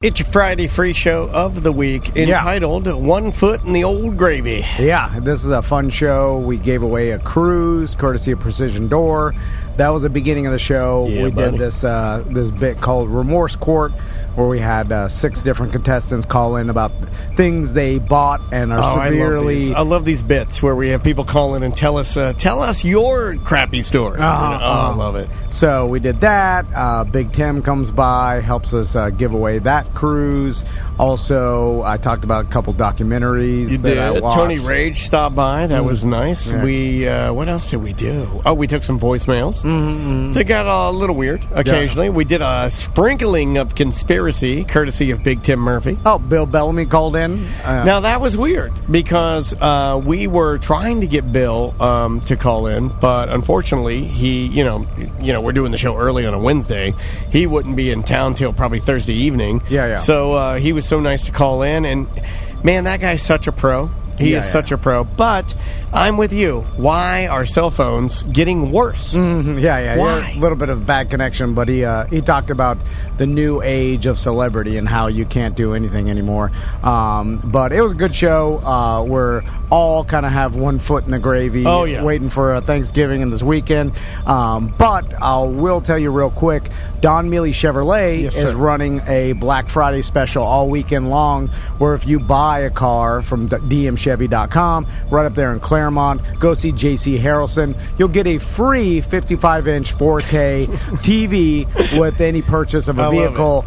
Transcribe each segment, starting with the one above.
It's your Friday free show of the week entitled One Foot in the Old Gravy. Yeah, this is a fun show. We gave away a cruise courtesy of Precision Door. That was the beginning of the show. We did this bit called Remorse Court, where we had 6 different contestants call in about things they bought and are severely... I love these bits where we have people call in and tell us your crappy story. I love it. So we did that. Big Tim comes by, helps us give away that cruise. Also, I talked about a couple documentaries I watched. Tony Rage stopped by. That was nice. Yeah. We what else did we do? Oh, we took some voicemails. They got a little weird occasionally. Yeah. We did a sprinkling of conspiracy, courtesy of Big Tim Murphy. Oh, Bill Bellamy called in. Now, that was weird because we were trying to get Bill to call in, but unfortunately, he, you know, we're doing the show early on a Wednesday. He wouldn't be in town till probably Thursday evening. Yeah. So he was so nice to call in, and man, that guy's such a pro. He is such a pro. But I'm with you. Why are cell phones getting worse? Yeah. Why? A little bit of bad connection, but he talked about the new age of celebrity and how you can't do anything anymore. But it was a good show. We're all kind of have one foot in the gravy, waiting for Thanksgiving and this weekend. But I will tell you real quick, Don Mealy Chevrolet is running a Black Friday special all weekend long, where if you buy a car from DMChevy.com, right up there in Claremont, go see JC Harrelson. You'll get a free 55-inch 4K TV with any purchase of a vehicle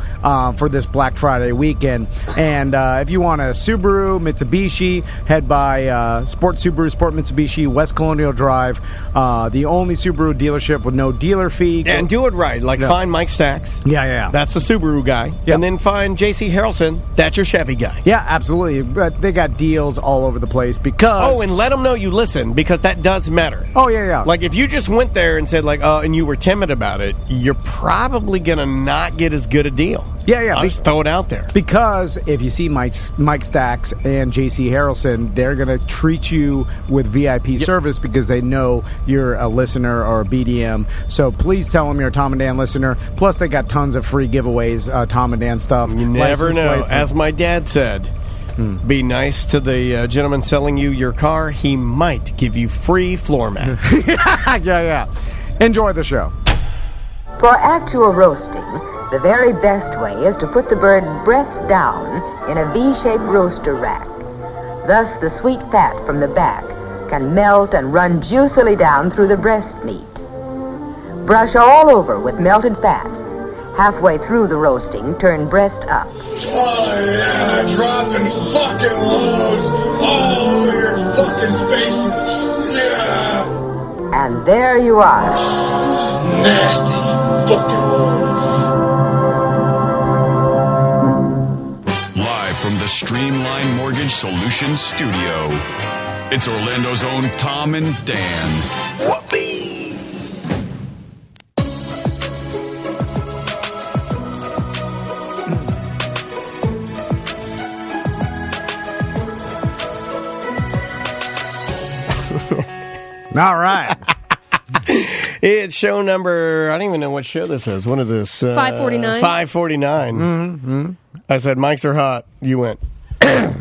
for this Black Friday weekend. And if you want a Subaru, Mitsubishi, head by Sport Subaru, Sport Mitsubishi, West Colonial Drive, the only Subaru dealership with no dealer fee. And do it right. Find Mike Stacks. Yeah. That's the Subaru guy. Yep. And then find JC Harrelson. That's your Chevy guy. Yeah, absolutely. But they got deals all over the place because... Oh, and let them know you listen, because that does matter. Oh, yeah. Like, if you just went there and said, and you were timid about it, you're probably going to not get as good a deal. Yeah. I'll just throw it out there. Because if you see Mike Stacks and JC Harrelson, they're going to treat you with VIP service because they know you're a listener or a BDM. So please tell them you're a Tom and Dan listener. Plus, they got tons of free giveaways, Tom and Dan stuff. You never know. As my dad said, be nice to the gentleman selling you your car. He might give you free floor mats. Yeah. Enjoy the show. For actual roasting, the very best way is to put the bird breast down in a V-shaped roaster rack. Thus, the sweet fat from the back can melt and run juicily down through the breast meat. Brush all over with melted fat. Halfway through the roasting, turn breast up. Oh, yeah, dropping fucking loads all over your fucking faces. Yeah. And there you are. Nasty fucking loads. Live from the Streamline Mortgage Solutions studio, it's Orlando's own Tom and Dan. Whoopee! All right. It's show number, I don't even know what show this is. What is this? 549. 549. I said, mics are hot. You went. Sorry.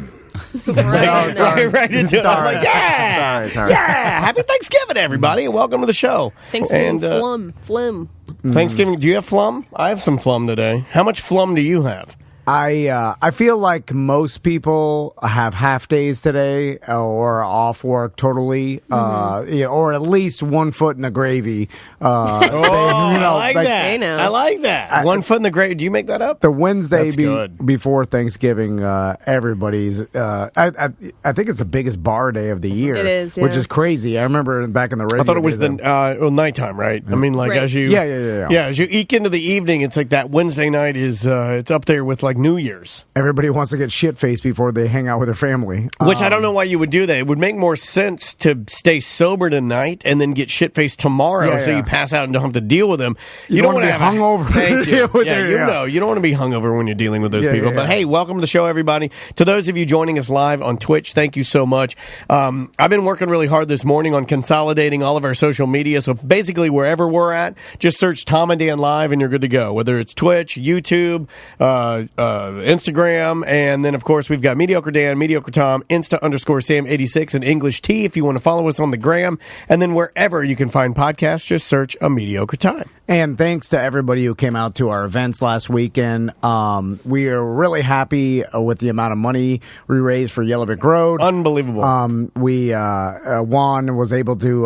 Right into it. I'm like, yeah. Sorry. Yeah. Happy Thanksgiving, everybody, and welcome to the show. Thanksgiving phlegm. Thanksgiving, do you have phlegm? I have some phlegm today. How much phlegm do you have? I feel like most people have half days today or off work totally, or at least 1 foot in the gravy. I like that. I like that. 1 foot in the gravy. Do you make that up? The Wednesday before Thanksgiving, everybody's. I think it's the biggest bar day of the year. It is, which is crazy. I remember back in the radio. I thought it was the nighttime, right? I mean, as you, as you eke into the evening, it's like that Wednesday night is it's up there with New Year's. Everybody wants to get shit-faced before they hang out with their family. Which I don't know why you would do that. It would make more sense to stay sober tonight and then get shit-faced tomorrow so you pass out and don't have to deal with them. You don't want to be hungover. Thank you. You don't want to be hungover when you're dealing with those people. But hey, welcome to the show, everybody. To those of you joining us live on Twitch, thank you so much. I've been working really hard this morning on consolidating all of our social media. So basically, wherever we're at, just search Tom and Dan Live and you're good to go. Whether it's Twitch, YouTube, Instagram, and then, of course, we've got Mediocre Dan, Mediocre Tom, Insta_Sam86, and English T if you want to follow us on the gram. And then wherever you can find podcasts, just search A Mediocre Time. And thanks to everybody who came out to our events last weekend. We are really happy with the amount of money we raised for Yellow Brick Road. Unbelievable. Juan was able to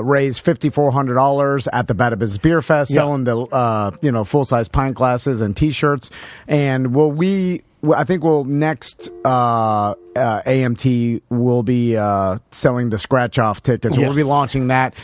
raise $5,400 at the Bad Business Beer Fest, selling the full-size pint glasses and T-shirts. And I think next AMT will be selling the scratch-off tickets. Yes. We'll be launching that,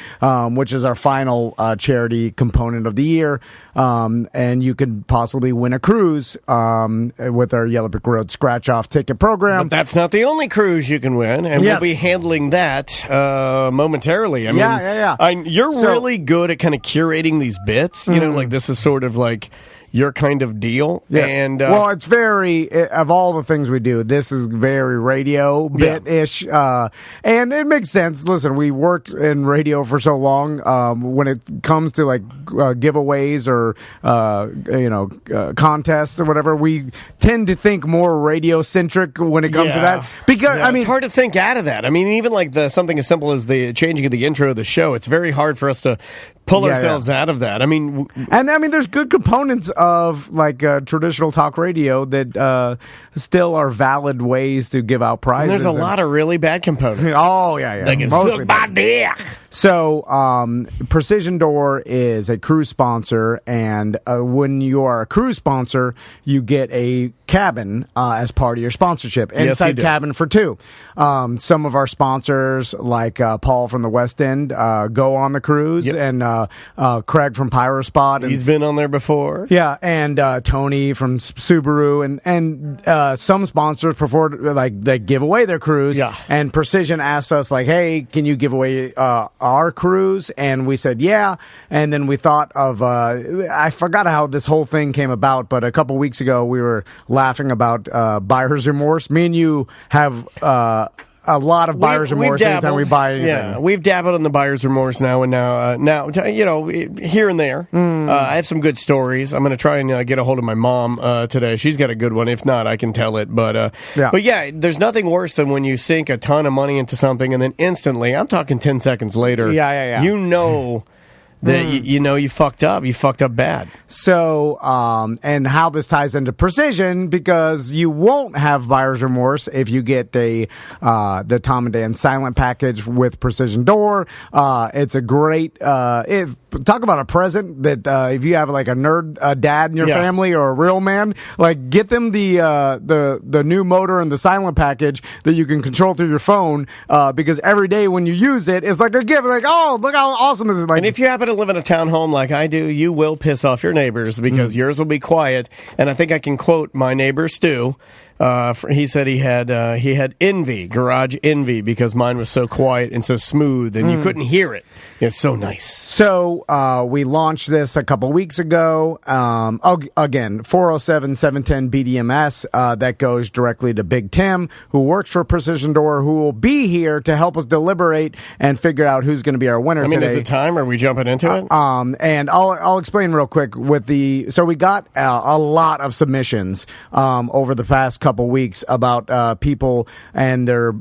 which is our final charity component of the year. And you could possibly win a cruise with our Yellow Brick Road scratch-off ticket program. But that's not the only cruise you can win, and we'll be handling that momentarily. I mean, you're really good at kind of curating these bits. You know, like this is sort of like your kind of deal. Yeah. And well, it's very, of all the things we do, this is very radio bit-ish. And it makes sense. Listen, we worked in radio for so long. When it comes to like giveaways or, contests or whatever, we tend to think more radio-centric when it comes to that. Because, I mean, it's hard to think out of that. I mean, even like something as simple as the changing of the intro of the show, it's very hard for us to pull ourselves out of that. I mean, there's good components of like traditional talk radio that still are valid ways to give out prizes. And there's a lot of really bad components. Oh yeah. They can suck my dick. So, Precision Door is a cruise sponsor, and when you are a cruise sponsor, you get a cabin as part of your sponsorship. Inside cabin for two. Some of our sponsors, like Paul from the West End, go on the cruise, and Craig from Pyrospot. He's been on there before. Yeah, and Tony from Subaru, and some sponsors prefer like they give away their cruise. Yeah. And Precision asked us like, "Hey, can you give away our cruise?" And we said, "Yeah." And then we thought of I forgot how this whole thing came about, but a couple weeks ago we were laughing about buyer's remorse. Me and you have a lot of buyer's remorse anytime we buy anything. Yeah, we've dabbled in the buyer's remorse now, here and there. I have some good stories. I'm going to try and get a hold of my mom today. She's got a good one. If not, I can tell it. But there's nothing worse than when you sink a ton of money into something and then instantly, I'm talking 10 seconds later, you know that you fucked up. You fucked up bad. So, and how this ties into Precision, because you won't have buyer's remorse if you get the Tom and Dan silent package with Precision Door. It's a great talk about a present that if you have like a nerd dad in your family or a real man, like get them the new motor and the silent package that you can control through your phone, because every day when you use it, it's like a gift. Like, oh, look how awesome this is! Like, and if you happen to live in a townhome like I do, you will piss off your neighbors because yours will be quiet. And I think I can quote my neighbor Stu. He said he had envy, garage envy, because mine was so quiet and so smooth, and you couldn't hear it. It's so nice. So we launched this a couple weeks ago. Again, 407-710-BDMS. That goes directly to Big Tim, who works for Precision Door, who will be here to help us deliberate and figure out who's going to be our winner today. Is it time? Are we jumping into it? And I'll explain real quick so we got a lot of submissions over the past couple weeks about people and their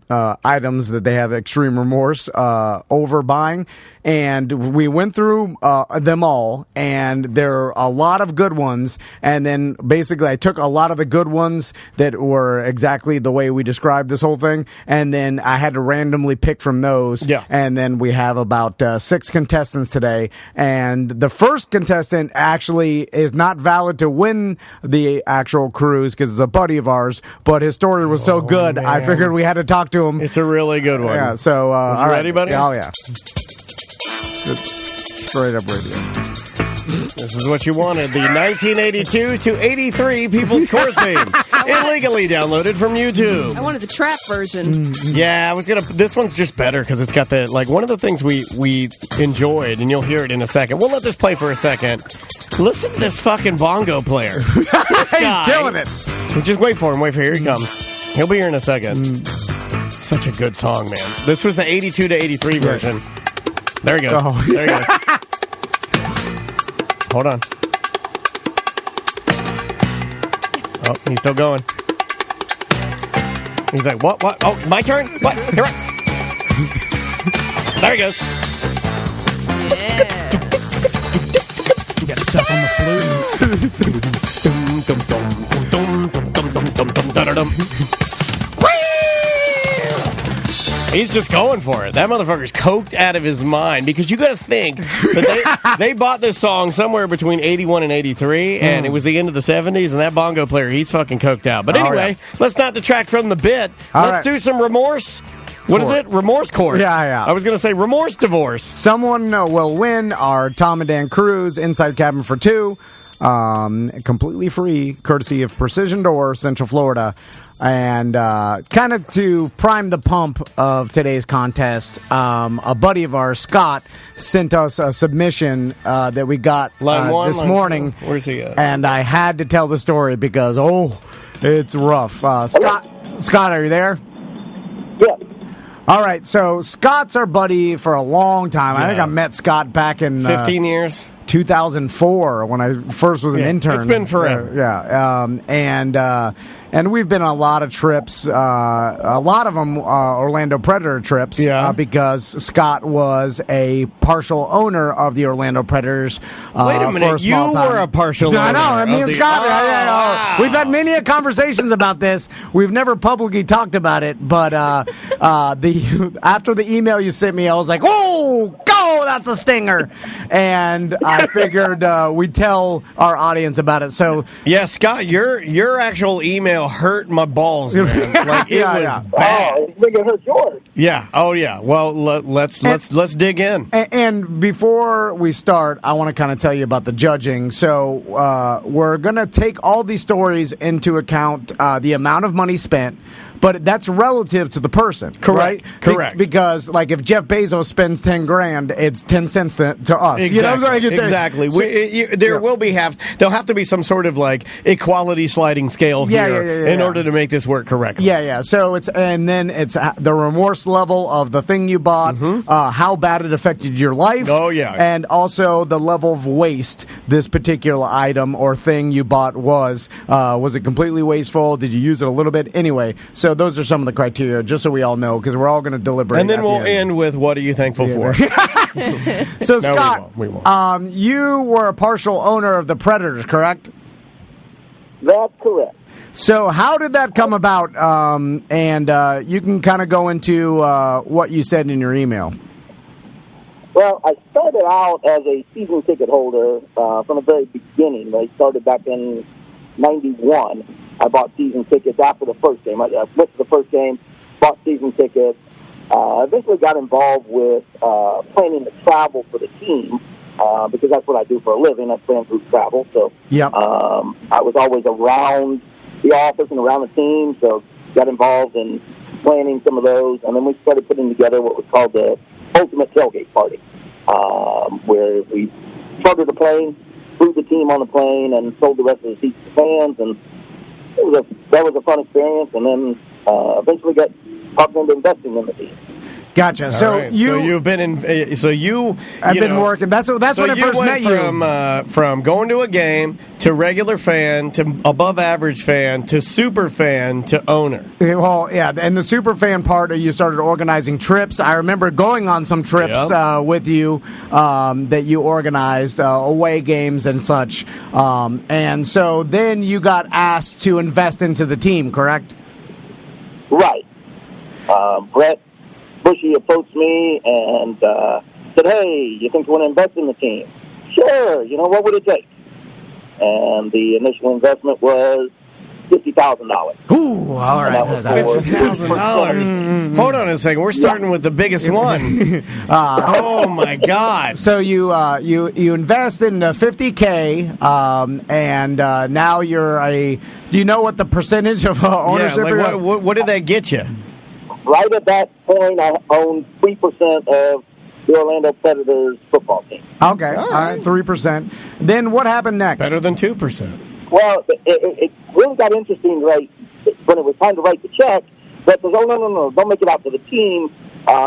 items that they have extreme remorse over buying. And we went through them all, and there are a lot of good ones. And then basically I took a lot of the good ones that were exactly the way we described this whole thing, and then I had to randomly pick from those. Yeah. And then we have about 6 contestants today. And the first contestant actually is not valid to win the actual cruise because it's a buddy of ours, but his story was so good, man. I figured we had to talk to him. It's a really good one. Yeah, so all right, ready, buddy? Oh, yeah. Straight up radio. This is what you wanted. The 1982 to 83 People's Court theme. Illegally downloaded from YouTube. I wanted the trap version. Yeah, this one's just better because it's got one of the things we enjoyed, and you'll hear it in a second. We'll let this play for a second. Listen to this fucking bongo player. This guy, he's killing it. Just wait for him. Here he comes. He'll be here in a second. Such a good song, man. This was the 82 to 83 version. There he goes. Oh. There he goes. Hold on. Oh, he's still going. He's like, what? Oh, my turn? What? Here I... There he goes. Yeah. You got stuff on the He's just going for it. That motherfucker's coked out of his mind because you got to think that they bought this song somewhere between 81 and 83, and it was the end of the 70s, and that bongo player, he's fucking coked out. But anyway, let's not detract from the bit. Let's do some remorse. What is it? Remorse Court. Yeah. I was going to say remorse divorce. Someone will win our Tom and Dan Cruise Inside Cabin for Two. Completely free, courtesy of Precision Door, Central Florida. And kind of to prime the pump of today's contest, a buddy of ours, Scott, sent us a submission that we got this morning. Where's he at? And I had to tell the story because, it's rough. Scott, are you there? Yeah. All right, so Scott's our buddy for a long time. I think I met Scott back in 15 years. 2004 when I first was an intern. It's been forever. And we've been on a lot of trips, a lot of them Orlando Predator trips, because Scott was a partial owner of the Orlando Predators. Wait a minute, for a small time. were a partial owner. I know, me and Scott. Wow. We've had many conversations about this. We've never publicly talked about it, but after the email you sent me, I was like, that's a stinger. And I figured we'd tell our audience about it. So yeah, Scott, your actual email hurt my balls, man. Like it was bad. Oh, it's gonna hurt yours. Yeah. Oh yeah. Well, let's dig in. And before we start, I want to kind of tell you about the judging. So we're gonna take all these stories into account, the amount of money spent. But that's relative to the person, correct? Right? Correct. Because, like, if Jeff Bezos spends $10,000, it's 10 cents to us. Exactly. You know what I'm saying? Exactly. There'll have to be some sort of like equality sliding scale here in order to make this work correctly. Yeah. So it's the remorse level of the thing you bought, how bad it affected your life. Oh yeah. And also the level of waste this particular item or thing you bought was. Was it completely wasteful? Did you use it a little bit? Anyway, so those are some of the criteria, just so we all know, because we're all going to deliberate. And then we'll end with what are you thankful for? So, no, Scott, we won't. You were a partial owner of the Predators, correct? That's correct. So how did that come about? And you can kind of go into what you said in your email. Well, I started out as a season ticket holder from the very beginning. I started back in 91. I bought season tickets after the first game. I went to the first game, bought season tickets. Eventually got involved with planning the travel for the team because that's what I do for a living. I plan group travel. So I was always around the office and around the team, so got involved in planning some of those. And then we started putting together what was called the Ultimate Tailgate Party, where we chartered a plane, flew the team on the plane, and sold the rest of the seats to fans. And that was a fun experience, and then eventually got talked into investing in the team. Gotcha. So right. You've been in. I've been working. That's when I first met you. From going to a game to regular fan to above average fan to super fan to owner. Well, yeah, and the super fan part, you started organizing trips. I remember going on some trips with you that you organized, away games and such. And so then you got asked to invest into the team, correct? Right. Brett Bushy approached me and said, "Hey, you think you want to invest in the team?" Sure. What would it take? And the initial investment was $50,000. Ooh, all right. $50,000. Hold on a second. We're starting with the biggest one. Oh my God! So you invest in $50K, and now you're a. Do you know what the percentage of ownership? Yeah, like what did that get you? Right at that point, I owned 3% of the Orlando Predators football team. Okay, all right, 3%. Then what happened next? Better than 2%. Well, it really got interesting when it was time to write the check. Brett says, no, don't make it out to the team.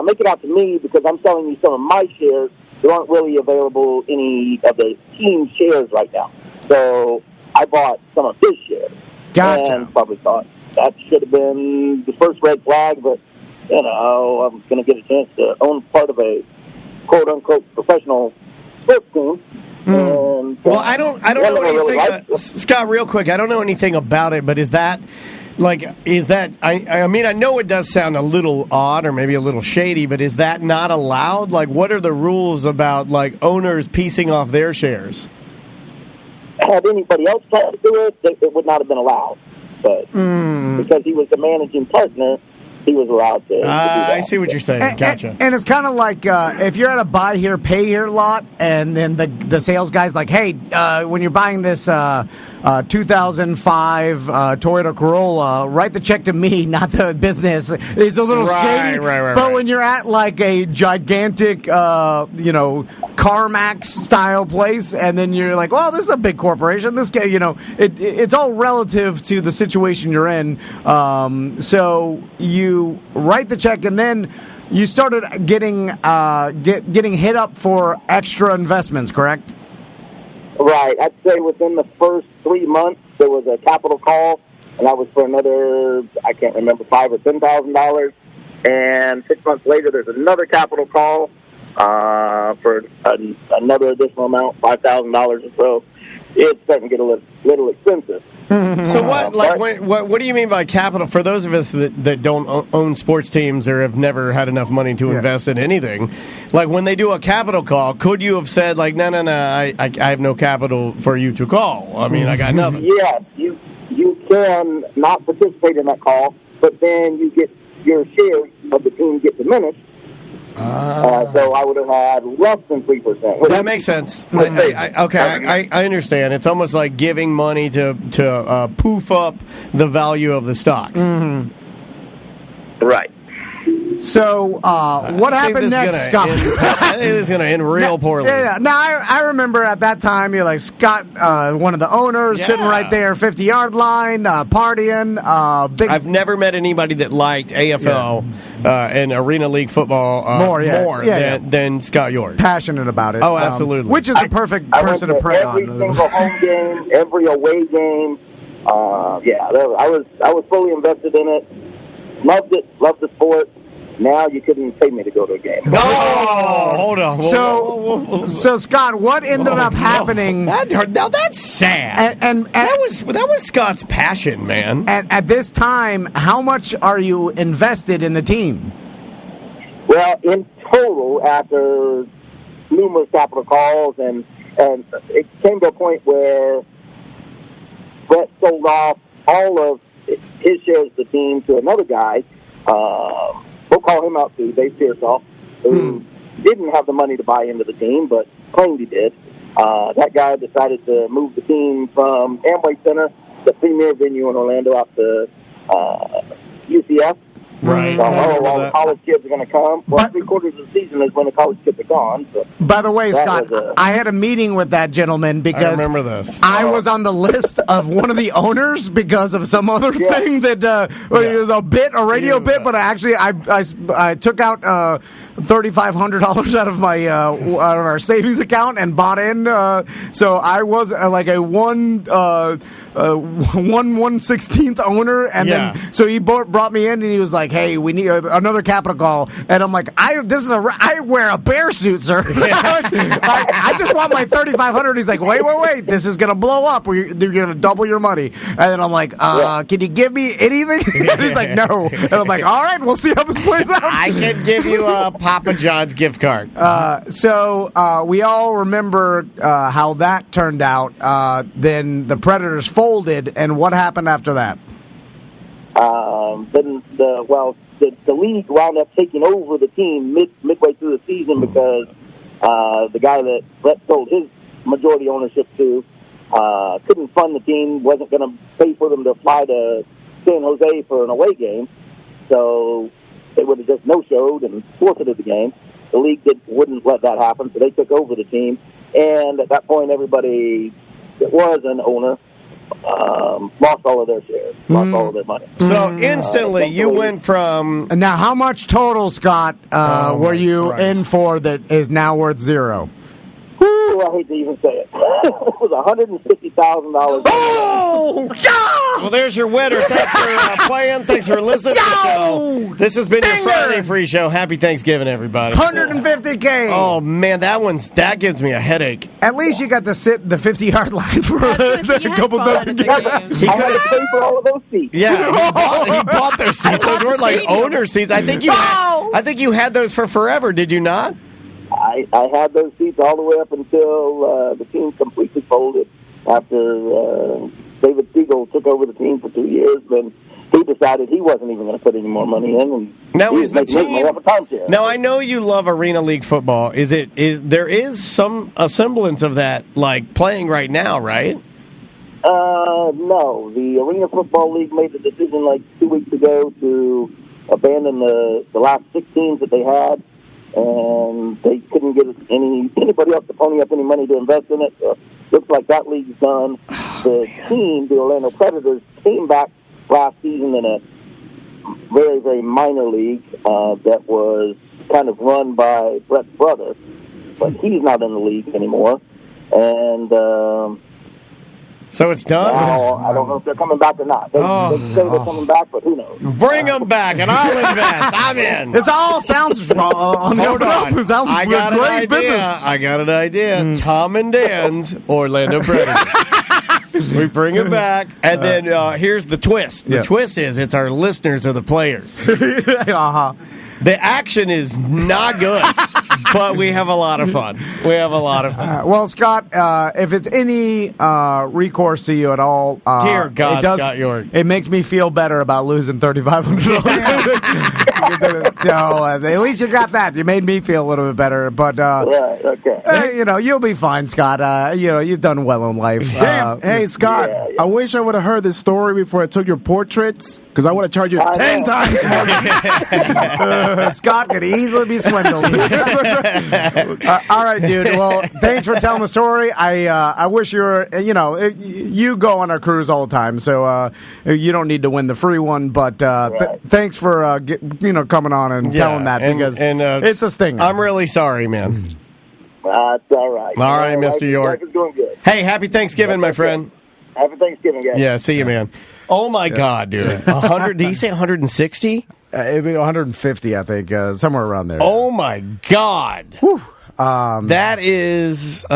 Make it out to me because I'm selling you some of my shares. There aren't really available any of the team shares right now. So I bought some of his shares. Gotcha. And probably thought that should have been the first red flag, but, I'm going to get a chance to own part of a quote-unquote professional sports team. And, well, I don't know anything, Scott, real quick, I don't know anything about it, but is that, I mean, I know it does sound a little odd or maybe a little shady, but is that not allowed? Like, what are the rules about, like, owners piecing off their shares? Had anybody else tried to do it, it would not have been allowed. But because he was the managing partner, he was allowed to do that. I see what you're saying. Gotcha. And it's kind of like if you're at a buy here, pay here lot, and then the sales guy's like, hey, when you're buying this 2005 Toyota Corolla, write the check to me, not the business. It's a little shady. Right. But when you're at like a gigantic, CarMax style place, and then you're like, well, this is a big corporation. This guy, it's all relative to the situation you're in. So you write the check, and then you started getting hit up for extra investments, correct? Right. I'd say within the first 3 months, there was a capital call, and that was for another, I can't remember, $5,000 or $10,000. And 6 months later, there's another capital call for another additional amount, $5,000 or so. It's starting to get a little expensive. So what do you mean by capital? For those of us that don't own sports teams or have never had enough money to invest in anything, like when they do a capital call, could you have said like, no, I have no capital for you to call? I mean, I got nothing. Yes, you can not participate in that call, but then you get your shares of the team get diminished. So I would have had less than 3%. That makes sense. I understand. It's almost like giving money to poof up the value of the stock. Mm-hmm. Right. So what happened next, Scott? I think this is going to end real poorly. Yeah. Now, I remember at that time, you're like, Scott, one of the owners, sitting right there, 50-yard line, partying. I've never met anybody that liked AFL and Arena League football more than Scott York. Passionate about it. Oh, absolutely. Which is the perfect person to prey on. Every single home game, every away game. I was fully invested in it. Loved it. Loved the sport. Now you couldn't pay me to go to a game. No, hold on. So Scott, what ended up happening? Now that's sad. And that was Scott's passion, man. And at this time, how much are you invested in the team? Well, in total, after numerous capital calls, and it came to a point where Brett sold off all of his shares of the team to another guy. We'll call him out too, Dave Pearsall, who didn't have the money to buy into the team, but claimed he did. That guy decided to move the team from Amway Center, the premier venue in Orlando, out to UCF. Right. So, all the college kids are going to come. Well, 3/4 of the season is when the college kids are gone. So by the way, Scott, I had a meeting with that gentleman because I remember this. I was on the list of one of the owners because of some other thing that it was a radio bit, but I took out $3,500 out of my out of our savings account and bought in. So I was like a 1/16th owner, and then so he brought me in and he was like, hey, we need another capital call. And I'm like, I wear a bear suit, sir. I just want my $3,500. He's like, wait, this is going to blow up. They're going to double your money. And then I'm like, can you give me anything? And he's like, no. And I'm like, all right, we'll see how this plays out. I can give you a Papa John's gift card. So we all remember how that turned out. Then the Predators folded, and what happened after that? Then the league wound up taking over the team midway through the season because the guy that Brett sold his majority ownership to couldn't fund the team, wasn't going to pay for them to fly to San Jose for an away game, so they would have just no-showed and forfeited the game. The league wouldn't let that happen, so they took over the team, and at that point, everybody that was an owner lost all of their shares, lost all of their money. So instantly, you went from... Now, how much total, Scott, were you in for that is now worth zero? Woo! I hate to even say it. It was $150,000. Oh, God! Well, there's your winner. Thanks for playing. Thanks for listening to the show. This has been your Friday Free Show. Happy Thanksgiving, everybody. $150K. Oh, man, that gives me a headache. At least you got to sit the 50-yard line for a couple dozen games. I had to pay for all of those seats. Yeah, he bought those seats. Those weren't like owner seats. I think you had those for forever. Did you not? I had those seats all the way up until the team completely folded. After David Siegel took over the team for 2 years, then he decided he wasn't even going to put any more money in. And now he's the team. Timeshare. Now I know you love Arena League football. There is a semblance of that, like playing right now, right? No. The Arena Football League made the decision like 2 weeks ago to abandon the last 6 teams that they had, and they couldn't get anybody else to pony up any money to invest in it. So looks like that league's done. The Orlando Predators, came back last season in a very, very minor league that was kind of run by Brett's brother, but he's not in the league anymore. And so it's done? Now, I don't know if they're coming back or not. They say they're coming back, but who knows? Bring them back, and I'll invest. I'm in. This all sounds on the Hold on. It sounds I got great an idea. business. I got an idea. Tom and Dan's Orlando Predators. We bring them back, and then here's the twist. The twist is it's our listeners are the players. The action is not good, but we have a lot of fun. Well, Scott, if it's any recourse to you at all, dear God, Scott York, it makes me feel better about losing $3,500. So at least you got that. You made me feel a little bit better. But you'll be fine, Scott. You've done well in life. Damn. Hey, Scott, I wish I would have heard this story before I took your portraits, because I would have charged you 10 times more. Scott could easily be swindled. All right, dude. Well, thanks for telling the story. I wish you were, you go on our cruise all the time, so you don't need to win the free one. But thanks for coming on and telling that, because it's a sting. I'm really sorry, man. That's all right. All right, Mr. York. Life is doing good. Hey, happy Thanksgiving, my friend. Happy Thanksgiving, guys. Yeah, see you, man. Oh my God, dude! 100? Did you say 160? It'd be 150, I think, somewhere around there. Oh my God! Whew. That's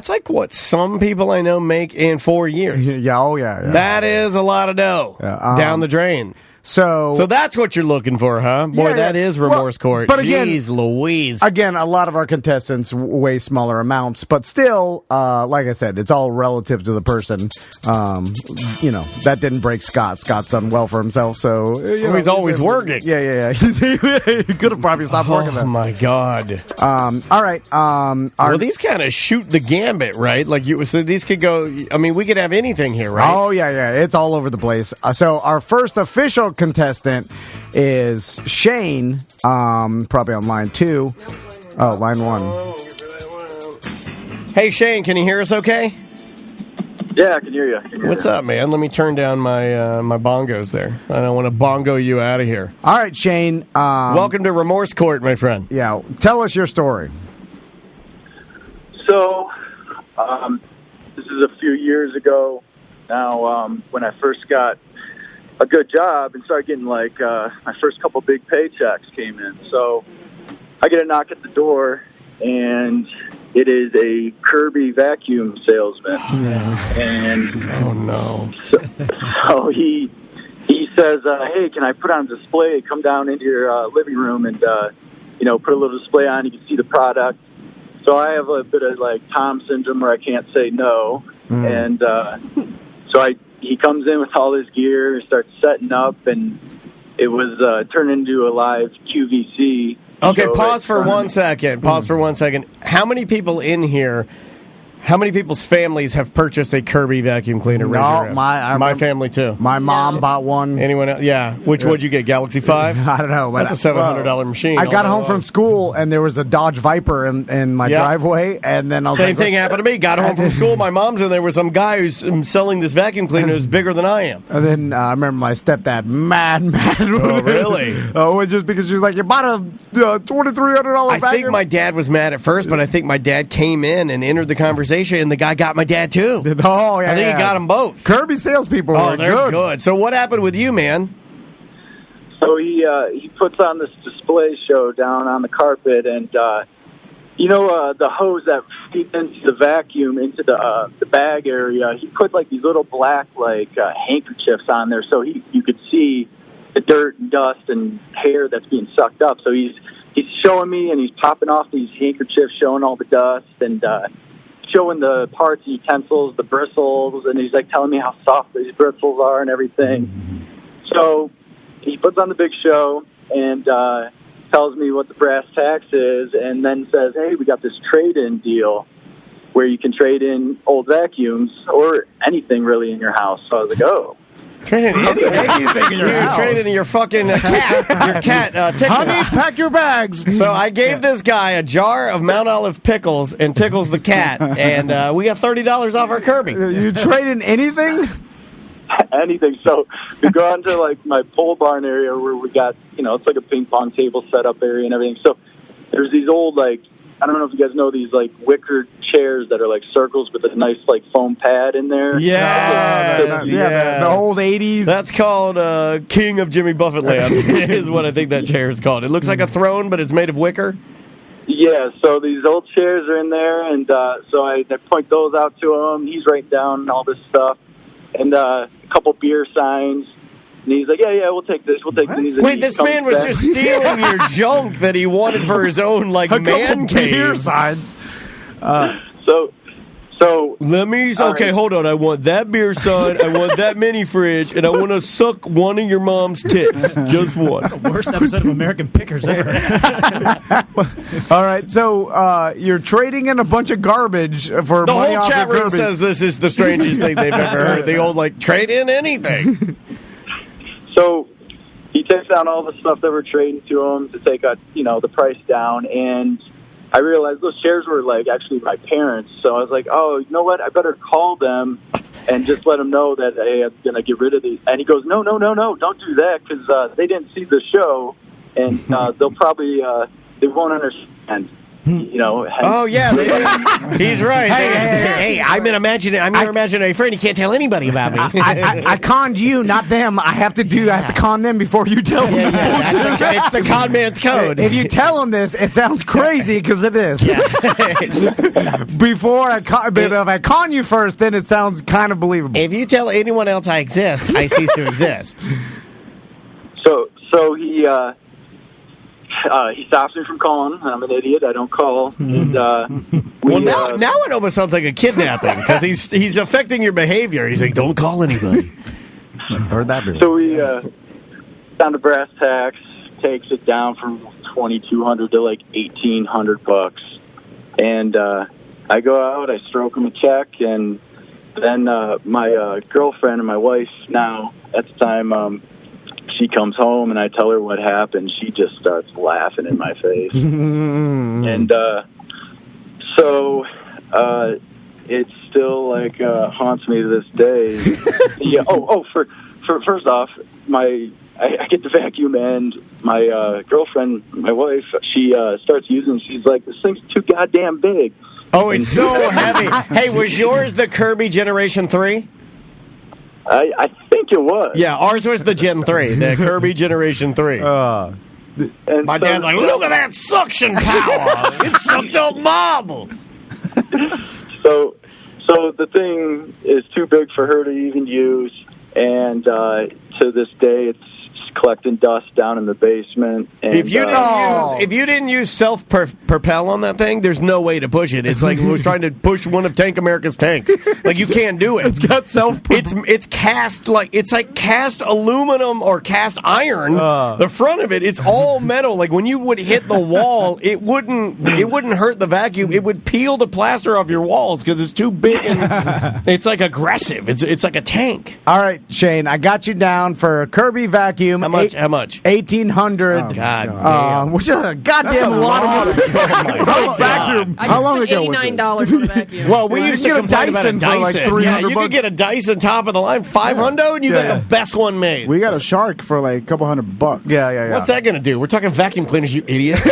like what some people I know make in 4 years. Yeah. That is a lot of dough down the drain. So that's what you're looking for, huh? Boy, that is Remorse Court. But again, jeez Louise. Again, a lot of our contestants way smaller amounts, but still, like I said, it's all relative to the person. That didn't break Scott. Scott's done well for himself, so he's always working. Yeah. He could have probably stopped working then. Oh my God. All right. Well, these kind of shoot the gambit, right? So these could go. I mean, we could have anything here, right? Oh yeah. It's all over the place. So our first official contestant is Shane, probably on line 2. Oh, line 1. Hey, Shane, can you hear us okay? Yeah, I can hear you. What's up, man? Let me turn down my bongos there. I don't want to bongo you out of here. All right, Shane. Welcome to Remorse Court, my friend. Yeah, tell us your story. So, this is a few years ago now, when I first got a good job and started getting my first couple big paychecks came in. So I get a knock at the door, and it is a Kirby vacuum salesman. And oh no! So he says, "Hey, can I put on display? Come down into your living room and put a little display on. You can see the product." So I have a bit of like Tom syndrome where I can't say no, and so he comes in with all his gear and starts setting up, and it was turned into a live QVC. Okay, pause for 1 second. How many people in here How many people's families have purchased a Kirby vacuum cleaner? No, my family too. My mom bought one. Anyone else? Yeah. Which would you get? Galaxy 5? I don't know. But that's a $700 machine. I got home from school and there was a Dodge Viper in my driveway, and then I was Same thing happened to me. Got home from school. My mom's and there was some guy who's selling this vacuum cleaner who's bigger than I am. And then I remember my stepdad mad. Oh, really? Oh, just because she's like, you bought a $2,300 vacuum. I think my dad was mad at first, but I think my dad came in and entered the conversation, and the guy got my dad too. Oh, yeah. I think he got them both. Kirby salespeople are good. So what happened with you, man? So he puts on this display show down on the carpet, and the hose that feeds into the vacuum into the bag area. He put like these little black handkerchiefs on there, so you could see the dirt and dust and hair that's being sucked up. So he's showing me, and he's popping off these handkerchiefs, showing all the dust and showing the parts, utensils, the bristles, and he's like telling me how soft these bristles are and everything. So he puts on the big show and tells me what the brass tacks is, and then says, hey, we got this trade-in deal where you can trade in old vacuums or anything really in your house. So I was like, oh. Trade in anything in your house. Trade in your fucking cat. Your cat. Honey, pack your bags. So I gave this guy a jar of Mount Olive pickles and Tickles the cat, and we got $30 off our Kirby. You trade in anything? Anything. So we go out to my pole barn area where we got, it's like a ping pong table setup area and everything. So there's these old, I don't know if you guys know these wicker chairs that are circles with a nice foam pad in there. The old 80s. That's called King of Jimmy Buffett Land is what I think that chair is called. It looks like a throne, but it's made of wicker. Yeah, so these old chairs are in there, and so I point those out to him. He's writing down all this stuff, and a couple beer signs. And he's like, yeah, we'll take this. Wait, this man was just stealing your junk that he wanted for his own, man cave. Beer signs. So let me... Okay, hold on. I want that beer sign, I want that mini fridge, and I want to suck one of your mom's tits. Just one. That's the worst episode of American Pickers ever. All right, so you're trading in a bunch of garbage for the money whole off chat room Kirby. says this is the strangest thing they've ever heard. The old, trade in anything. So he takes down all the stuff that we're trading to him to take the price down, and I realized those chairs were actually my parents. So I was like, oh, you know what? I better call them and just let them know that, hey, I'm going to get rid of these. And he goes, no, don't do that, because they didn't see the show, and they'll probably they won't understand. Oh yeah, he's right. Hey, I'm an imaginary friend. You can't tell anybody about me. I conned you, not them. I have to con them before you tell them. It's the con man's code. If you tell them this, it sounds crazy because it is. Yeah. If I con you first, then it sounds kind of believable. If you tell anyone else I exist, I cease to exist. So he stops me from calling. I'm an idiot. I don't call. And, now it almost sounds like a kidnapping because he's affecting your behavior. He's like, don't call anybody. Heard that before. So we down to brass tacks, takes it down from $2,200 to $1,800, and I go out. I stroke him a check, and then my girlfriend and my wife now at the time. She comes home and I tell her what happened. She just starts laughing in my face. And so it still haunts me to this day. Yeah. First off, I get the vacuum, and my girlfriend, my wife, she starts using. She's like, this thing's too goddamn big. Oh, it's so heavy. Hey, was yours the Kirby Generation 3? I think it was. Yeah, ours was the Gen 3, the Kirby Generation 3. My dad's like, look at that suction power. It sucked up marbles. So the thing is too big for her to even use, and to this day it's collecting dust down in the basement. And, If you didn't use self-propel on that thing, there's no way to push it. It's like we're trying to push one of Tank America's tanks. Like you can't do it. It's got It's cast like cast aluminum or cast iron. The front of it's all metal. Like when you would hit the wall, it wouldn't hurt the vacuum. It would peel the plaster off your walls because it's too big and it's like aggressive. It's like a tank. All right, Shane, I got you down for a Kirby vacuum. How much? How much? $1,800. Oh, God damn. Which is a goddamn lot of money. Vacuum. I How long just ago spent was this? $89 on a vacuum. Well, we You used can to get a complain about a Dyson for like Dyson. $300 Yeah, you bucks. could get a Dyson top of the line, $500, and you got the best one made. We got a Shark for like a couple $100. Yeah. What's that going to do? We're talking vacuum cleaners, you idiot. You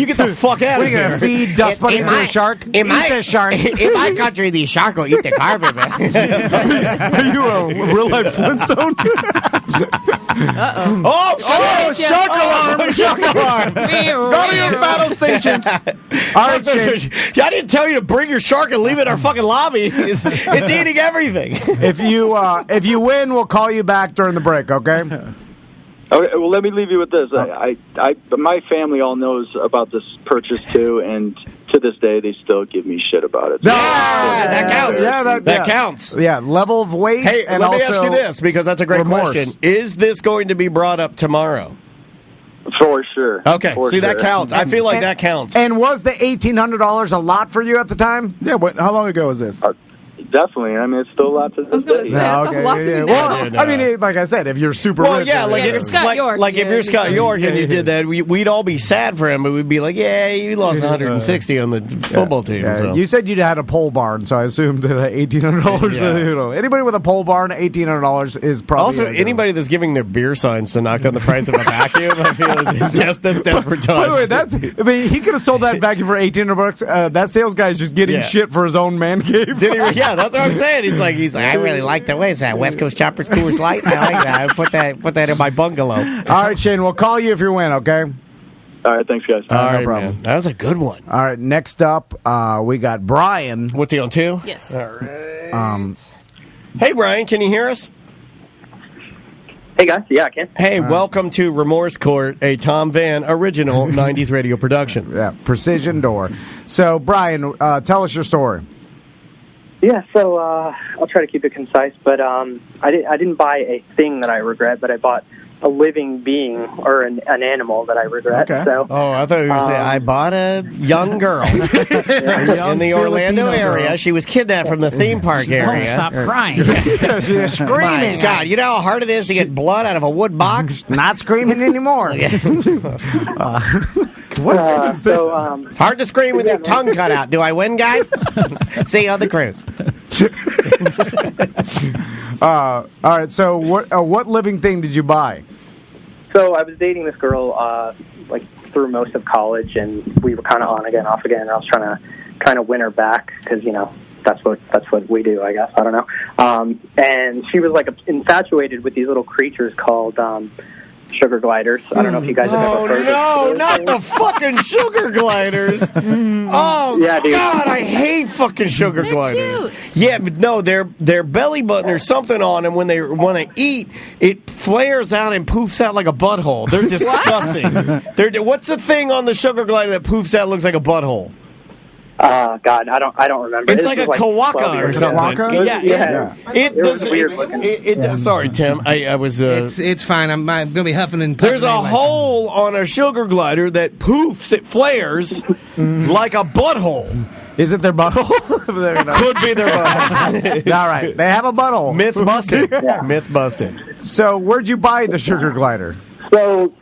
get the fuck out of We're here. going to feed dust bunnies to a shark? Eat the shark. In my country, the shark will eat the carpet, man. Are you a real life Flintstone? Oh, shark alarm! Shark alarm! Go to your battle stations. All right, Shane. I didn't tell you to bring your shark and leave it in our fucking lobby. It's eating everything. If you win, we'll call you back during the break, okay? Okay, well, let me leave you with this. My family all knows about this purchase too, and to this day, they still give me shit about it. That counts. Yeah, that counts. Yeah, level of waste. Hey, and let me also ask you this, because that's a great remorse. question. Is this going to be brought up tomorrow? For sure. Okay, For see, that sure. counts. I feel like that counts. And was the $1,800 a lot for you at the time? Yeah, but how long ago was this? Definitely. I mean, it's still a lot to I was going to say, that's a lot to do now. Well, I mean, like I said, if you're super Well, rich, yeah, like if you're Scott York, like if you're Scott York and you Yeah. did that, we'd all be sad for him, but we'd be like, yeah, you lost 160 on the football team. Yeah, So. you said you had a pole barn, so I assumed that $1,800. Yeah. Anybody with a pole barn, $1,800 is probably Also, anybody that's giving their beer signs to knock down the price of a vacuum, I feel that's desperate times. By the way, he could have sold that vacuum for $1,800. That sales guy's just getting shit for his own man cave. Did he? Yeah, that's what I'm saying. He's like, I really like the way is that West Coast Choppers Coors Light. I like that. I put that in my bungalow. All right, Shane, we'll call you if you win, okay? All right, thanks, guys. All right, problem. man. That was a good one. All right, next up, we got Brian. What's he on, 2? Yes. All right. Hey, Brian, can you hear us? Hey, guys. Yeah, I can. Hey, welcome to Remorse Court, a Tom Van original 90s radio production. Yeah, Precision Door. So, Brian, tell us your story. Yeah, so I'll try to keep it concise, but I didn't buy a thing that I regret, but I bought a living being or an animal that I regret. Okay. So, Oh, I thought you were saying I bought a young girl in the Orlando area. She was kidnapped from the theme park area. Don't stop crying. She's screaming. My God, you know how hard it is to get blood out of a wood box? Not screaming anymore. It's hard to scream with your tongue cut out. Do I win, guys? See you on the cruise. All right, so what living thing did you buy? So I was dating this girl like through most of college, and we were kind of on again, off again. And I was trying to win her back because that's what we do, I guess. I don't know. And she was like infatuated with these little creatures called sugar gliders. I don't know if you guys have ever heard of No, those not things. the fucking sugar gliders. Oh, Yeah, dude. God, I hate fucking sugar gliders. cute. Yeah, but no, their belly button, there's something on them when they want to eat, it flares out and poofs out like a butthole. They're disgusting. What's the thing on the sugar glider that poofs out looks like a butthole? God, I don't remember. It's This like a was kawaka 12 or years something. ago. Yeah. It was weird looking. Sorry, Tim. I was. It's fine. I'm going to be huffing and puffing There's a anyway. hole on a sugar glider that poofs, it flares like a butthole. Is it their butthole? Could be their butthole. All right, they have a butthole. Myth busted. Myth busted. So, where'd you buy the sugar glider? So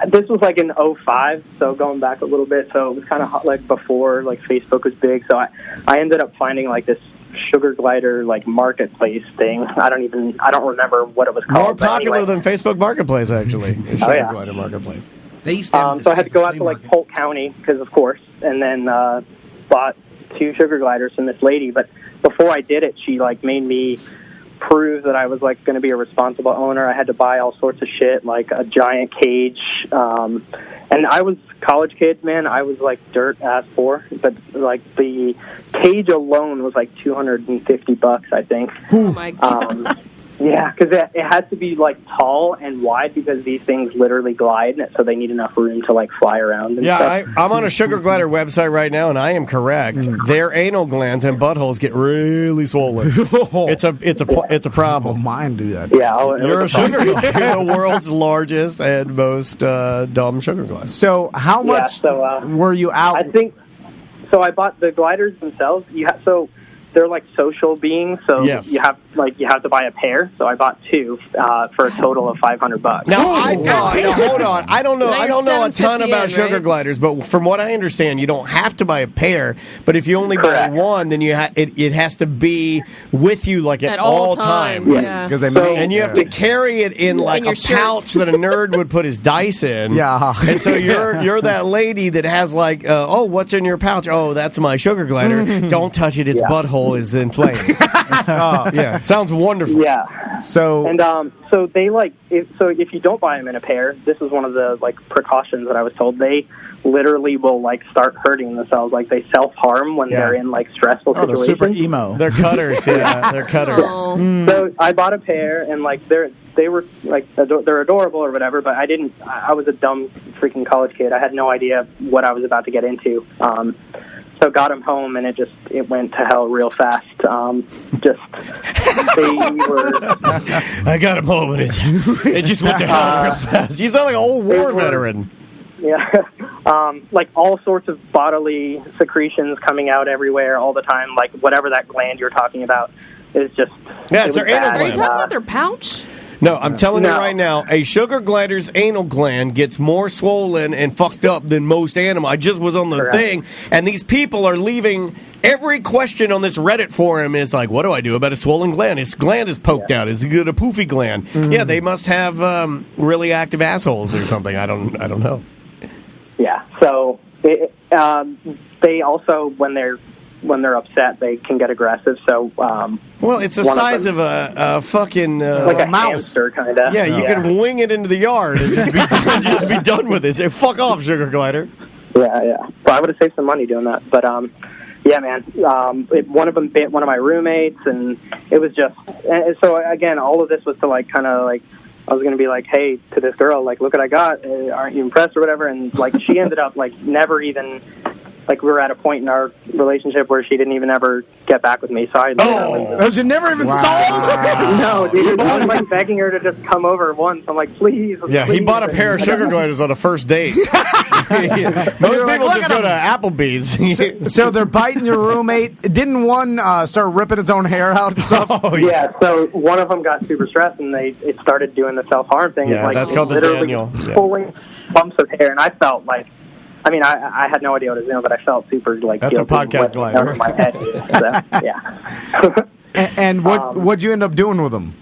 this was like in 2005, so going back a little bit. So it was kind of like before like Facebook was big. So I ended up finding like this sugar glider like marketplace thing. I don't remember what it was called. More popular anyway. than Facebook Marketplace, actually. Sugar glider marketplace. They used to have So I had to go out to like Polk County because, of course, and then bought 2 sugar gliders from this lady. But before I did it, she like made me prove that I was like going to be a responsible owner. I had to buy all sorts of shit, like a giant cage. And I was a college kid, man. I was like dirt ass poor, but like the cage alone was like $250, I think. Oh my God. Yeah, because it has to be like tall and wide because these things literally glide, so they need enough room to like fly around. And stuff. I'm on a sugar glider website right now, and I am correct. Their anal glands and buttholes get really swollen. It's a problem. Well, mine do that. Yeah, you're a sugar glider. You're the world's largest and most dumb sugar glider. So how much were you out? I think so. I bought the gliders themselves. They're like social beings, so you have to buy a pair. So I bought 2 for a total of $500. Now, hold on. I don't know a ton about sugar gliders, but from what I understand, you don't have to buy a pair. But if you only buy one, then it has to be with you like at all times. Yeah. And you have to carry it in like a pouch that a nerd would put his dice in. Yeah. And so you're that lady that has like, what's in your pouch? Oh, that's my sugar glider. Don't touch it. Its butthole is inflamed. Sounds wonderful. Yeah. So they like if you don't buy them in a pair, this is one of the like precautions that I was told. They literally will like start hurting themselves, like they self-harm when they're in like stressful situations. They're super emo. They're cutters. They're cutters. So I bought a pair, and like they were like they're adorable or whatever, but I was a dumb freaking college kid. I had no idea what I was about to get into. So got them home, and it went to hell real fast. They were. I got him home, and it just went to hell real fast. You sound like an old war veteran. Yeah, like all sorts of bodily secretions coming out everywhere all the time. Like whatever that gland you're talking about is just. Yeah, it's their anal gland. Are you talking about their pouch? No, I'm telling you right now, a sugar glider's anal gland gets more swollen and fucked up than most animals. I just was on the thing, and these people are leaving. Every question on this Reddit forum is like, what do I do about a swollen gland? His gland is poked out. Is it a poofy gland? Mm-hmm. Yeah, they must have really active assholes or something. I don't know. Yeah, so they also, when they're upset, they can get aggressive. So, well, it's the size of a fucking like a mouse, hamster, kind of. Yeah, you can wing it into the yard and just be done with it. Say, fuck off, sugar glider. Yeah. Well, I would have saved some money doing that, but yeah, man. One of them bit one of my roommates, and it was just. And so again, all of this was to like kind of like. I was going to be like, hey, to this girl, like, look what I got. Aren't you impressed or whatever? And, like, she ended up, like, never even, like, we were at a point in our relationship where she didn't even ever get back with me. So I you never even saw her? No, dude. I was, like, begging her to just come over once. I'm like, please. Yeah, please. He bought a pair of sugar gliders on a first date. Most people just go to Applebee's. So they're biting your roommate. Didn't one start ripping its own hair out and stuff? Yeah, so one of them got super stressed, and it started doing the self-harm thing. Yeah, like, that's called the Daniel. Pulling bumps of hair, and I felt like, I mean, I had no idea what it was doing, but I felt super, like, that's a podcast glider. Over my head. So, yeah. and what'd you end up doing with them?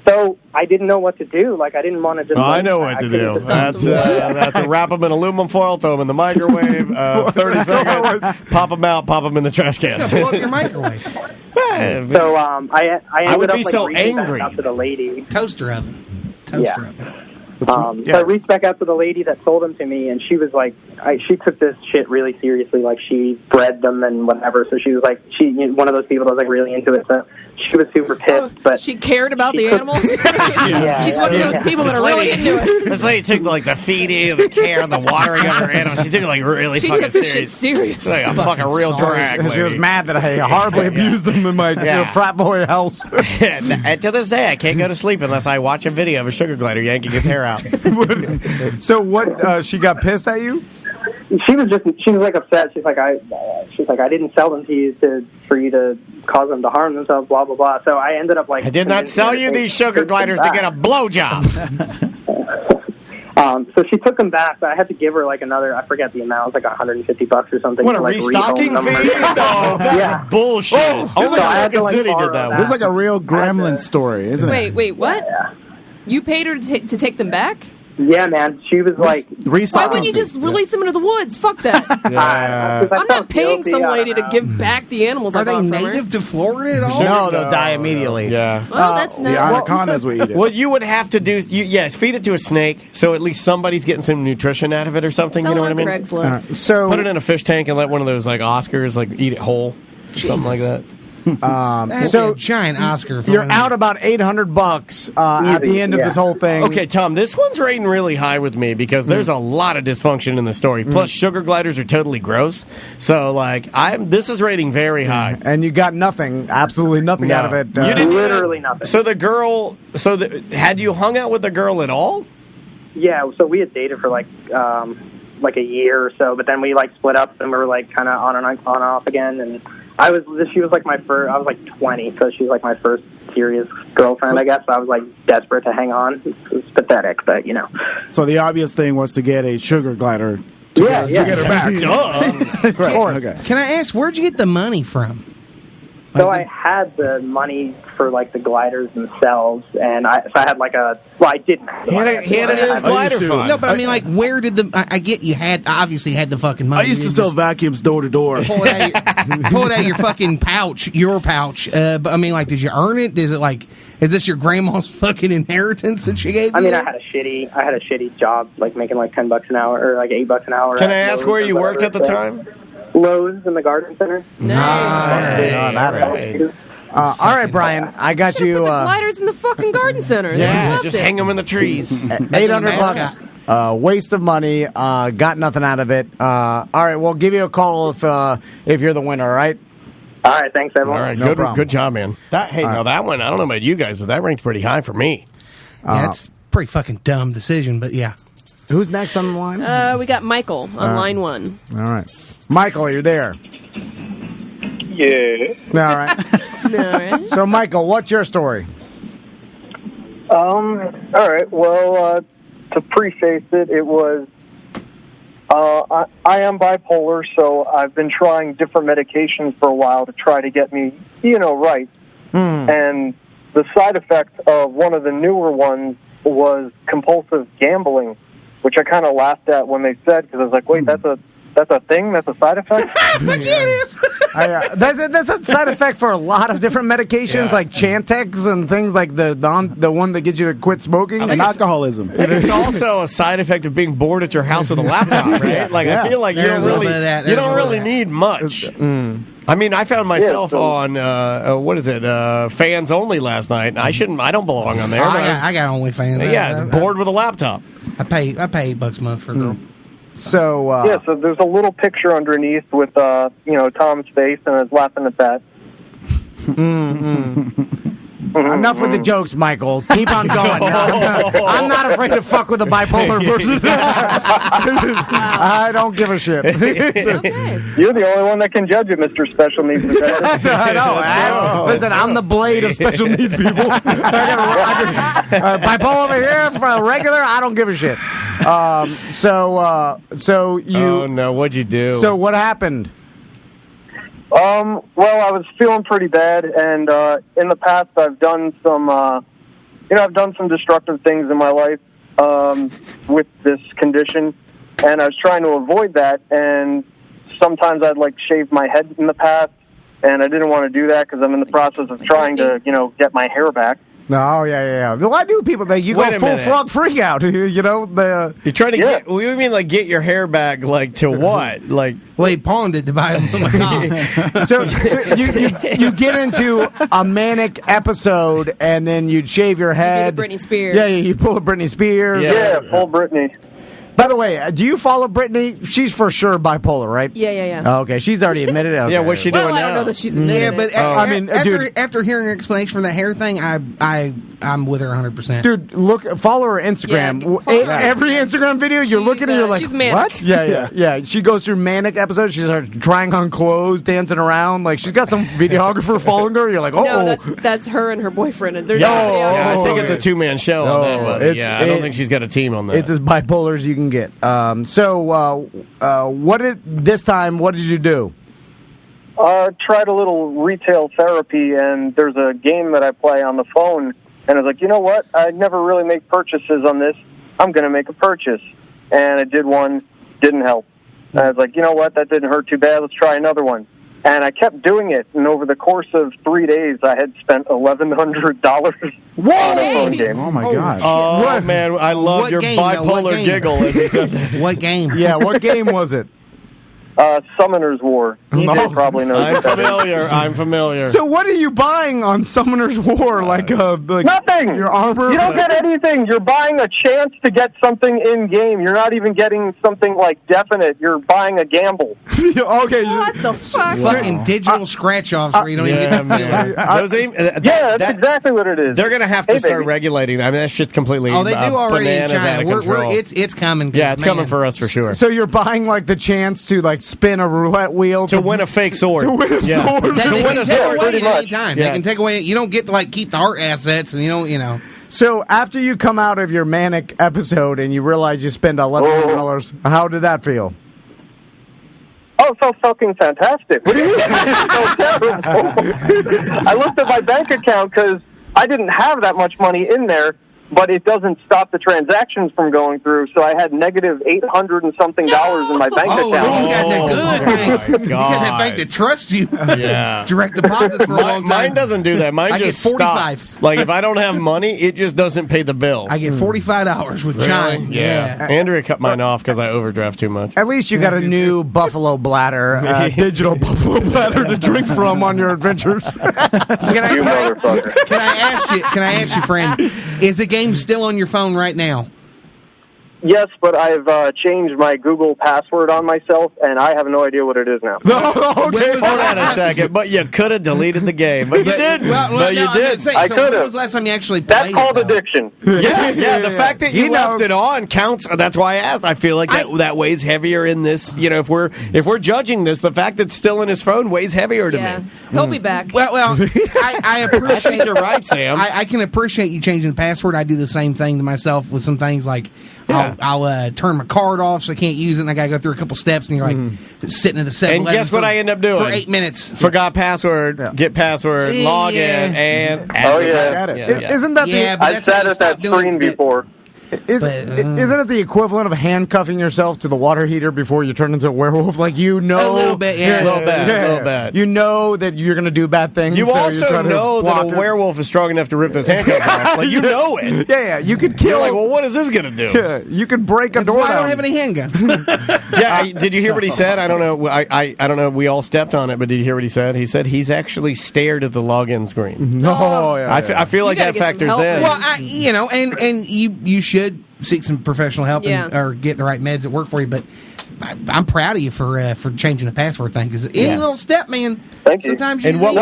So I didn't know what to do. Like I didn't want to just. I know what to do. That's a wrap them in aluminum foil, throw them in the microwave, 30 seconds, pop them out, pop them in the trash can. Blow up your microwave. So I ended up so reaching angry. back out to the lady. Toaster oven. oven. So I reached back out to the lady that sold them to me, and she was like, she took this shit really seriously. Like she bred them and whatever. So she was like, one of those people that was like really into it. So she was super pissed, but she cared about the animals. She's one of those people that are really into it. This lady took like the feeding, the care, the watering of her animals. She took it like really fucking serious. She took this shit serious. Like a fucking real drag. She was mad that I horribly abused them in my frat boy house. And to this day, I can't go to sleep unless I watch a video of a sugar glider yanking its hair out. So what? She got pissed at you? She was like upset. She's like I didn't sell them to you for you to cause them to harm themselves. Blah blah blah. So I ended up like I did not sell you these sugar gliders to get a blowjob. So she took them back, but I had to give her like another. I forget the amount. It was like $150 or something. What a restocking fee? No, that's bullshit. Only Second City did that. This is like a real gremlin story, isn't it? Wait, what? Yeah. You paid her to take them back? Yeah, man. She was like, why wouldn't you just release them into the woods? Fuck that. I'm not paying some lady to give back the animals. Are they native to Florida at all? No, they'll die immediately. Yeah. Well, that's not. The anacondas will eat it. What you would have to do, feed it to a snake, so at least somebody's getting some nutrition out of it or something. Sell you know what I mean? Craigslist. So put it in a fish tank and let one of those like Oscars like eat it whole, something like that. That's So a giant Oscar. For you're out about $800 at the end of this whole thing. Okay, Tom, this one's rating really high with me because there's a lot of dysfunction in the story. Plus, sugar gliders are totally gross. So, like, this is rating very high. And you got nothing, absolutely nothing out of it. You didn't Literally nothing. So the girl, had you hung out with the girl at all? Yeah, so we had dated for like a year or so, but then we like split up and we were like kind of on and off again. And she was like my first. I was like 20, so she was like my first serious girlfriend, I guess. So I was like desperate to hang on. It's pathetic, but you know. So the obvious thing was to get a sugar glider. To get her back. Duh. Of course. Okay. Can I ask, where'd you get the money from? So I had the money for like the gliders themselves, and I had like I didn't. He had it in his glider fund. No, but I mean, like, where did I get you obviously had the fucking money. I used to sell vacuums door to door. Pull it out your fucking pouch, your pouch. But I mean, like, did you earn it? Is this your grandma's fucking inheritance that she gave you? I mean, I had a shitty job, like making like $10 an hour or like $8 an hour. Can I ask where you worked at the time? Lowe's in the Garden Center. Nice. All right, Brian, I got you. Put the gliders in the fucking garden center. Yeah, just hang them in the trees. $800, waste of money. Got nothing out of it. All right, we'll give you a call if you're the winner. All right. All right, thanks everyone. All right, No problem. good job, man. That one, I don't know about you guys, but that ranked pretty high for me. Yeah, it's a pretty fucking dumb decision, but yeah. Who's next on the line? We got Michael on line 1. All right, Michael, you're there. Yeah. All right. So, Michael, what's your story? All right. Well, to preface it, it was I am bipolar, so I've been trying different medications for a while to try to get me, right. And the side effect of one of the newer ones was compulsive gambling, which I kind of laughed at when they said, because I was like, wait, that's a thing? That's a side effect? Fuck yeah, it is. That's a side effect for a lot of different medications, like Chantix and things like the one that gets you to quit smoking. And alcoholism. It's also a side effect of being bored at your house with a laptop, right? I feel like you don't really need much. I mean, I found myself on Fans Only last night. I don't belong on there. I got OnlyFans. Yeah, it's bored with a laptop. I pay $8 a month for a girl. So so there's a little picture underneath with Tom's face, and I was laughing at that. Enough with the jokes, Michael. Keep on going. I'm not afraid to fuck with a bipolar person. I don't give a shit. Okay. You're the only one that can judge it, Mr. Special Needs Professor. I know. Listen, I'm the blade of special needs people. Bipolar over here for a regular. I don't give a shit. So you. Oh no! What'd you do? So what happened? Well, I was feeling pretty bad, and in the past, I've done some, destructive things in my life with this condition, and I was trying to avoid that. And sometimes I'd shave my head in the past, and I didn't want to do that because I'm in the process of trying to, get my hair back. No, yeah. Why do people you go full frog freak out? You're trying to get. What do you mean, get your hair back? To what? Well, he pawned it to buy him. So you get into a manic episode, and then you'd shave your head. You Britney Spears. Yeah, you pull a Britney Spears. Yeah, full Britney. By the way, do you follow Britney? She's for sure bipolar, right? Yeah. Oh, okay, she's already admitted it. Okay. Yeah, what's she doing now? I don't know that she's admitted but it. after hearing her explanation for the hair thing, I'm with her 100%. Dude, follow her Instagram. Yeah, every Instagram video, you're looking at her like, she's manic. What? Yeah. She goes through manic episodes. She starts trying on clothes, dancing around. She's got some videographer following her. You're like, oh. No, that's her and her boyfriend. And I think it's a two-man show on that one. I don't think she's got a team on that. It's as bipolar as you can get. What did you do? Tried a little retail therapy, and there's a game that I play on the phone, and I was like, you know what? I never really make purchases on this. I'm going to make a purchase. And I did one, didn't help. And I was like, you know what? That didn't hurt too bad. Let's try another one. And I kept doing it, and over the course of 3 days, I had spent $1,100 on a phone game. Oh, my gosh. Oh, man, I love your bipolar giggle as you said that. What game? Yeah, what game was it? Summoner's War. DJ probably knows. I'm familiar. So what are you buying on Summoner's War? Like nothing. Your armor? You don't get anything. You're buying a chance to get something in game. You're not even getting something like definite. You're buying a gamble. Okay. What the fuck? Fucking digital scratch-offs where you don't even get the feeling. That's exactly what it is. They're going to have to start regulating that. I mean, that shit's completely they do already in China. It's coming. Yeah, it's coming for us for sure. So you're buying like the chance to like spin a roulette wheel to win a fake sword. To win a sword. They can take away pretty much. anytime. They can take away. You don't get to like keep the art assets, and you know. So after you come out of your manic episode and you realize you spend $1,100, how did that feel? Oh, it felt fucking fantastic. What do you mean? It felt terrible. I looked at my bank account because I didn't have that much money in there, but it doesn't stop the transactions from going through. So I had negative $800 and something in my bank account. You got that good bank. You got that bank that trusts you. Yeah. Direct deposits for a long time. Mine doesn't do that. Mine I just get 45s. stops. Like if I don't have money, it just doesn't pay the bill. I get $45 with Chime. Yeah. Andrea cut mine off because I overdraft too much. At least you got a new Buffalo Bladder, digital Buffalo Bladder to drink from on your adventures. Can I ask you, friend, is the game still on your phone right now? Yes, but I've changed my Google password on myself, and I have no idea what it is now. Okay, hold on a second. But you could have deleted the game, but you didn't. Well, you did. I could have. When was the last time you actually played That's called addiction. Yeah. The fact that you left it on counts. That's why I asked. I feel like that weighs heavier in this. You know, if we're judging this, the fact that it's still in his phone weighs heavier to me. He'll be back. Well, I appreciate. I think you're right, Sam. I can appreciate you changing the password. I do the same thing to myself with some things like. Yeah. I'll turn my card off so I can't use it, and I got to go through a couple steps, and you're like sitting at a 7-Eleven. And guess what I end up doing? For 8 minutes. Forgot password, get password, log in, and Isn't that the... I sat at that screen before. Isn't it the equivalent of handcuffing yourself to the water heater before you turn into a werewolf? Like, you know... A little bit, A little bit. You know that you're going to do bad things. You also know that a werewolf is strong enough to rip those handcuffs off. Like, you know it. Yeah, you could kill... You're like, well, what is this going to do? Yeah, you could break a door down. I don't have any handguns. Did you hear what he said? I don't know. I don't know. We all stepped on it, but did you hear what he said? He said he's actually stared at the login screen. I feel like that factors in. Well, and you should seek some professional help or get the right meds that work for you. But I'm proud of you for changing the password thing because any little step, man. Thank you. Sometimes and what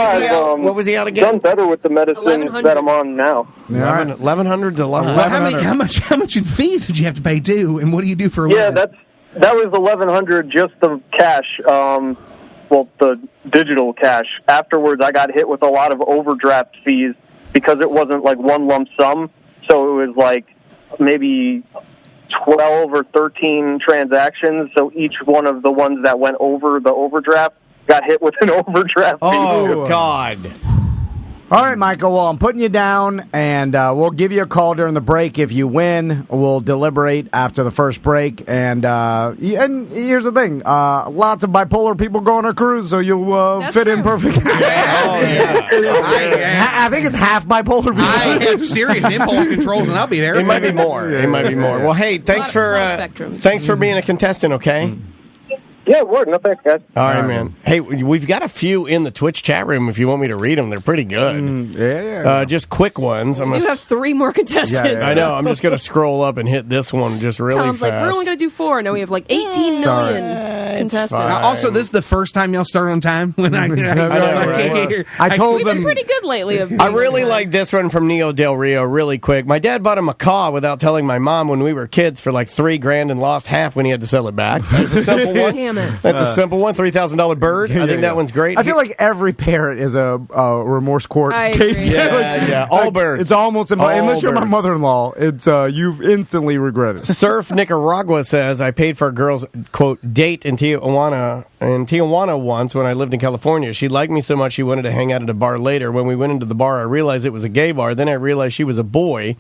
was he out again? Done better with the medicine that I'm on now. 1,100's a lot. Well, how much in fees did you have to pay too? And what do you do for a living? That was $1,100 just the cash. The digital cash. Afterwards, I got hit with a lot of overdraft fees because it wasn't like one lump sum. So it was like maybe 12 or 13 transactions, so each one of the ones that went over the overdraft got hit with an overdraft fee. Oh, God. All right, Michael, well, I'm putting you down, and we'll give you a call during the break. If you win, we'll deliberate after the first break. And here's the thing. Lots of bipolar people go on our cruise, so you'll fit in perfectly. I think it's half bipolar people. I have serious impulse controls, and I'll be there. It might be more. Well, hey, thanks for being a contestant, okay? Yeah, word. No thanks, guys. All right, man. Hey, we've got a few in the Twitch chat room if you want me to read them. They're pretty good. Just quick ones. You have 3 more contestants. I know. I'm just going to scroll up and hit this one just really Tom's fast. like, we're only going to do 4. Now we have like 18 million contestants. Also, this is the first time y'all start on time. When I told We've them. been pretty good lately. I really like this one from Neo Del Rio really quick. My dad bought a macaw without telling my mom when we were kids for like $3,000 and lost half when he had to sell it back. That's a simple one. Damn it. That's a simple one. $3,000 bird. I think that one's great. I feel like every parrot is a remorse court case. Yeah. All birds. It's almost unless you're my mother-in-law. It's you've instantly regret it. Surf Nicaragua says I paid for a girl's quote date in Tijuana once when I lived in California. She liked me so much she wanted to hang out at a bar later. When we went into the bar, I realized it was a gay bar. Then I realized she was a boy.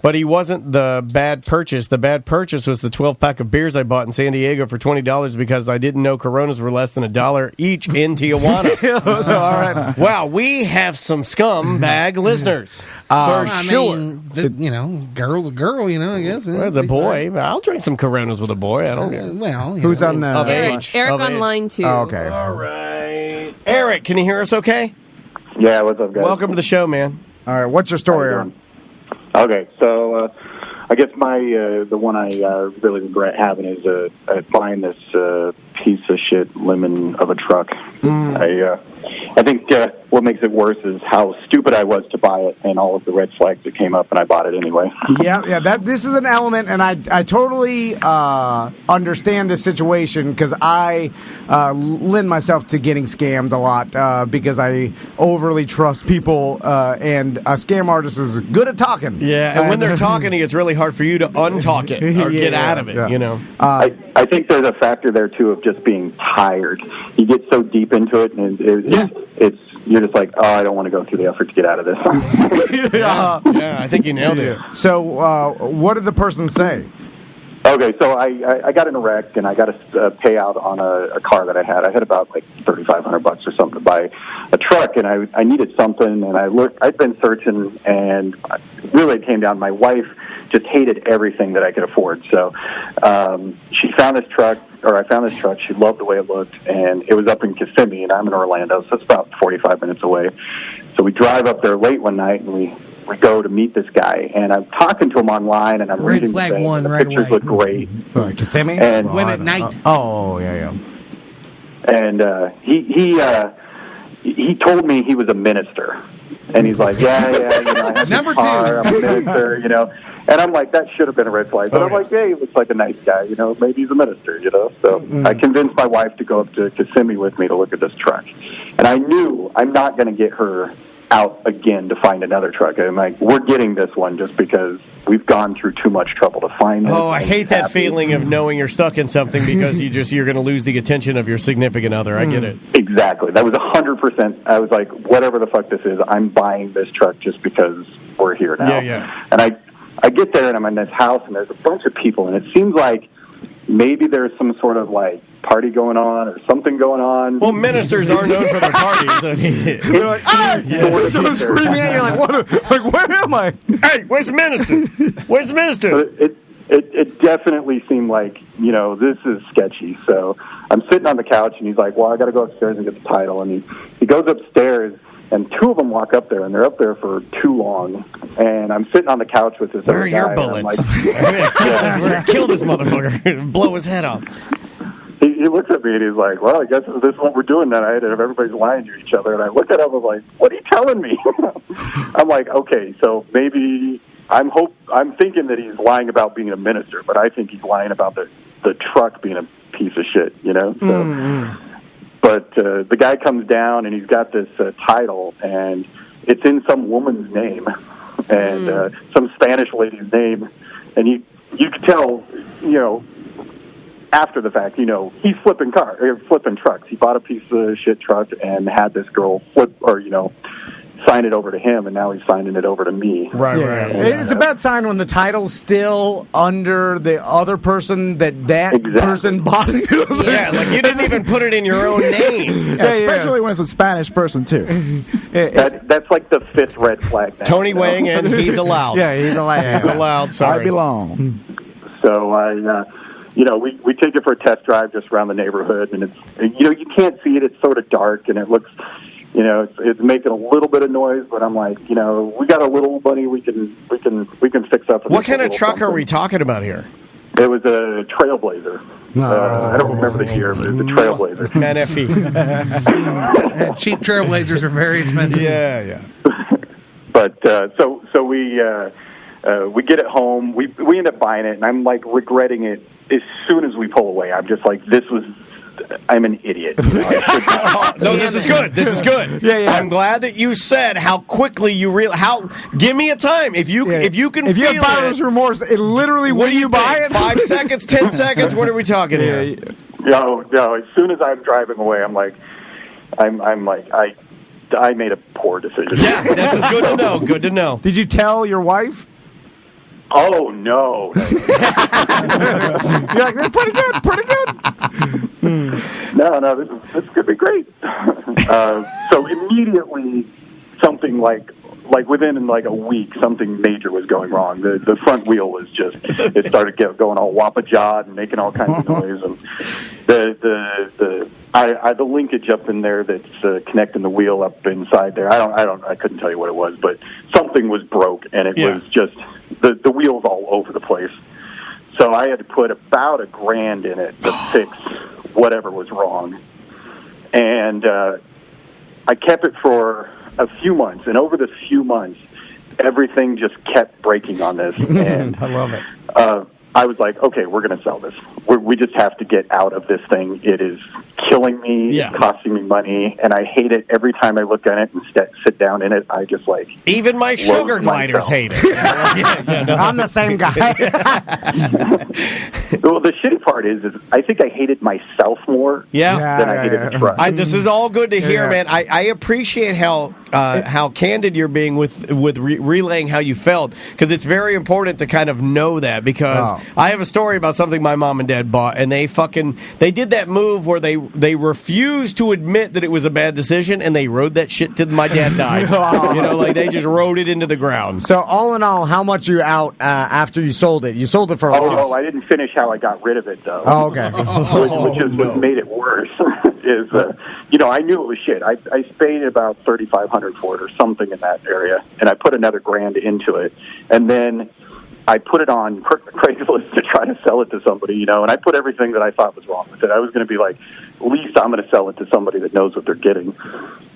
But he wasn't the bad purchase. The bad purchase was the 12-pack of beers I bought in San Diego for $20 because I didn't know Coronas were less than $1 each in Tijuana. All right. Wow, we have some scumbag listeners. For sure. Girl's a girl, I guess. Well, it's a boy. I'll drink some Coronas with a boy. I don't care. Who's on the... Of Eric, age. Eric Of on age. line 2. Oh, okay. All right. Eric, can you hear us okay? Yeah, what's up, guys? Welcome to the show, man. All right, what's your story, Aaron? Okay, so I guess the one I really regret having is buying this piece of shit lemon of a truck. I think what makes it worse is how stupid I was to buy it and all of the red flags that came up, and I bought it anyway. Yeah. This is an element, and I totally understand this situation because I lend myself to getting scammed a lot because I overly trust people, and a scam artist is good at talking. Yeah, and when they're talking, it's really hard for you to untalk it or get out of it. I think there's a factor there too of just being tired. You get so deep into it, and you're just like, oh, I don't want to go through the effort to get out of this. Yeah, I think you nailed it. So, what did the person say? Okay, so I got in a wreck, and I got a payout on a car that I had. I had about like $3,500 or something to buy a truck, and I needed something, and I'd been searching, and really it came down. My wife just hated everything that I could afford, so she found this truck. Or I found this truck. She loved the way it looked, and it was up in Kissimmee, and I'm in Orlando, so it's about 45 minutes away. So we drive up there late one night, and we go to meet this guy, and I'm talking to him online, and I'm reading flag the thing, one and the right pictures away. look great. Kissimmee? And When at night. Yeah. And he told me he was a minister, and he's like, I have Number this car, two. I'm a minister, And I'm like, that should have been a red flag. But I'm like, he looks like a nice guy, maybe he's a minister, So I convinced my wife to go up to Kissimmee with me to look at this truck. And I knew I'm not going to get her out again to find another truck. I'm like, we're getting this one just because we've gone through too much trouble to find it. Oh, I hate that feeling of knowing you're stuck in something because you're going to lose the attention of your significant other. I get it. Exactly. That was 100%. I was like, whatever the fuck this is, I'm buying this truck just because we're here now. Yeah. And I get there, and I'm in this house, and there's a bunch of people, and it seems like maybe there's some sort of, party going on or something going on. Well, ministers are known for their parties. They're like, so screaming at you, like, where am I? Hey, where's the minister? Where's the minister? It definitely seemed like, this is sketchy. So I'm sitting on the couch, and he's like, well, I got to go upstairs and get the title. And he goes upstairs, and two of them walk up there, and they're up there for too long. And I'm sitting on the couch with this Where other are guy. your bullets? We're going to kill this motherfucker. Blow his head off. He looks at me, and he's like, well, I guess this is what we're doing tonight, and everybody's lying to each other. And I look at him, I'm like, what are you telling me? I'm like, okay, so maybe I'm thinking that he's lying about being a minister, but I think he's lying about the truck being a piece of shit, So, But the guy comes down, and he's got this title, and it's in some woman's name, and some Spanish lady's name, and you can tell, after the fact, he's flipping trucks. He bought a piece of shit truck and had this girl sign it over to him, and now he's signing it over to me. Right. It's a bad sign when the title's still under the other person that person bought it. Yeah, like you didn't even put it in your own name. Especially when it's a Spanish person, too. That's like the fifth red flag now. Tony weighing in, he's allowed. Yeah, he's allowed. He's allowed, sorry. I belong. So we take it for a test drive just around the neighborhood, and it's you can't see it. It's sort of dark, and it looks it's making a little bit of noise. But I'm like, we got a little money we can fix up. What kind of truck are we talking about here? It was a Trailblazer. I don't remember the year, but it was a Trailblazer. Man, Cheap Trailblazers are very expensive. Yeah. But so we get it home. We end up buying it, and I'm like regretting it as soon as we pull away. I'm just like, I'm an idiot. No, this is good. This is good. Yeah. I'm glad that you said how quickly you give me a time. If you can if you feel have buyer's remorse, it literally when you buy it, 5 seconds, 10 seconds. What are we talking here? No. As soon as I'm driving away, I'm like, I made a poor decision. Yeah, this is good to know. Good to know. Did you tell your wife? Oh, no. You're like, they're pretty good, pretty good. No, this is going to be great. So immediately, something like within like a week, something major was going wrong. The front wheel was just, it started going all whoppajawed and making all kinds of noise. And the linkage up in there that's connecting the wheel up inside there, I couldn't tell you what it was, but something was broke, and it was just, the wheels all over the place. So I had to put about $1,000 in it to fix whatever was wrong. And I kept it for a few months, and over the few months, everything just kept breaking on this. And I love it. I was like, okay, we're going to sell this. We just have to get out of this thing. It is killing me, it's costing me money, and I hate it every time I look at it and sit down in it. I just like... Even my sugar gliders hate it. I'm the same guy. Well, the shitty part is I think I hated myself more than I hated the truck. This is all good to hear, man. I appreciate how candid you're being with relaying how you felt, because it's very important to kind of know that, because I have a story about something my mom and dad bought, and they did that move where they refused to admit that it was a bad decision, and they rode that shit till my dad died. Like they just rode it into the ground. So all in all, how much you out after you sold it? You sold it for a loss. Oh, I didn't finish how I got rid of it, though. Oh, okay. Which is what made it worse. I knew it was shit. I paid about $3,500 for it or something in that area, and I put another $1,000 into it, and then I put it on Craigslist to try to sell it to somebody, and I put everything that I thought was wrong with it. I was going to be like, at least I'm going to sell it to somebody that knows what they're getting.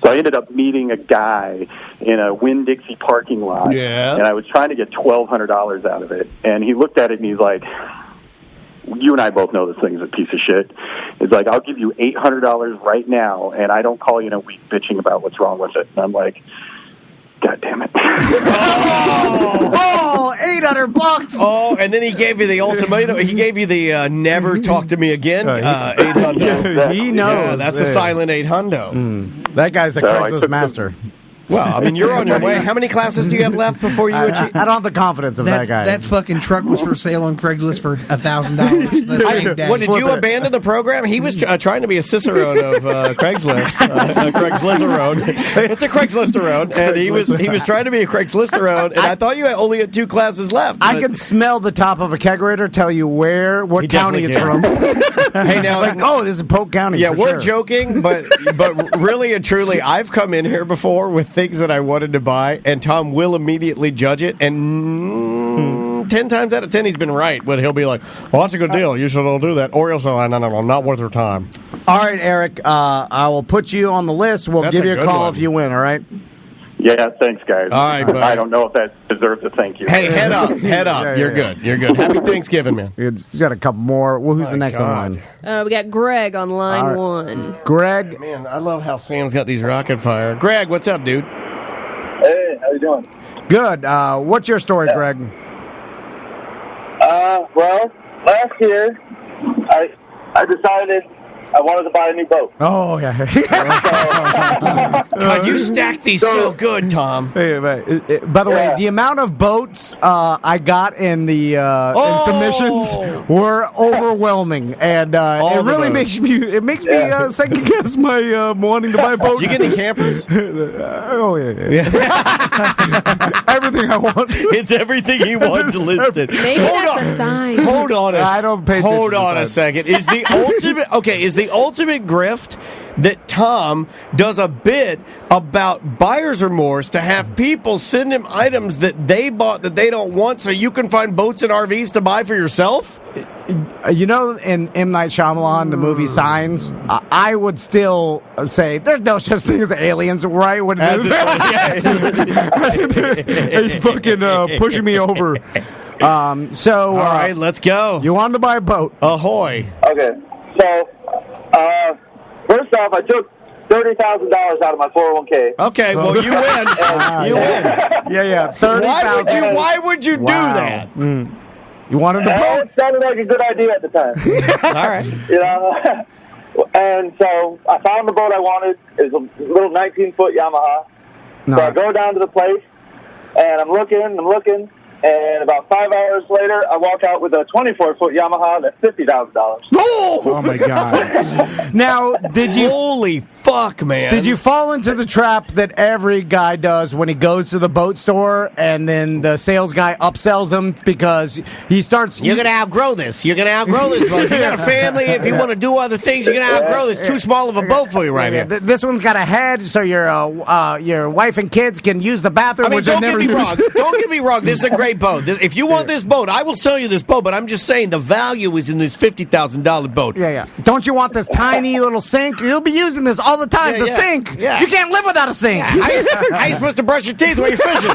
So I ended up meeting a guy in a Winn-Dixie parking lot, and I was trying to get $1,200 out of it, and he looked at it and he's like, you and I both know this thing's a piece of shit. It's like, I'll give you $800 right now, and I don't call you in a week bitching about what's wrong with it. And I'm like, God damn it. $800. Oh, and then he gave you the ultimatum. He gave you the never talk to me again. 800. He knows. Yeah, that's a silent 800. That guy's a Craigslist master. Well, I mean, you're on your way. How many classes do you have left before you achieve? I don't have the confidence of that guy. That fucking truck was for sale on Craigslist for $1,000. What, did you abandon the program? He was trying to be a Cicerone of Craigslist. Craigslist-erone. It's a Craigslist-erone, and he was trying to be a Craigslist-erone, and I thought you only had 2 classes left. I can smell the top of a kegerator, tell you what county it's from. Hey, now, this is Polk County. Yeah, we're joking, but really and truly, I've come in here before with things that I wanted to buy, and Tom will immediately judge it, and 10 times out of 10 he's been right, but he'll be like, well, that's a good deal, you should all do that, or he'll say, no, not worth your time. All right, Eric, I will put you on the list. We'll give you a call if you win, all right? Yeah, thanks, guys. All right, buddy. I don't know if that deserves a thank you. Hey, head up. You're good. Happy Thanksgiving, man. He's got a couple more. Well, who's the next on line? We got Greg on line 1. Greg. Man, I love how Sam's got these rocket fire. Greg, what's up, dude? Hey, how you doing? Good. What's your story, Greg? Well, last year, I decided I wanted to buy a new boat. Oh, yeah. God, you stacked these so good, Tom. By the way, the amount of boats I got in the in submissions were overwhelming, and it really makes me second guess my wanting to buy a boat. Did you get any campers? Yeah. Everything I want. It's everything he wants listed. Maybe that's a sign. Hold on. I don't pay attention. Hold on a second. Is the ultimate grift that Tom does a bit about buyer's remorse to have people send him items that they bought that they don't want, so you can find boats and RVs to buy for yourself? In M. Night Shyamalan, the movie Signs, I would still say there's no such thing as aliens, right? What he's fucking pushing me over. All right, let's go. You wanted to buy a boat. Ahoy. Okay, so first off, I took $30,000 out of my 401k. Okay, well, you win. You win. Yeah, $30,000. Why would you do that? You wanted a boat? It sounded like a good idea at the time. All right. And so I found the boat I wanted. It was a little 19-foot Yamaha. So I go down to the place, and I'm looking, and about 5 hours later, I walk out with a 24-foot Yamaha that's $50,000. Oh my God! Now, did you? Holy fuck, man! Did you fall into the trap that every guy does when he goes to the boat store, and then the sales guy upsells him because he starts? You're gonna outgrow this. You're gonna outgrow this. If you got a family, if you want to do other things, you're gonna outgrow this. Too small of a boat for you right here. This one's got a head, so your wife and kids can use the bathroom. I mean, which don't I never get me use. wrong. Don't get me wrong. This is a great boat. If you want this boat, I will sell you this boat. But I'm just saying the value is in this $50,000 boat. Yeah. Don't you want this tiny little sink? You'll be using this all the time. The sink. Yeah. You can't live without a sink. How you supposed to brush your teeth when you're fishing?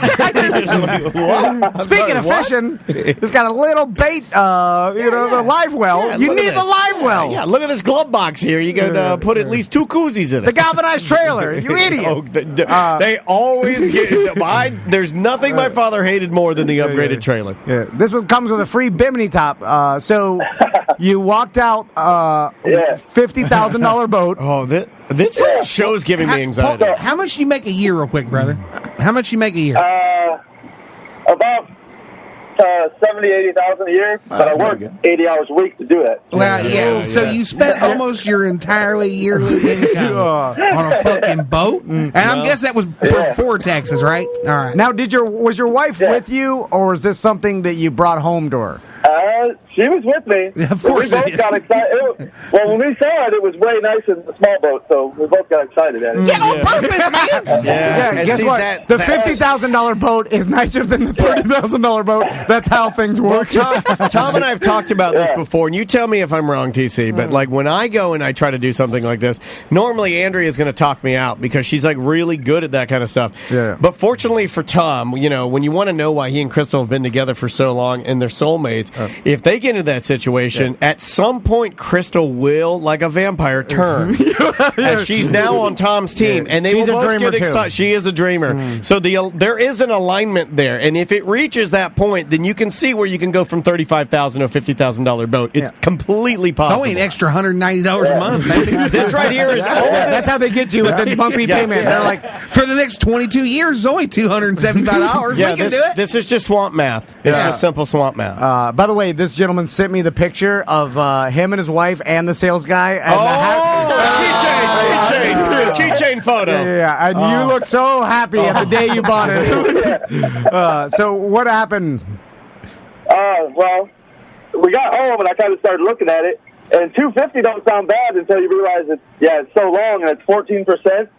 What? Speaking of fishing, it's got a little bait. The live well. Yeah, you look at need the this. live well. Yeah, look at this glove box here. You could put at least 2 koozies in it. The galvanized trailer. You idiot. They always get. There's nothing my father hated more than the upgraded trailer. Yeah. This one comes with a free bimini top. So you walked out $50,000 boat. Oh, this whole show's giving me anxiety. How much do you make a year, real quick, brother? How much do you make a year? About 70,000, 80,000 a year, but I work 80 hours a week to do it. Well, yeah. So you spent almost your entirely yearly income on a fucking boat, and I guess that was before taxes, right? All right. Now, was your wife with you, or is this something that you brought home to her? She was with me. Of course We both got excited. When we saw it, it was way nicer than the small boat, so we both got excited at it. Yeah, on purpose, man. Yeah, guess what? The $50,000 boat is nicer than the $30,000 boat. That's how things work. Tom and I have talked about this before, and you tell me if I'm wrong, TC, but like when I go and I try to do something like this, normally Andrea is going to talk me out because she's like really good at that kind of stuff. Yeah. But fortunately for Tom, when you want to know why he and Crystal have been together for so long and they're soulmates, if they get into that situation, at some point Crystal will, like a vampire, turn. And she's now on Tom's team, and they She's will a both dreamer, get too. excited. She is a dreamer. So there is an alignment there, and if it reaches that point, then you can see where you can go from $35,000 to a $50,000 boat. It's completely possible. It's only an extra $190 a month. This right here is all That's how they get you with the monthly payment. They're like, for the next 22 years, it's only $275. Yeah, we can do it. This is just swamp math. It's just simple swamp math. by the way, this gentleman sent me the picture of him and his wife and the sales guy. And keychain photo. Yeah, and you look so happy at the day you bought it. So what happened? Well, we got home and I kind of started looking at it, and $250 don't sound bad until you realize it's so long and it's 14%.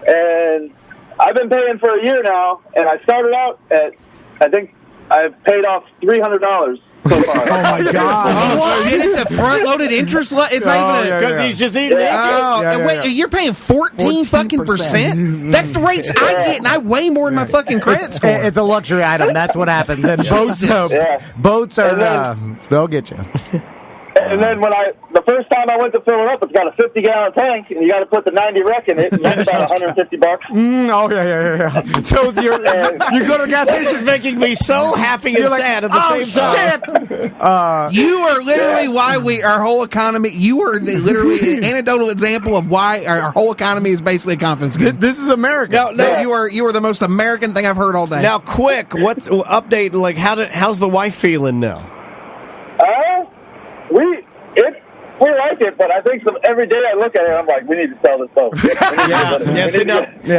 And I've been paying for a year now, and I started out at, I think I've paid off $300 so far. Oh my God! Oh shit! It's a front-loaded interest. It's not even because he's just eating Wait, you're paying 14 fucking %? That's the rates I get, and I weigh more than my fucking credit score. It's a luxury item. That's what happens. And boats are they'll get you. And then the first time I went to fill it up, it's got a 50-gallon tank, and you got to put the 90 wreck in it, and that's about $150. Oh yeah. So you go to the gas station. This is making me so happy and sad at the same time. You are literally why our whole economy. You are literally an anecdotal example of why our whole economy is basically a confidence game. This is America. No, you are the most American thing I've heard all day. Now, quick, what's update? Like, how's the wife feeling now? We like it, but I think every day I look at it, I'm like, we need to sell this boat.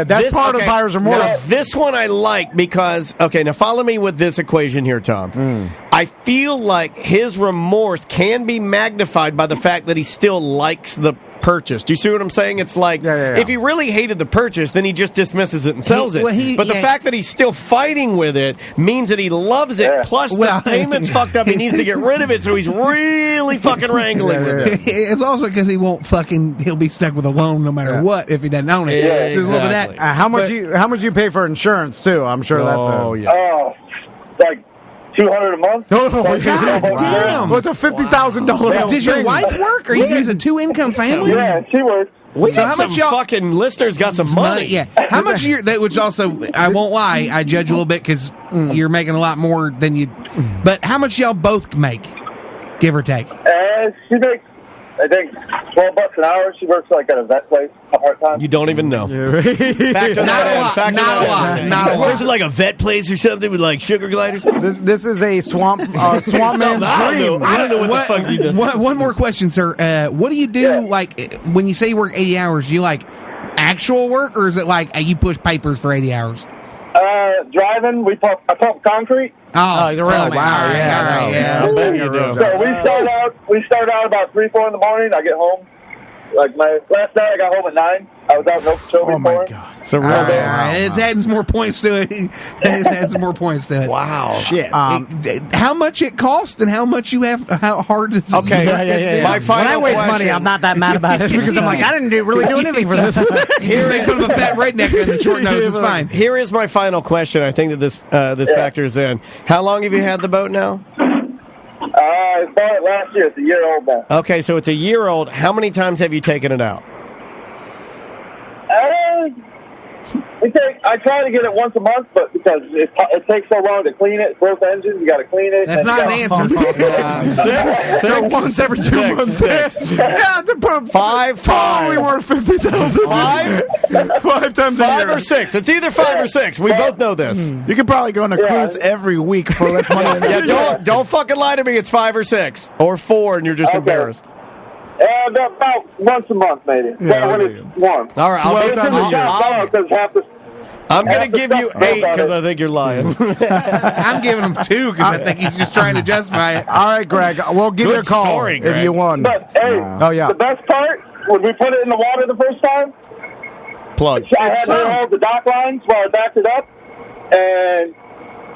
That's part of buyer's remorse. This one I like because, now follow me with this equation here, Tom. I feel like his remorse can be magnified by the fact that he still likes the purchase. Do you see what I'm saying? It's like if he really hated the purchase, then he just dismisses it and sells it. But the fact that he's still fighting with it means that he loves it. Plus, the payment's fucked up. He needs to get rid of it, so he's really fucking wrangling with it. It's also because he'll be stuck with a loan no matter what if he doesn't own it. Yeah, There's a little bit of that. How much you pay for insurance too? I'm sure that's like $200 a month. Damn! What's a $50,000? Does your wife work? Are you guys a 2-income family? Yeah, she works. So how much y'all fucking listeners got some money? Yeah. How much which also, I won't lie, I judge a little bit because you're making a lot more than you. But how much y'all both make, give or take? She makes I think $12 an hour. She works like at a vet place part time. You don't even know. Factor that in. Not a lot. Was it like a vet place or something with like sugar gliders? This is a swamp man's dream. I don't know what the fuck he does. One more question, sir. What do you do like when you say you work 80 hours? Do you like actual work, or is it like you push papers for 80 hours? Driving, I pump concrete. Oh, you're right. Wow. Yeah. So we start out about 3-4 in the morning. I get home. Like last night, I got home at 9. I was out in Okeechobee. Oh my god! So it's adding some more points to it. It adds some more points to it. Wow! Shit! How much it costs and how much you have? How hard? Okay. Yeah. My final when I waste question, money, I'm not that mad about it because I'm like, I didn't really do anything for this. You just make fun of a fat redneck on the short nose. It's fine. Here is my final question. I think that this factors in. How long have you had the boat now? I bought it last year. It's a year old now. Okay, so it's a year old. How many times have you taken it out? I try to get it once a month, but because it takes so long to clean it, both engines, you got to clean it. That's not an answer. So once every 2 months. Yeah, to put 5 probably worth $50,000. 5 times a year. 5 or 6. It's either 5 or 6. We both know this. You could probably go on a cruise every week for less money. Don't fucking lie to me. It's 5 or 6 or 4, and you're just embarrassed. About once a month, maybe. When it's warm. All right, I'm going to give you 8 because I think you're lying. I'm giving him 2 because I think he's just trying to justify it. All right, Greg, we'll give you a call if you won. But hey, the best part when we put it in the water the first time. Plug. I had her hold the dock lines while I backed it up, and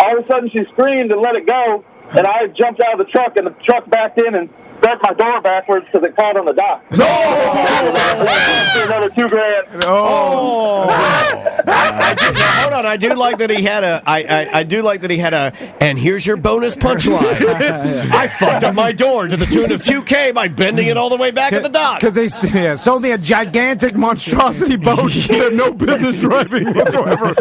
all of a sudden she screamed and let it go, and I jumped out of the truck, and the truck backed in and bent my door backwards because it caught on the dock. No! Another $2,000. Oh! Hold on. I do like that he had a. I do like that he had a. And here's your bonus punchline. I fucked up my door to the tune of $2,000 by bending it all the way back at the dock. Because they sold me a gigantic monstrosity boat that had no business driving whatsoever,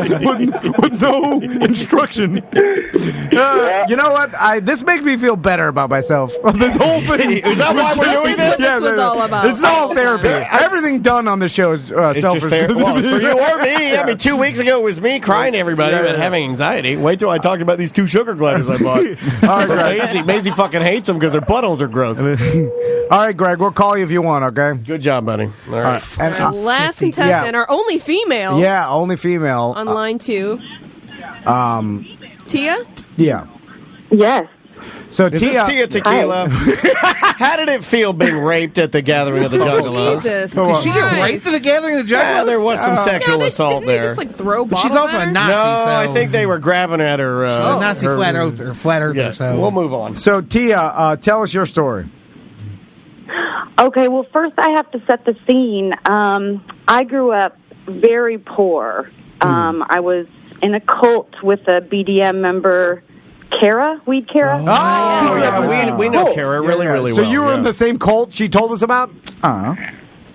with no instruction. You know what? This makes me feel better about myself. This whole thing. Is that why we're doing this? This was all about. This is all therapy. Everything done on the show is selfish. Well, it's for you or me. I mean, 2 weeks ago it was me crying to everybody about having anxiety. Wait till I talked about these 2 sugar gliders I bought. All right, Maisie fucking hates them because their buttholes are gross. All right, Greg, we'll call you if you want, okay? Good job, buddy. All right. And our last contestant, our only female. Yeah, only female. On line 2. Tia? Yeah. Yes. So Is this Tia Tequila? How did it feel being raped at the Gathering of the Juggalos? Jesus Did she get raped at the Gathering of the Juggalos? Yeah, there was some sexual assault there. They just like throw but bottles she's also at a her? Nazi. No, so. I think they were grabbing at her. She's a Nazi flat earther. Yeah, So we'll move on. So, Tia, tell us your story. Okay, well, first I have to set the scene. I grew up very poor. I was in a cult with a BDM member, Kara, Weed Kara. Oh, yeah, we know Kara really well. So you were in the same cult she told us about?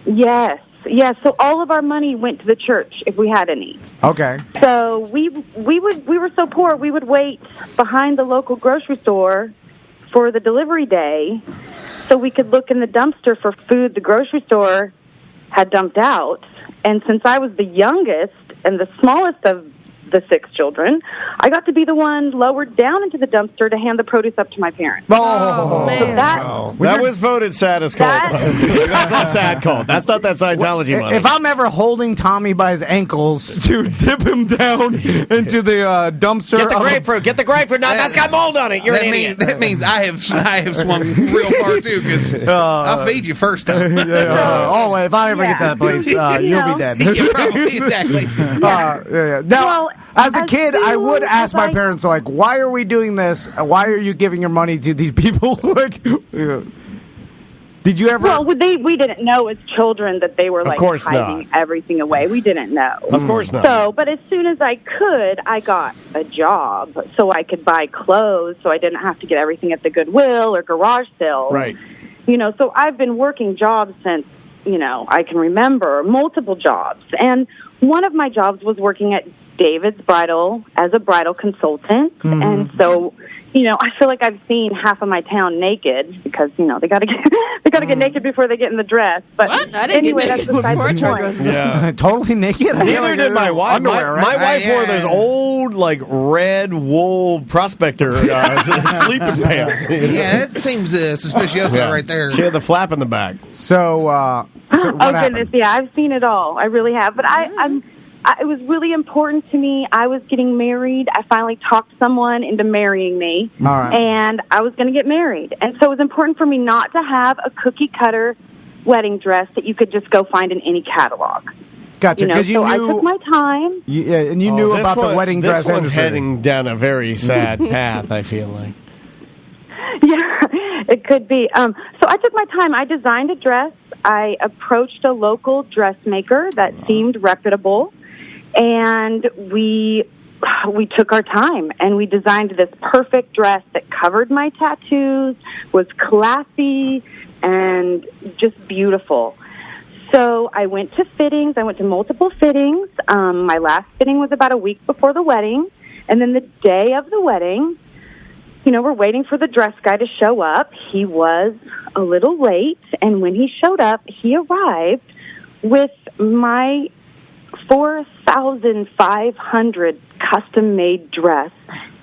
Yes. Yeah, so all of our money went to the church if we had any. Okay. So we were so poor we would wait behind the local grocery store for the delivery day so we could look in the dumpster for food the grocery store had dumped out. And since I was the youngest and the smallest of the 6 children, I got to be the one lowered down into the dumpster to hand the produce up to my parents. Oh, man. So that was voted saddest cult. That's not sad cult. That's not that Scientology money. If I'm ever holding Tommy by his ankles to dip him down into the dumpster, Get the grapefruit. Get the grapefruit. No, that's got mold on it. You're an idiot. That means I have swung real far too because I'll feed you first time. If I ever get to that place, you'll be dead. Yeah, probably, exactly. Now, as a kid, I would ask my parents, like, why are we doing this? Why are you giving your money to these people? Did you ever? Well, we didn't know as children that they were like hiding everything away. We didn't know. Of course not. So, but as soon as I could, I got a job so I could buy clothes, so I didn't have to get everything at the Goodwill or garage sale. Right. So I've been working jobs since I can remember, multiple jobs, and one of my jobs was working at David's Bridal as a bridal consultant. And so, I feel like I've seen half of my town naked because, they got to get naked before they get in the dress. But what? I didn't anyway, get that's naked besides before I the tried point. dresses. Yeah. Totally naked? Neither did my wife. Underwear, my right? wife wore those old, red wool prospector sleeping pants. Yeah, that seems suspicious right there. She had the flap in the back. So what happened? Goodness, yeah, I've seen it all. I really have. But it was really important to me. I was getting married. I finally talked someone into marrying me. All right. And I was going to get married. And so it was important for me not to have a cookie-cutter wedding dress that you could just go find in any catalog. Gotcha. Because I took my time. And you knew about the wedding dress This one's industry. heading down a very sad path, I feel like. Yeah, it could be. So I took my time. I designed a dress. I approached a local dressmaker that seemed reputable. And we took our time, and we designed this perfect dress that covered my tattoos, was classy, and just beautiful. So I went to fittings. I went to multiple fittings. My last fitting was about a week before the wedding. And then the day of the wedding, we're waiting for the dress guy to show up. He was a little late, and when he showed up, he arrived with my 4,500 custom-made dress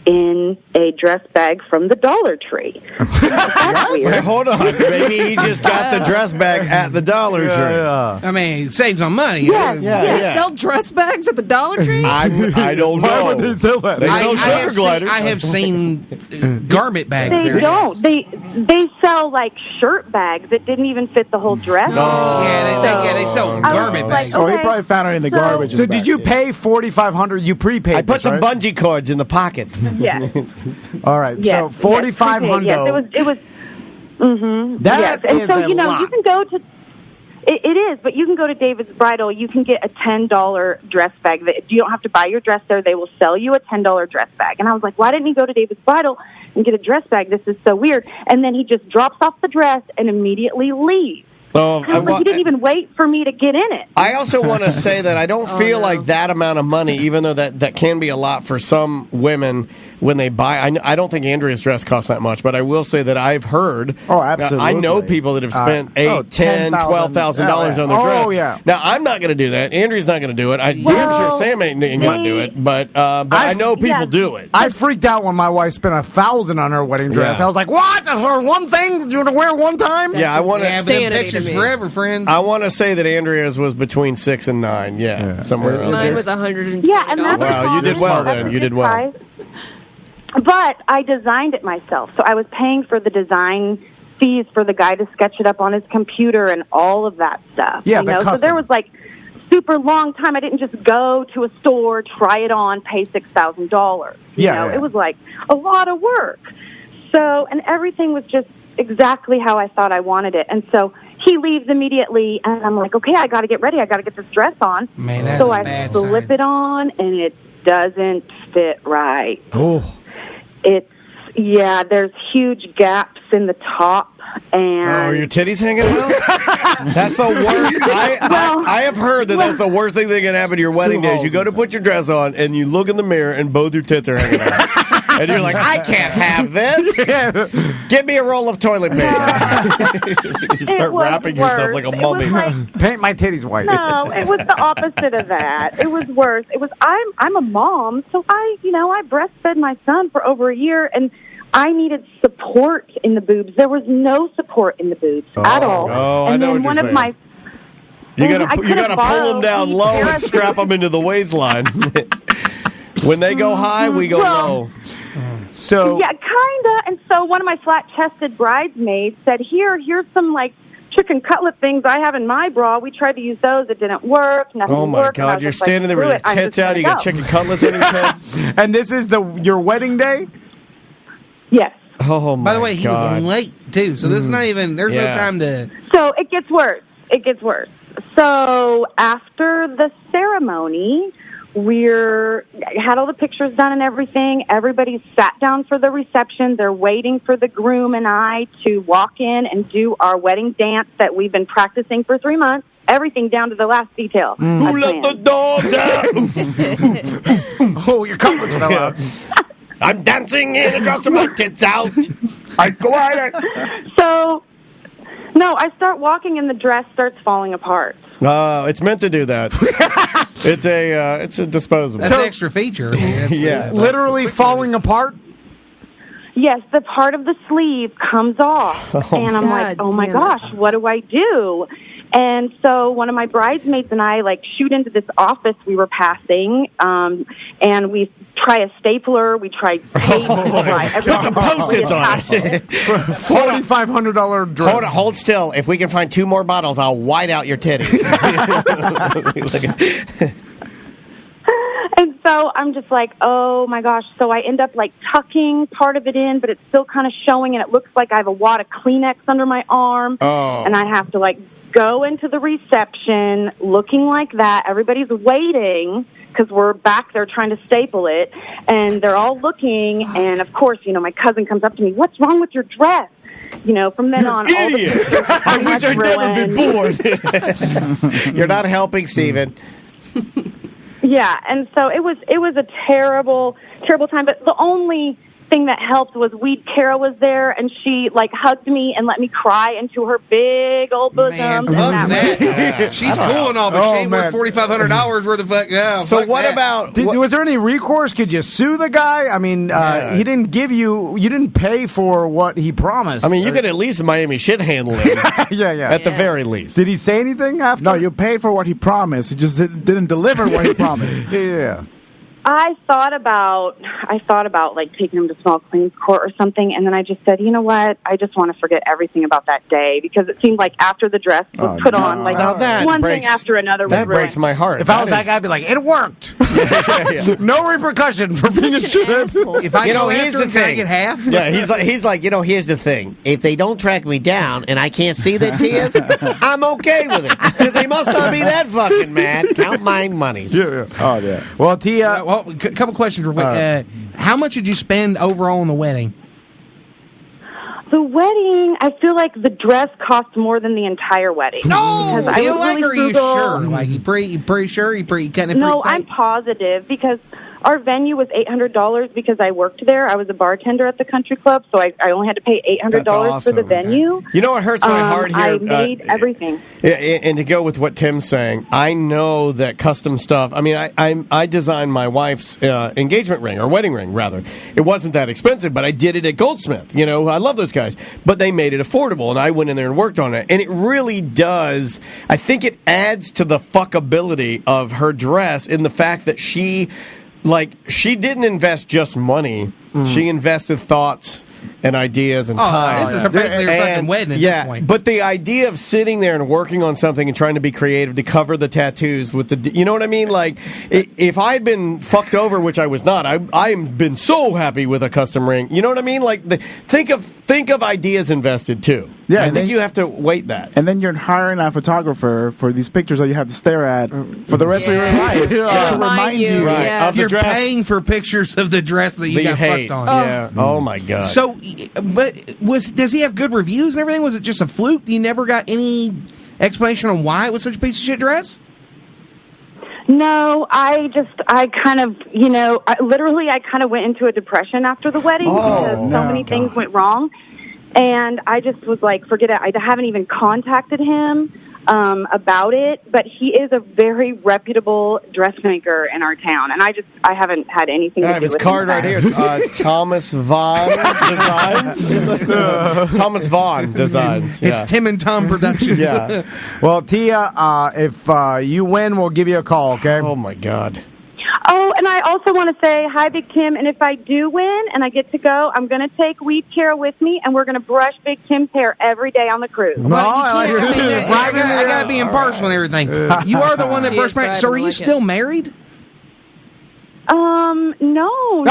in a dress bag from the Dollar Tree. That's weird. Wait, hold on, baby. He just got the dress bag at the Dollar Tree. I mean, it saves on money. Yeah. They sell dress bags at the Dollar Tree? I don't know. Why would they sell that? They sell sugar gliders. I have seen garment bags They there. don't. They sell shirt bags that didn't even fit the whole dress. They sell garment bags. So he probably found it in the garbage. So did you pay $4,500? You prepaid. I put some right? bungee cords in the pockets. Yeah. All right. Yes. So 4,500. Yes, it was. Mm-hmm. That yes. And is so a you lot. can go to. It is, but you can go to David's Bridal. You can get a $10 dress bag. That you don't have to buy your dress there. They will sell you a $10 dress bag. And I was like, why didn't he go to David's Bridal and get a dress bag? This is so weird. And then he just drops off the dress and immediately leaves. Oh, He didn't even wait for me to get in it. I also want to say that I don't feel like that amount of money, even though that can be a lot for some women when they buy. I don't think Andrea's dress costs that much, but I will say that I've heard. Oh, absolutely. I know people that have spent $8,000, $10,000, $12,000 on their dress. Oh, yeah. Now, I'm not going to do that. Andrea's not going to do it. I'm sure Sam ain't going to do it, but I know people do it. I freaked out when my wife spent $1,000 on her wedding dress. Yeah. I was like, "What? For one thing you want to wear one time?" Yeah, I want to have them pictures forever, friends. I want to say that Andrea's was between 6 and 9. Yeah, somewhere around Mine there. was $120. Yeah, and that's Wow, you did well then. You did well. price. But I designed it myself, so I was paying for the design fees for the guy to sketch it up on his computer and all of that stuff. Yeah, you know? custom. So there was super long time. I didn't just go to a store, try it on, pay $6,000. Yeah. It was a lot of work. So, and everything was just exactly how I thought I wanted it. And so he leaves immediately, and I'm like, okay, I got to get ready. I got to get this dress on. Man, that's so a I bad slip sign. it on, and it doesn't fit right. Oh. There's huge gaps in the top, and Oh, your titties hanging out? That's the worst. I have heard that's the worst thing that can happen to your wedding day. Is you go to put your dress on, and you look in the mirror, and both your tits are hanging out. And you're like, I can't have this. Give me a roll of toilet paper. You start wrapping yourself like a mummy. Paint my titties white. No, it was the opposite of that. It was worse. It was I'm a mom, so I breastfed my son for over a year, and I needed support in the boobs. There was no support in the boobs at all. Oh, and I know then what one you're of saying. my You gotta pull them down low and strap them into the waistline. When they go high, we go low. So yeah, kinda. And so one of my flat-chested bridesmaids said, "Here's some chicken cutlet things I have in my bra. We tried to use those; it didn't work. Nothing Oh my worked." And I God! was You're just standing there with your "Screw it, I'm tits just out. You gonna got go." chicken cutlets in your tits. And this is your wedding day? Yes. Oh my By the way, he God. was late too, so this is not even. There's no time to. So it gets worse. So after the ceremony, had all the pictures done and everything. Everybody sat down for the reception. They're waiting for the groom and I to walk in and do our wedding dance that we've been practicing for 3 months. Everything down to the last detail. Who let the dogs out? Oh, your cutlets fell out. I'm dancing in a dress with my tits out. I quiet. So, no, I start walking and the dress starts falling apart. Oh, it's meant to do that. It's a disposable. That's an extra feature. Yeah, literally falling apart. Yes, the part of the sleeve comes off. And I'm like, oh my gosh, what do I do? And so one of my bridesmaids and I shoot into this office we were passing, and we try a stapler, we try tape, put some Post-its on it. $4,500 dress. Hold still. If we can find 2 more bottles, I'll white out your titties. And so I'm just like, oh my gosh. So I end up tucking part of it in, but it's still kind of showing, and it looks like I have a wad of Kleenex under my arm. Oh. And I have to go into the reception looking like that. Everybody's waiting because we're back there trying to staple it, and they're all looking. And of course, my cousin comes up to me, "What's wrong with your dress?" From then on, all the pictures I wish I'd never been born. You're not helping, Steven. Yeah, and so it was a terrible time. But the only thing that helped was Weed Kara was there, and she hugged me and let me cry into her big old bosom. Man, fuck that. She's cool and all, but she ain't worth $4,500 worth of fuck. Yeah, so fuck what that. about? Was there any recourse? Could you sue the guy? I mean, he didn't give you didn't pay for what he promised. I mean, you could at least Miami shit handle him. yeah. At the very least. Did he say anything after? No, you paid for what he promised. He just didn't deliver what he promised. Yeah. I thought about taking him to small claims court or something, and then I just said, you know what? I just want to forget everything about that day, because it seemed like after the dress was put on, one thing after another. That breaks my heart. If I was that guy, I'd be like, it worked. No repercussion for being a shit. If I go here's after the him, can I thing. get half? Yeah, he's like, here's the thing. If they don't track me down and I can't see their tears, I'm okay with it, because they must not be that fucking mad. Count my monies. Yeah. Oh yeah. Well, Tia. A couple questions real quick. How much did you spend overall on the wedding? The wedding, I feel like the dress cost more than the entire wedding. No, because I was or really are you frugal. sure? You pretty sure? You cutting it No, pretty I'm tight? positive, because our venue was $800 because I worked there. I was a bartender at the country club, so I only had to pay $800 for the venue. You know what hurts my heart here? I made everything. And to go with what Tim's saying, I know that custom stuff. I mean, I designed my wife's engagement ring, or wedding ring, rather. It wasn't that expensive, but I did it at Goldsmith. I love those guys. But they made it affordable, and I went in there and worked on it. And it really does. I think it adds to the fuckability of her dress in the fact that she didn't invest just money. She invested thoughts and ideas and time. This is basically her fucking wedding at this point. But the idea of sitting there and working on something and trying to be creative to cover the tattoos with you know what I mean? If I had been fucked over, which I was not, I've been so happy with a custom ring. You know what I mean? Think of ideas invested too. Yeah, I think you have to weight that. And then you're hiring a photographer for these pictures that you have to stare at for the rest of your life. To remind you of the You're dress paying for pictures of the dress that you got hate. fucked on. Yeah. Oh my god. So, but does he have good reviews and everything? Was it just a fluke? You never got any explanation on why it was such a piece of shit dress? No, I kind of went into a depression after the wedding because so many things went wrong. And I just was like, forget it. I haven't even contacted him about it, but he is a very reputable dressmaker in our town, and I haven't had anything to do with his card right here. It's Thomas Vaughn Designs. Thomas Vaughn Designs. Yeah. It's Tim and Tom Productions. Yeah. Well, Tia, if you win, we'll give you a call, okay? Oh, my God. Oh, and I also want to say hi, Big Tim, and if I do win and I get to go, I'm going to take Weed Kara with me, and we're going to brush Big Tim's hair every day on the cruise. I got to be impartial and everything. You are the one that brushed my... So are you still married? No.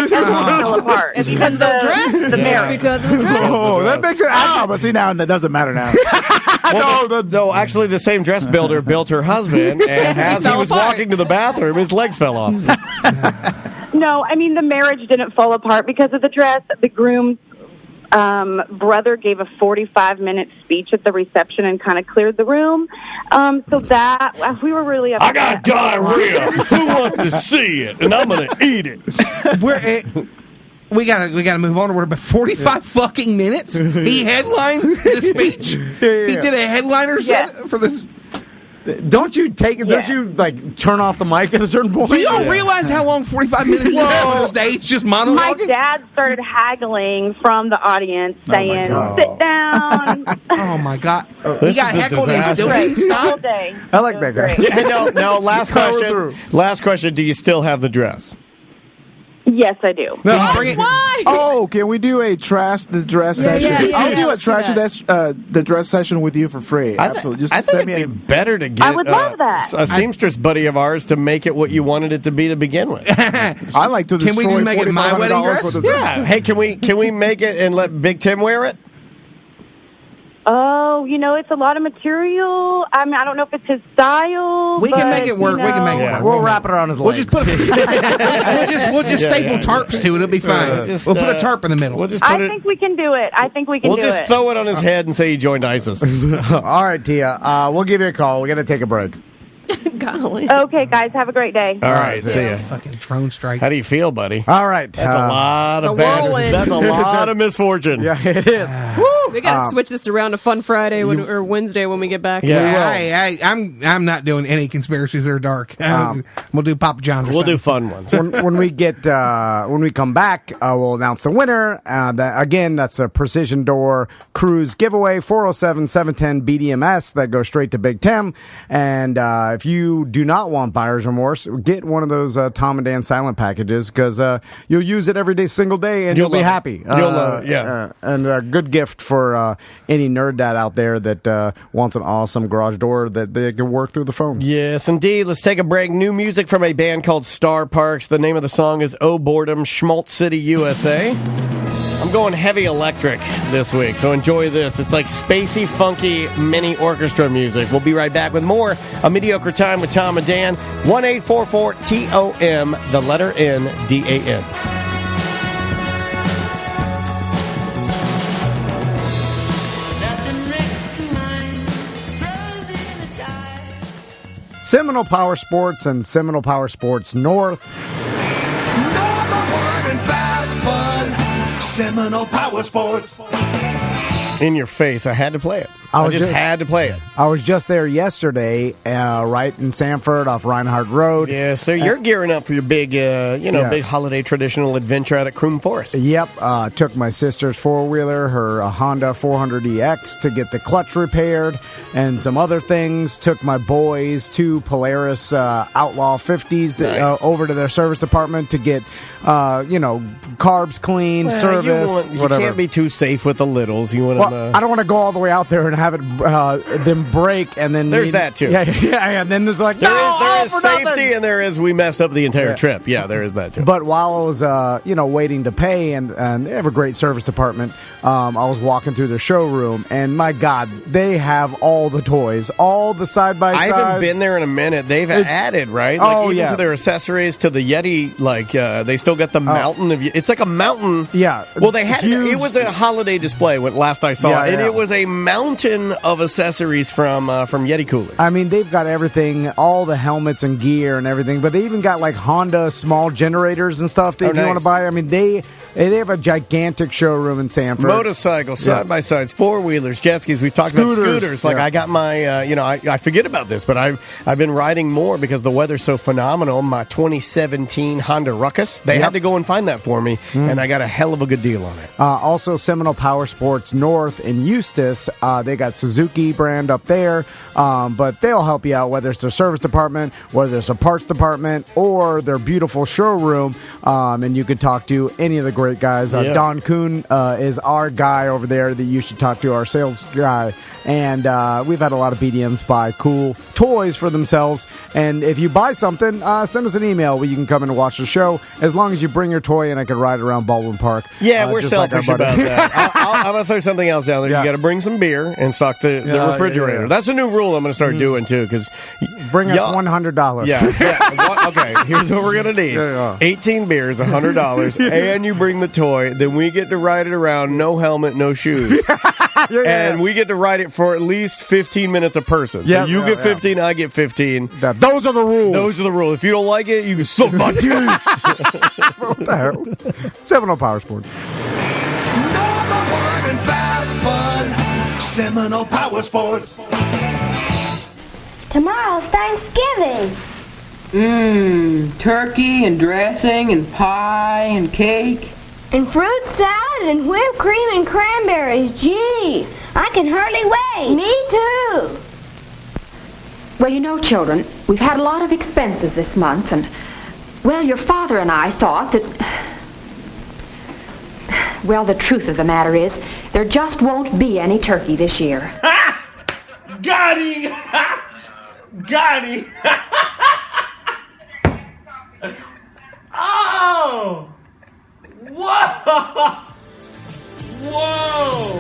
Fell apart. It's because of the dress. The marriage. It's because of the dress. Oh, that makes it out. But see, now that doesn't matter now. No, actually, the same dress builder built her husband, and as he was walking to the bathroom, his legs fell off. No, I mean, the marriage didn't fall apart because of the dress. The groom Brother gave a 45-minute speech at the reception and kind of cleared the room. So that we were really upset. I got diarrhea. Who wants to see it? And I'm going to eat it. We gotta move on. We're about 45 fucking minutes. He headlined the speech. He did a headliner set for this. Don't you turn off the mic at a certain point? Do you don't realize how long 45 minutes is on stage just monologuing? My dad started haggling from the audience, saying, "Sit down." Oh my God! He got heckled and still didn't stop. I like that guy. Hey, no. Last question. Last question. Do you still have the dress? Yes, I do. Why? Oh, can we do a trash the dress session? I'll do a trash the dress session with you for free. Absolutely. I think it'd be better to get I would love that. a seamstress buddy of ours to make it what you wanted it to be to begin with. I like to destroy. Can we just make it my wedding dress? Yeah. Hey, can we make it and let Big Tim wear it? Oh, it's a lot of material. I mean, I don't know if it's his style. We can make it work. We can make it work. We'll wrap it around his legs. We'll just staple tarps to it. It'll be fine. We'll put a tarp in the middle. I think we can do it. We'll just throw it on his head and say he joined ISIS. All right, Tia. We'll give you a call. We got to take a break. Golly. Okay, guys. Have a great day. All right. See ya. Fucking drone strike. How do you feel, buddy? All right. That's a lot of bad. That's a lot of misfortune. Yeah, it is. We got to switch this around to Fun Friday or Wednesday when we get back. Yeah, I'm not doing any conspiracies that are dark. We'll do Papa John's. We'll do fun ones. when we come back, we'll announce the winner. That's a Precision Door Cruise giveaway, 407-710 BDMs that goes straight to Big Tim. And if you do not want buyer's remorse, get one of those Tom and Dan silent packages because you'll use it every single day and you'll be happy. You'll love it, yeah. And a good gift for any nerd dad out there that wants an awesome garage door that they can work through the phone. Yes, indeed. Let's take a break. New music from a band called Star Parks. The name of the song is Oh Boredom, Schmaltz City, USA. I'm going heavy electric this week, so enjoy this. It's like spacey, funky mini orchestra music. We'll be right back with more A Mediocre Time with Tom and Dan. 1-844-TOM, the letter N, DAN. Seminole Power Sports and Seminole Power Sports North. Number one in fast fun, Seminole Power Sports. In your face. I had to play it. I just had to play it. I was just there yesterday, right in Sanford off Reinhardt Road. Yeah, so you're gearing up for your big, big holiday traditional adventure out at Croom Forest. Yep. Took my sister's four-wheeler, her Honda 400EX, to get the clutch repaired and some other things. Took my boys to Polaris Outlaw 50s over to their service department to get, carbs cleaned, serviced, you whatever. can't be too safe with the littles. You want I don't want to go all the way out there and have it them break and then there's that too. Yeah. And then there's there is safety nothing. And there is we messed up the entire trip. Yeah, there is that too. But while I was waiting to pay and they have a great service department, I was walking through their showroom and my God, they have all the toys, all the side by sides. I haven't been there in a minute. They've added to their accessories to the Yeti. They still got the mountain of. It's like a mountain. Yeah. Well, they had it was a holiday display when last I saw it, and it was a mountain of accessories from Yeti coolers. I mean, they've got everything, all the helmets and gear and everything, but they even got like Honda small generators and stuff that if you want to buy. I mean, they have a gigantic showroom in Sanford. Motorcycles, side-by-sides, four-wheelers, jet skis. We've talked about scooters. Like I got my, I forget about this, but I've been riding more because the weather's so phenomenal. My 2017 Honda Ruckus, they had to go and find that for me, and I got a hell of a good deal on it. Also, Seminole Power Sports North in Eustis, they got Suzuki brand up there, but they'll help you out, whether it's their service department, whether it's a parts department, or their beautiful showroom, and you can talk to any of the great guys. Don Kuhn is our guy over there that you should talk to, our sales guy. And we've had a lot of BDMs buy cool toys for themselves. And if you buy something, send us an email where you can come in and watch the show, as long as you bring your toy and I can ride around Baldwin Park. Yeah, we're selfish about that. I'm going to throw something else down there. You got to bring some beer and stock the refrigerator. That's a new rule I'm going to start doing, too, because bring us $100. Yeah. Okay, here's what we're going to need. 18 beers, $100, and you bring the toy. Then we get to ride it around, no helmet, no shoes. And we get to ride it for at least 15 minutes a person. So you get 15, I get 15. Those are the rules. Those are the rules. If you don't like it, you can suck my dick. What the hell? Seminole Power Sports. Number one in fast fun, Seminole Power Sports. Tomorrow's Thanksgiving. Turkey and dressing and pie and cake. And fruit salad and whipped cream and cranberries. Gee, I can hardly wait. Me too. Well, you know, children, we've had a lot of expenses this month, and, well, your father and I thought that... Well, the truth of the matter is, there just won't be any turkey this year. Got him! Got him! Oh! Whoa! Whoa!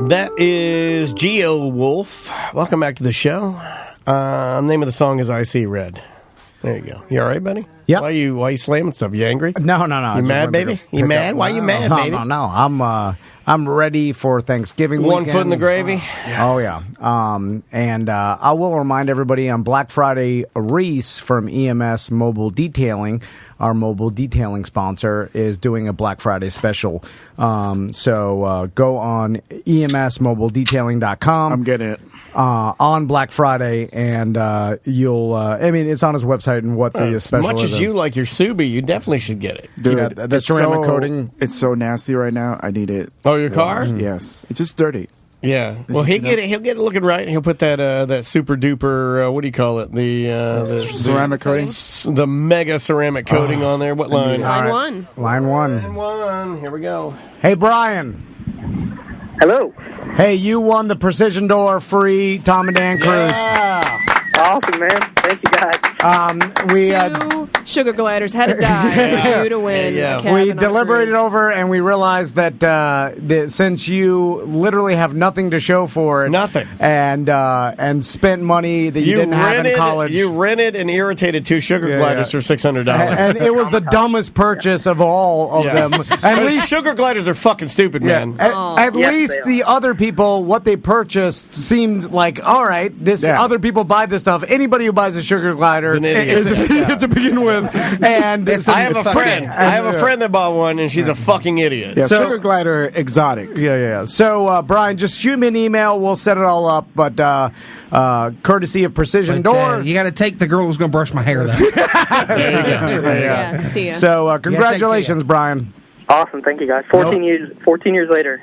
That is Geo Wolf. Welcome back to the show. Name of the song is I See Red. There you go. You all right, buddy? Yep. Why you slamming stuff? You angry? No. You mad, baby? You mad? Why you mad, baby? No. I'm ready for Thanksgiving One weekend. foot in the gravy? Yes. Oh, yeah. And I will remind everybody on Black Friday, Reese from EMS Mobile Detailing, our mobile detailing sponsor, is doing a Black Friday special. So go on emsmobiledetailing.com. I'm getting it. On Black Friday, and you'll, it's on his website and what the special is. As much as you like your Subi, you definitely should get it. Dude, the ceramic coating. It's so nasty right now. I need it. Oh, your car? Yes. It's just dirty. Yeah. Well, he'll get it looking right. He'll put that super duper, what do you call it? The ceramic coating? The mega ceramic coating on there. What line? Line one. Line one. Line one. Here we go. Hey, Brian. Hello. Hey, you won the Precision Door free Tom and Dan cruise. Yeah. Awesome, man. Thank you, guys. Two sugar gliders had to die for you to win. We deliberated over and we realized that since you literally have nothing to show for it, and spent money that you didn't have in college, you rented and irritated two sugar gliders for $600, and it was the dumbest purchase of all of them. At least sugar gliders are fucking stupid, man. At least the other people, what they purchased seemed like, all right, other people buy this stuff. Anybody who buys a sugar glider is an idiot to begin with. And I have a friend. I have a friend that bought one, and she's a fucking idiot. Yeah, sugar glider exotic. Yeah. So, Brian, just shoot me an email. We'll set it all up. But courtesy of Precision Door, you got to take the girl who's going to brush my hair, though. There you go. Yeah, see ya. So, congratulations, Brian. Awesome, thank you guys. 14 years later,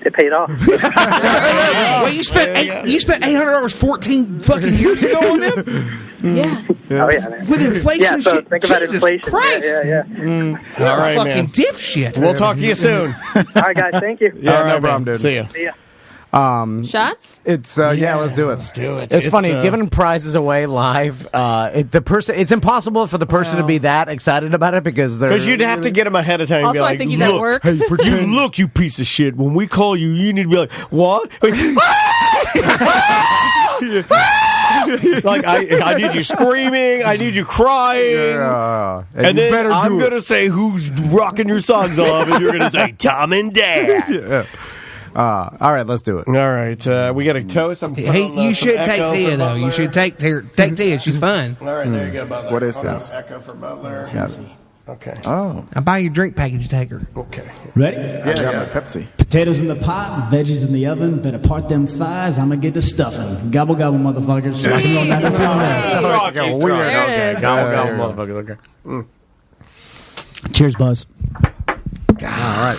it paid off. Well, you spent $800 14 fucking years ago on them. Yeah. Oh yeah, man. With inflation, yeah. So shit. think about Jesus inflation. Christ. Yeah. All right, fucking man. dipshit. We'll talk to you soon. All right, guys. Thank you. Yeah, no problem, dude. See ya. See ya. Shots? It's let's do it. Let's do it. It's funny giving prizes away live. It's impossible for the person to be that excited about it because you'd have to get them ahead of time. And Also, be like, I think he's at work. Hey, you piece of shit. When we call you, you need to be like, what? Like I need you screaming. I need you crying. Yeah. And then I'm gonna say who's rocking your songs off, and you're gonna say Tom and Dad. Yeah. All right, let's do it. All right, we got a toast. You should take Tia, though. You should take Tia. She's fun. All right, there you go, Butler. What is this? Echo for Butler. Yes. Okay. Oh. I'll buy you a drink package. Take her. Okay. Ready? Yeah, I got my Pepsi. Potatoes in the pot, veggies in the oven. Better part them thighs. I'm gonna get the stuffing. Gobble gobble, motherfuckers. So I can go down to There it is. Gobble, motherfucker. Okay. Cheers, Buzz. All right.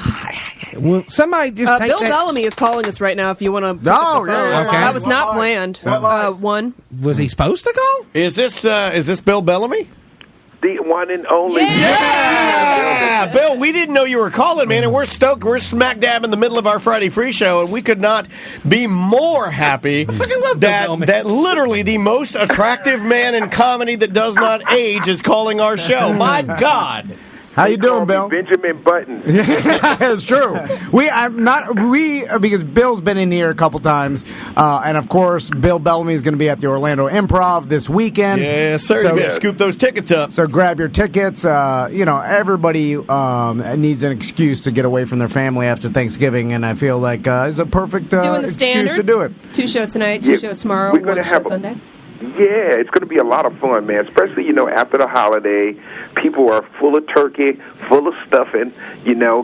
Well, somebody just take Bill that. Bellamy is calling us right now. If you want to. Oh, yeah. Okay. That was not planned. One. Was he supposed to call? Is this Bill Bellamy? The one and only. Yeah, Bill, we didn't know you were calling, man, and we're stoked. We're smack dab in the middle of our Friday free show, and we could not be more happy that literally the most attractive man in comedy that does not age is calling our show. My God. How you doing, Bill? Benjamin Button. It's true. Because Bill's been in here a couple times, and of course, Bill Bellamy is going to be at the Orlando Improv this weekend. Yes, sir. So, you better scoop those tickets up. So grab your tickets. Everybody needs an excuse to get away from their family after Thanksgiving, and I feel like it's a perfect Doing the excuse standard. to do it. 2 shows tonight, 2 shows tomorrow, 1 show Sunday. Yeah, it's going to be a lot of fun, man, especially, after the holiday. People are full of turkey, full of stuffing,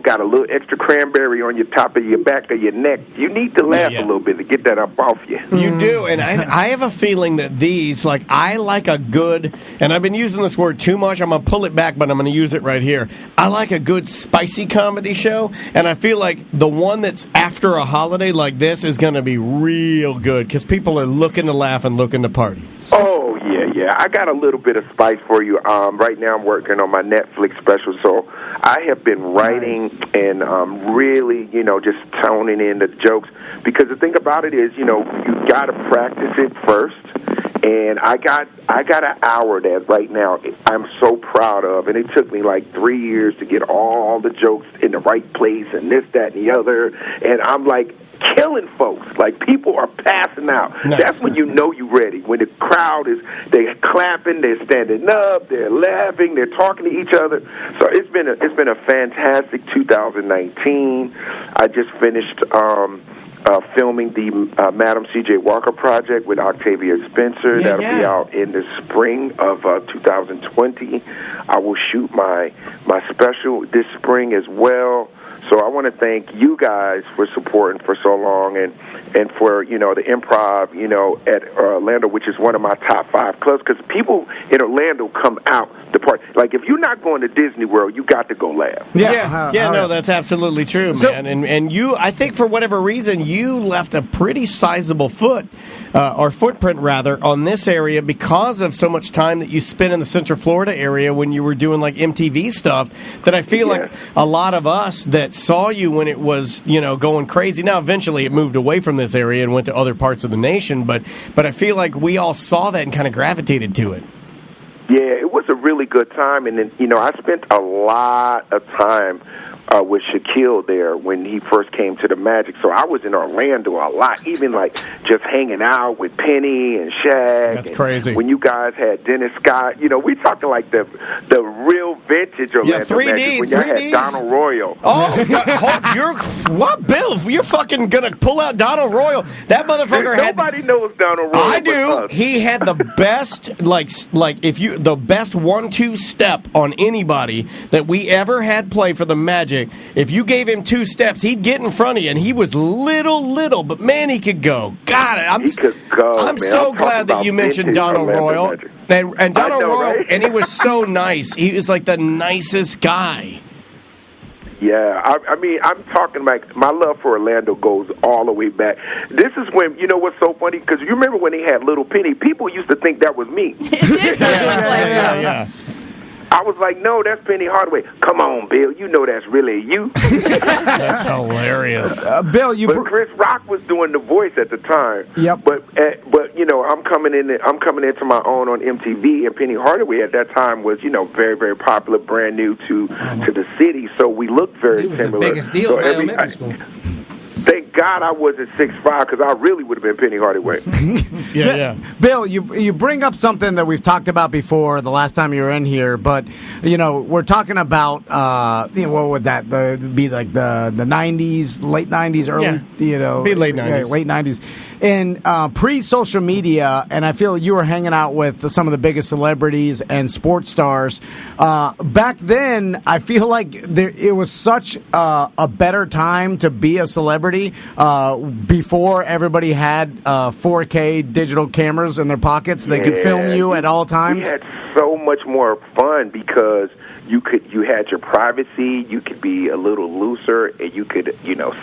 got a little extra cranberry on your top of your back of your neck. You need to laugh a little bit to get that up off you. You do, and I have a feeling that these, I like a good, and I've been using this word too much, I'm going to pull it back, but I'm going to use it right here. I like a good spicy comedy show, and I feel like the one that's after a holiday like this is going to be real good, because people are looking to laugh and looking to party. Oh, yeah. I got a little bit of spice for you. Right now I'm working on my Netflix special, so I have been writing and really, just toning in the jokes. Because the thing about it is, you got to practice it first. And I got an hour that right now I'm so proud of, and it took me 3 years to get all the jokes in the right place and this, that, and the other. And I'm killing folks. People are passing out. Nice. That's when you know you're ready. When the crowd they're clapping, they're standing up, they're laughing, they're talking to each other. So it's been a fantastic 2019. I just finished filming the Madam C.J. Walker project with Octavia Spencer. That'll be out in the spring of 2020. I will shoot my special this spring as well. So I want to thank you guys for supporting for so long, and for the Improv at Orlando, which is one of my top 5 clubs, because people in Orlando come out to party. If you're not going to Disney World, you got to go laugh. No, that's absolutely true, man. And you, I think for whatever reason, you left a pretty sizable footprint on this area because of so much time that you spent in the Central Florida area when you were doing MTV stuff, that I feel like a lot of us that saw you when it was, going crazy. Now, eventually it moved away from this area and went to other parts of the nation, but I feel like we all saw that and kind of gravitated to it. Yeah, it was a really good time, and then, I spent a lot of time with Shaquille there when he first came to the Magic. So I was in Orlando a lot, even just hanging out with Penny and Shaq. That's crazy. When you guys had Dennis Scott, we talking the real vintage Orlando Magic. When you had Donald Royal. Oh, what, Bill? You're fucking gonna pull out Donald Royal? That motherfucker Nobody knows Donald Royal. I do. He had the best, the best 1-2 step on anybody that we ever had play for the Magic. If you gave him 2 steps, he'd get in front of you, and he was little, but man, he could go. God, he could go. I'm so glad that you mentioned Donald Royal. And Donald Royal, right? And he was so nice. He was the nicest guy. Yeah, I mean, I'm talking my love for Orlando goes all the way back. This is when, what's so funny? Because you remember when he had Little Penny, people used to think that was me. Yeah. I was like, no, that's Penny Hardaway. Come on, Bill, that's really you. That's hilarious. Bill, but Chris Rock was doing the voice at the time. Yep. But I'm coming into my own on MTV, and Penny Hardaway at that time was very, very popular, brand new to the city. So we looked very similar. The biggest deal in elementary school. Thank God I wasn't 6'5", because I really would have been Penny Hardaway. Yeah. Bill, you bring up something that we've talked about before the last time you were in here, but we're talking about what would that be the 90s, late 90s, early be late 90s, late 90s, and pre-social media, and I feel you were hanging out with some of the biggest celebrities and sports stars. Back then, I feel like it was such a better time to be a celebrity. Before everybody had 4K digital cameras in their pockets, they could film you at all times. We had so much more fun because you had your privacy. You could be a little looser, and you could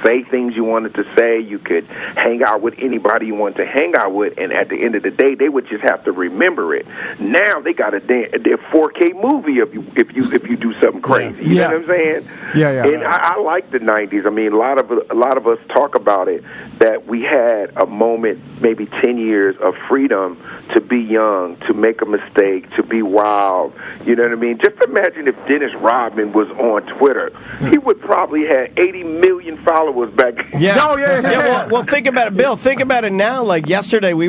say things you wanted to say. You could hang out with anybody you wanted to hang out with, and at the end of the day, they would just have to remember it. Now they got their 4K movie if you do something crazy. You know what I'm saying? Yeah. And I like the 90s. I mean, a lot of us talk about it, that we had a moment, maybe 10 years of freedom to be young, to make a mistake, to be wild. involved. You know what I mean? Just imagine if Dennis Rodman was on Twitter. He would probably have 80 million followers back. Yeah. Well, think about it, Bill. Think about it now. Like yesterday, we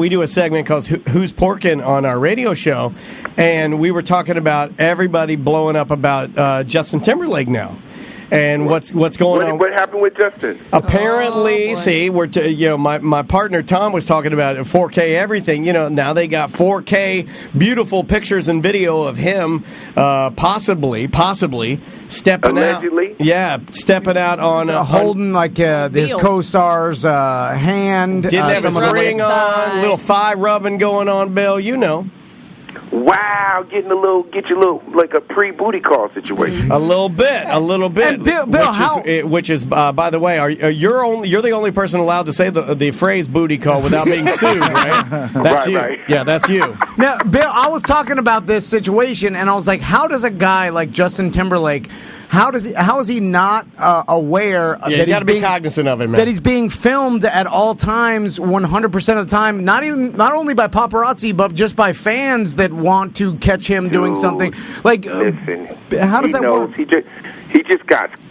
do a segment called Who's Porkin' on our radio show, and we were talking about everybody blowing up about Justin Timberlake now. And what's going on? What happened with Justin? Apparently, my partner Tom was talking about 4K everything. Now they got 4K beautiful pictures and video of him, possibly stepping Allegedly? out. Yeah, stepping out on holding his co-star's hand. Didn't have a ring on, little thigh rubbing going on, Bill. Wow, get you a little like a pre-booty call situation. A little bit. And Bill, which is by the way, you're the only person allowed to say the phrase booty call without being sued, right? That's you. Right. Yeah, that's you. Now, Bill, I was talking about this situation, and I was like, how does a guy like Justin Timberlake? How is he not aware that you he's being cognizant of it, man? That he's being filmed at all times, 100% of the time. Not only by paparazzi, but just by fans that want to catch him doing something. Like, listen, how does that work?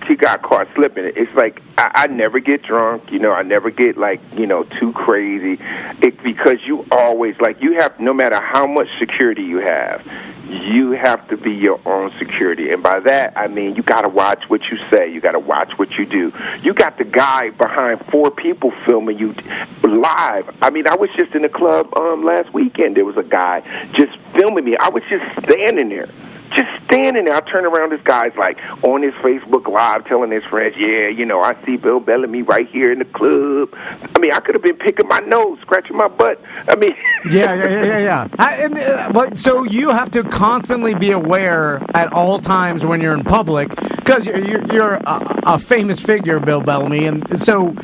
He got caught slipping. It's like I never get drunk. I never get too crazy. Because you always you have, no matter how much security you have to be your own security. And by that, I mean you got to watch what you say. You got to watch what you do. You got the guy behind 4 people filming you live. I mean, I was just in the club last weekend. There was a guy just filming me. I was just standing there. I turn around, this guy's on his Facebook Live telling his friends, I see Bill Bellamy right here in the club. I mean, I could have been picking my nose, scratching my butt. I mean... Yeah. But so you have to constantly be aware at all times when you're in public, because you're a famous figure, Bill Bellamy, and so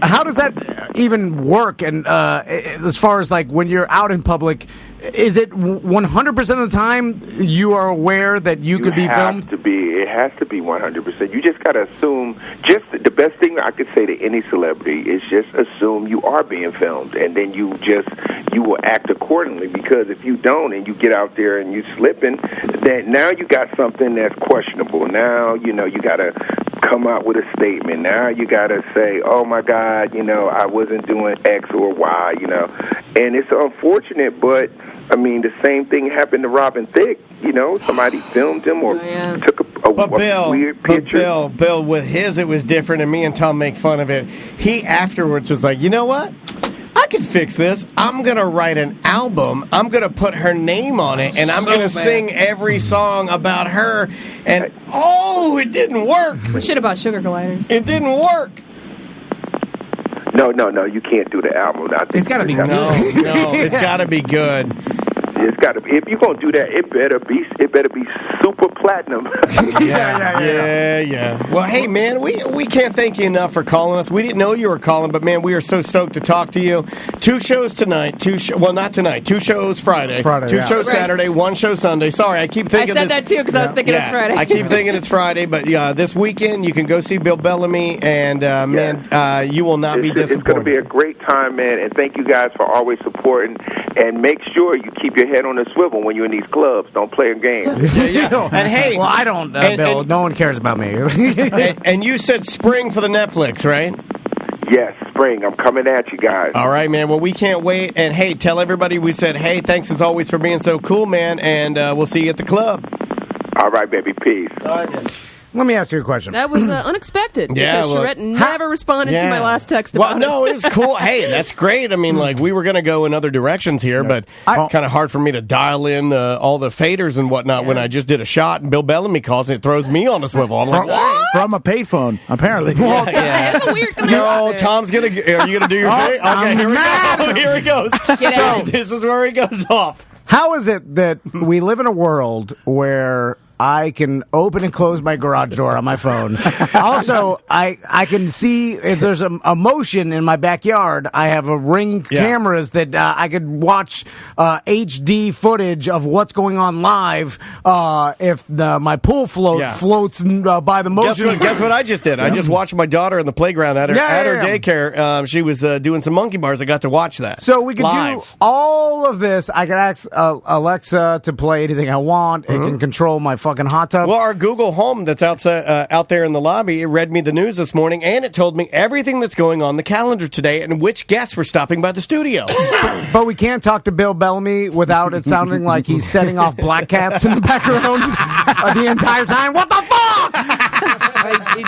how does that even work? And as far as when you're out in public, is it 100% of the time you are aware that you could be filmed? It has to be 100%. You just got to assume. Just the best thing I could say to any celebrity is just assume you are being filmed, and then you will act accordingly. Because if you don't, and you get out there and you slipping, then now you got something that's questionable. Now you got to come out with a statement. Now you got to say, "Oh my God, I wasn't doing X or Y," and it's unfortunate, but. I mean, the same thing happened to Robin Thicke. Somebody filmed him or took a weird picture. Bill, with his, it was different, and me and Tom make fun of it. He afterwards was like, you know what? I can fix this. I'm going to write an album. I'm going to put her name on it, and I'm going to sing every song about her. And, it didn't work. Shit about sugar gliders. It didn't work. No, you can't do the album. It's got to be good. No, it's got to be good. It's got to be. If you're gonna do that, it better be super platinum. Yeah. Well, hey, man, we can't thank you enough for calling us. We didn't know you were calling, but man, we are so stoked to talk to you. 2 shows tonight. Well, not tonight. 2 shows Friday. 2 shows Saturday. 1 show Sunday. Sorry, I keep thinking. I said that too because I was thinking it's Friday. I keep thinking it's Friday, but this weekend you can go see Bill Bellamy, and you will not be disappointed. It's going to be a great time, man, and thank you guys for always supporting. And make sure you keep your head on the swivel when you're in these clubs. Don't play games. Yeah. And hey, well, I don't, Bill. No one cares about me. and you said spring for the Netflix, right? Yes, spring. I'm coming at you guys. All right, man. Well, we can't wait. And hey, tell everybody we said, hey, thanks as always for being so cool, man. And we'll see you at the club. All right, baby. Peace. All right. Let me ask you a question. That was unexpected. Yeah, because Charette never responded to my last text about no, it's cool. Hey, that's great. I mean, we were going to go in other directions here, but it's kind of hard for me to dial in all the faders and whatnot when I just did a shot and Bill Bellamy calls and it throws me on a swivel. I'm like, what? From a payphone, apparently. It's a weird connection. No, Tom's going to... Are you going to do your thing? Okay, here we go. Here he goes. Get out. This is where he goes off. How is it that we live in a world where I can open and close my garage door on my phone. Also, I can see if there's a motion in my backyard. I have a Ring cameras that I could watch HD footage of what's going on live if my pool floats by the motion. Guess what I just did? I just watched my daughter in the playground at her daycare. She was doing some monkey bars. I got to watch that. So we can do all of this. I can ask Alexa to play anything I want. It can control my fucking hot tub. Well, our Google Home that's out there in the lobby, it read me the news this morning, and it told me everything that's going on the calendar today and which guests were stopping by the studio. But we can't talk to Bill Bellamy without it sounding like he's setting off black cats in the background the entire time. What the fuck?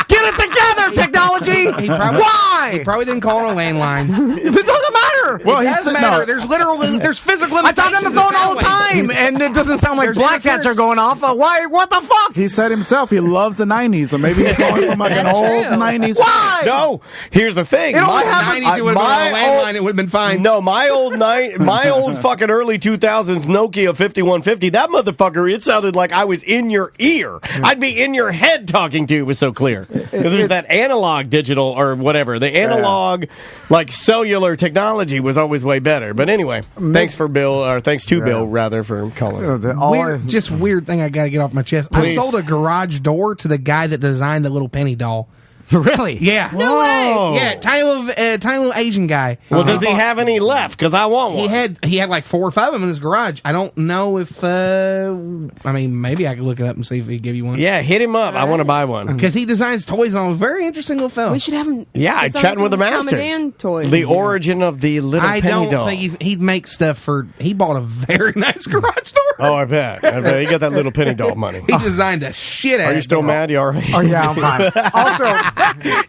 Get it together, technology! Why? He probably didn't call on a landline. It doesn't matter! Well, it does matter. There's physical I talk on the phone all the time, and it doesn't sound like black cats are going off. Why? What the fuck? He said himself he loves the 90s, so maybe he's going from like an old 90s. Why? No, here's the thing. It only happened 90s. It would have been on a landline. It would have been fine. No, my old fucking early 2000s Nokia 5150. That motherfucker. It sounded like I was in your ear. I'd be in your head talking to you. It was so clear. There's that analog digital or whatever. The analog, like cellular technology, was always way better. But anyway, thanks to Bill rather for calling. Weird thing I got to get off my chest. Please. I sold a garage door to the guy that designed the little penny doll. Really? Yeah. No way. Yeah, tiny little Asian guy. Well, does he have any left? Because I want one. He had like 4 or 5 of them in his garage. I don't know if maybe I could look it up and see if he'd give you one. Yeah, hit him up. I want to buy one because he designs toys on a very interesting little fella. We should have him. Yeah, I chatting with the masters. Toys. The origin of the little penny doll. I don't think he'd make stuff for. He bought a very nice garage door. Oh, I bet. He got that little penny doll money. He designed a shit out. Are you still mad? You all right? Oh yeah, I'm fine. Also.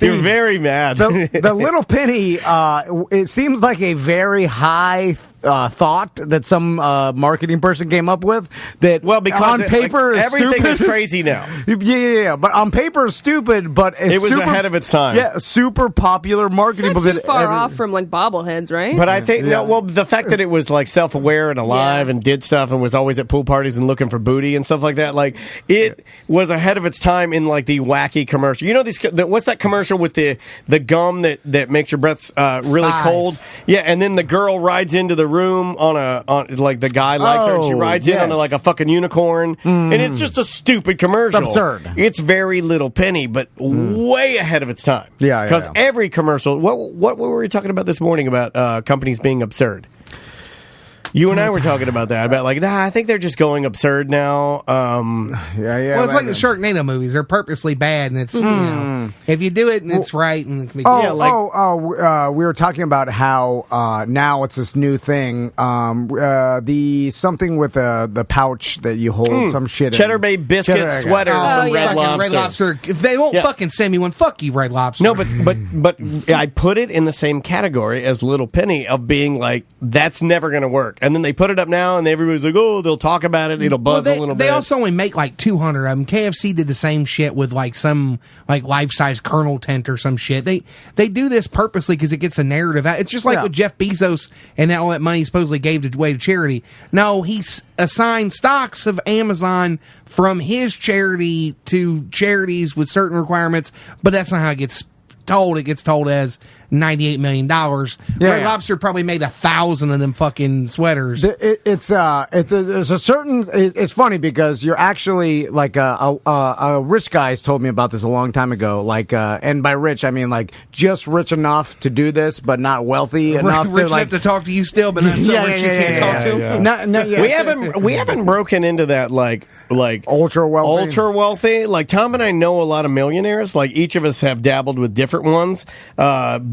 You're very mad. The little penny, it seems like a very high thought that some marketing person came up with. That because on paper is everything stupid. is crazy now. Yeah. But on paper is stupid. But it was ahead of its time. Yeah, super popular marketing. It's not too far off from like bobbleheads, right? But I think the fact that it was like self-aware and alive and did stuff and was always at pool parties and looking for booty and stuff like that. Like it was ahead of its time in like the wacky commercial. You know what's that commercial with the gum that makes your breath really cold? Yeah, and then the girl rides into the room on like the guy likes her and she rides in on like a fucking unicorn and it's just a stupid commercial. It's absurd. It's very little penny but way ahead of its time. Because every commercial what were we talking about this morning about companies being absurd? You and I were talking about that. About like, I think they're just going absurd now. Well, it's like the Sharknado movies. They're purposely bad, and it's you know, if you do it and it's right, and it can be we were talking about how now it's this new thing. The something with the pouch that you hold some shit. Cheddar Bay biscuit sweater from Red Lobster. Red Lobster. If they won't fucking send me one, fuck you, Red Lobster. No, but I put it in the same category as Little Penny of being like that's never going to work. And then they put it up now, and everybody's like, "Oh, they'll talk about it. It'll buzz a little bit." They also only make like 200 of them. KFC did the same shit with like some like life-size Colonel tent or some shit. They do this purposely because it gets the narrative out. It's just like with Jeff Bezos and all that money he supposedly gave away to charity. No, he assigned stocks of Amazon from his charity to charities with certain requirements, but that's not how it gets told. It gets told as $98 million. Red Lobster probably made 1,000 of them fucking sweaters. It's a certain. It's funny because you're actually like a rich guy's told me about this a long time ago. Like, and by rich I mean like just rich enough to do this, but not wealthy enough rich to like enough to talk to you still, but not so rich you can't talk to. We haven't broken into that like ultra wealthy. Like Tom and I know a lot of millionaires. Like each of us have dabbled with different ones.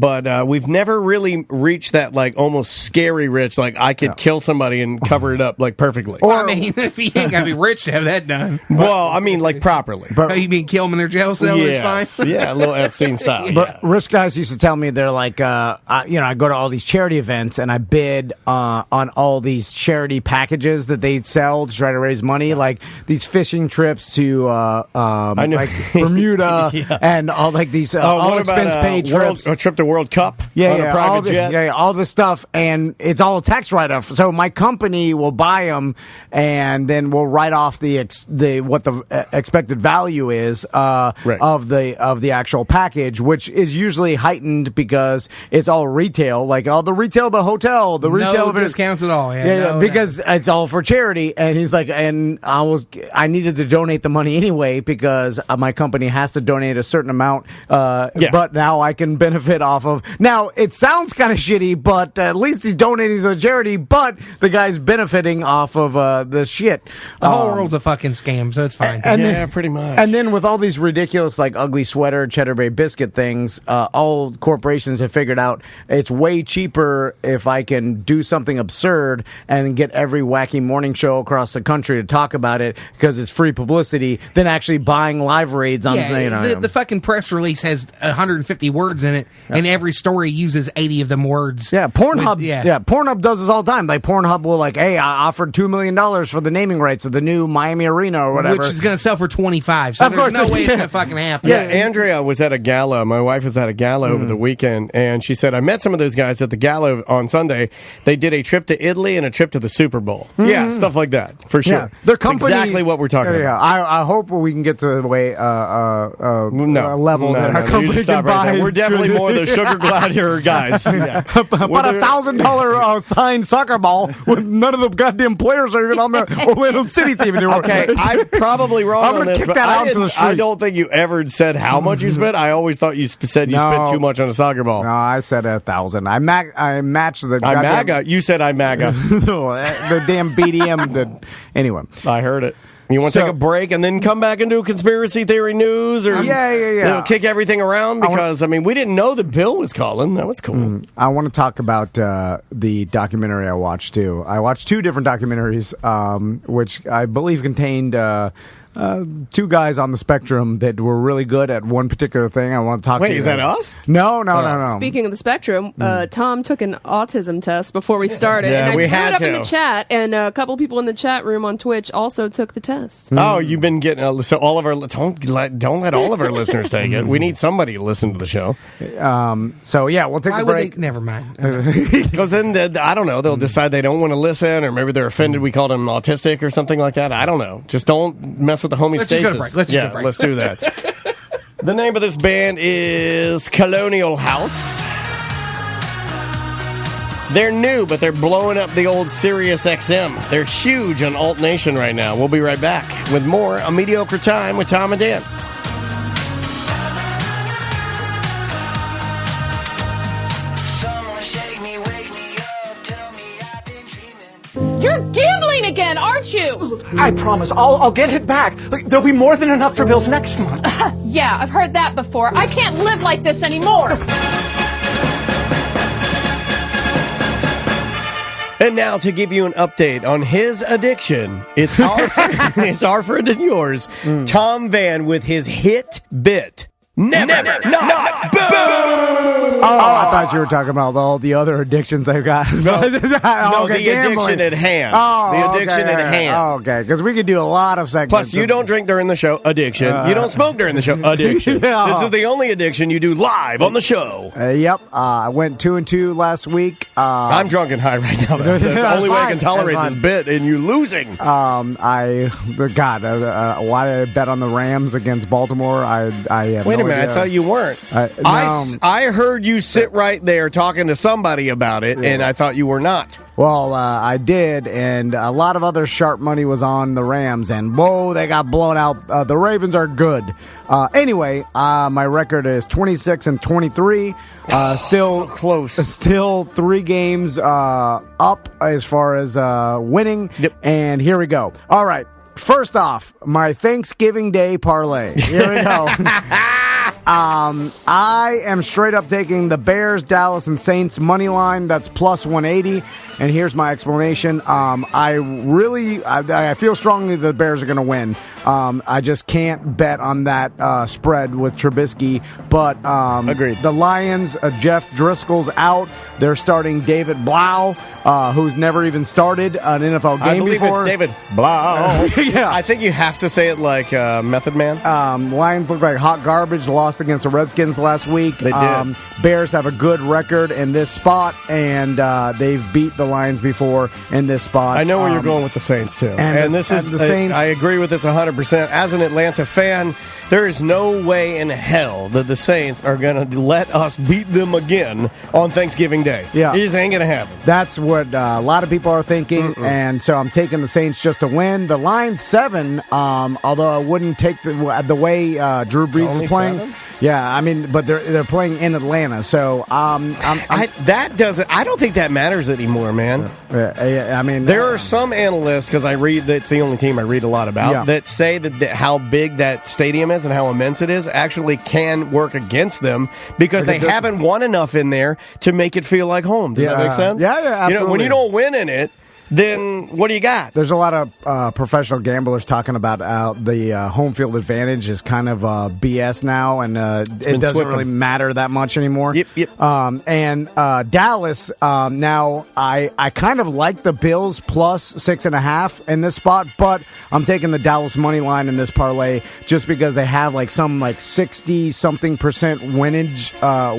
But we've never really reached that like almost scary rich. Like I could kill somebody and cover it up like perfectly. Well, I mean, if you ain't gotta be rich to have that done. Well, I mean, like properly. But you mean kill them in their jail cell? Yes, fine. Yeah, a little Epstein style. But rich guys used to tell me they're like, I go to all these charity events and I bid on all these charity packages that they sell to try to raise money, like these fishing trips to like Bermuda and all like these all expense paid trips. A trip to World Cup on a private jet. All this stuff, and it's all a tax write-off. So my company will buy them, and then we'll write off what the expected value is of the actual package, which is usually heightened because it's all retail, like all the retail, the hotel, the retail discounts at all. Because it's all for charity. And he's like, and I needed to donate the money anyway because my company has to donate a certain amount. But now I can benefit off of. Now it sounds kind of shitty, but at least he's donating to the charity. But the guy's benefiting off of the shit. The whole world's a fucking scam, so it's fine. And pretty much. And then with all these ridiculous, like ugly sweater, Cheddar Bay biscuit things, all corporations have figured out it's way cheaper if I can do something absurd and get every wacky morning show across the country to talk about it because it's free publicity than actually buying live reads on. The fucking press release has 150 words in it, and every story uses 80 of them words. Yeah, Pornhub. Pornhub does this all the time. Like Pornhub will hey, I offered $2 million for the naming rights of the new Miami Arena or whatever, which is going to sell for 25. So there's no way it's going to fucking happen. Yeah, Andrea was at a gala. My wife was at a gala over the weekend, and she said, I met some of those guys at the gala on Sunday. They did a trip to Italy and a trip to the Super Bowl. Yeah, stuff like that, for sure. Yeah, their company, exactly what we're talking about. Yeah, I hope we can get to the way level that our company can buy. We're definitely more the sugar glider guys. But $1,000 signed soccer ball with none of the goddamn players are even on the Orlando City team anymore. Okay, I'm probably wrong I'm on this, kick but that out to the street. I don't think you ever said how much you spent. I always thought you said you spent too much on a soccer ball. No, I said 1,000. I matched the. I'm MAGA. You said I'm MAGA. The damn BDM. Anyway, I heard it. You want to take a break and then come back and do conspiracy theory news, or kick everything around because we didn't know that Bill was calling. That was cool. I want to talk about the documentary I watched too. I watched two different documentaries, which I believe contained. Two guys on the spectrum that were really good at one particular thing. I want to talk to you. Wait, is that us? No. Speaking of the spectrum, Tom took an autism test before we started. Yeah, and we I threw had it up to. in the chat, and a couple people in the chat room on Twitch also took the test. Oh, you've been getting so all of our don't let all of our listeners take it. We need somebody to listen to the show. So yeah, we'll take a break. Never mind. Because then I don't know, they'll decide they don't want to listen, or maybe they're offended we called them autistic or something like that. I don't know. Just don't mess with the homeostasis. Let's just go to break. Let's do that. The name of this band is Colonial House. They're new, but they're blowing up the old Sirius XM. They're huge on Alt Nation right now. We'll be right back with more A Mediocre Time with Tom and Dan. You're gambling again, aren't you? I promise, I'll get it back. There'll be more than enough for bills next month. Yeah, I've heard that before. I can't live like this anymore. And now to give you an update on his addiction, it's our friend and yours, Tom Van, with his hit bit. Never not boom! Oh, I thought you were talking about all the other addictions I've got. No, okay, the gambling. addiction at hand. Oh, the addiction okay, at hand. Oh, okay, because we could do a lot of segments. Plus, you don't drink during the show, addiction. You don't smoke during the show, addiction. This is the only addiction you do live on the show. Yep, I went 2-2 last week. I'm drunk and high right now. That's the only way I can tolerate this bit, and you losing. Why did I bet on the Rams against Baltimore? I have Wait no a minute, idea. I thought you weren't. I heard you sit right there talking to somebody about it, and I thought you were not. Well, I did, and a lot of other sharp money was on the Rams, and whoa, they got blown out. The Ravens are good. Anyway, my record is 26-23. Still so close. Still 3 games up as far as winning. Yep. And here we go. All right. First off, my Thanksgiving Day parlay. Here we go. I am straight up taking the Bears, Dallas, and Saints money line. That's plus 180. And here's my explanation. I feel strongly the Bears are going to win. I just can't bet on that spread with Trubisky. But agreed. The Lions, Jeff Driscoll's out. They're starting David Blau, who's never even started an NFL game I believe before. it's David Blau. Yeah. I think you have to say it like Method Man. Lions look like hot garbage. Lost lost against the Redskins last week. They did. Bears have a good record in this spot, and they've beat the Lions before in this spot. I know where you're going with the Saints, too. And this is the Saints. I agree with this 100%. As an Atlanta fan, there is no way in hell that the Saints are going to let us beat them again on Thanksgiving Day. Yeah. It just ain't going to happen. That's what a lot of people are thinking, and so I'm taking the Saints just to win. The Lions 7, although I wouldn't take the way Drew Brees is playing. 7? Yeah, I mean, but they're playing in Atlanta, so I don't think that matters anymore, man. I mean, there are some analysts, because I read that's the only team I read a lot about, that say that how big that stadium is and how immense it is actually can work against them because they haven't won enough in there to make it feel like home. Does that make sense? Yeah, absolutely. When you don't win in it, then what do you got? There's a lot of professional gamblers talking about the home field advantage is kind of BS now, and it doesn't really matter that much anymore. Yep. And Dallas, now I kind of like the Bills plus 6.5 in this spot, but I'm taking the Dallas money line in this parlay just because they have some 60-something%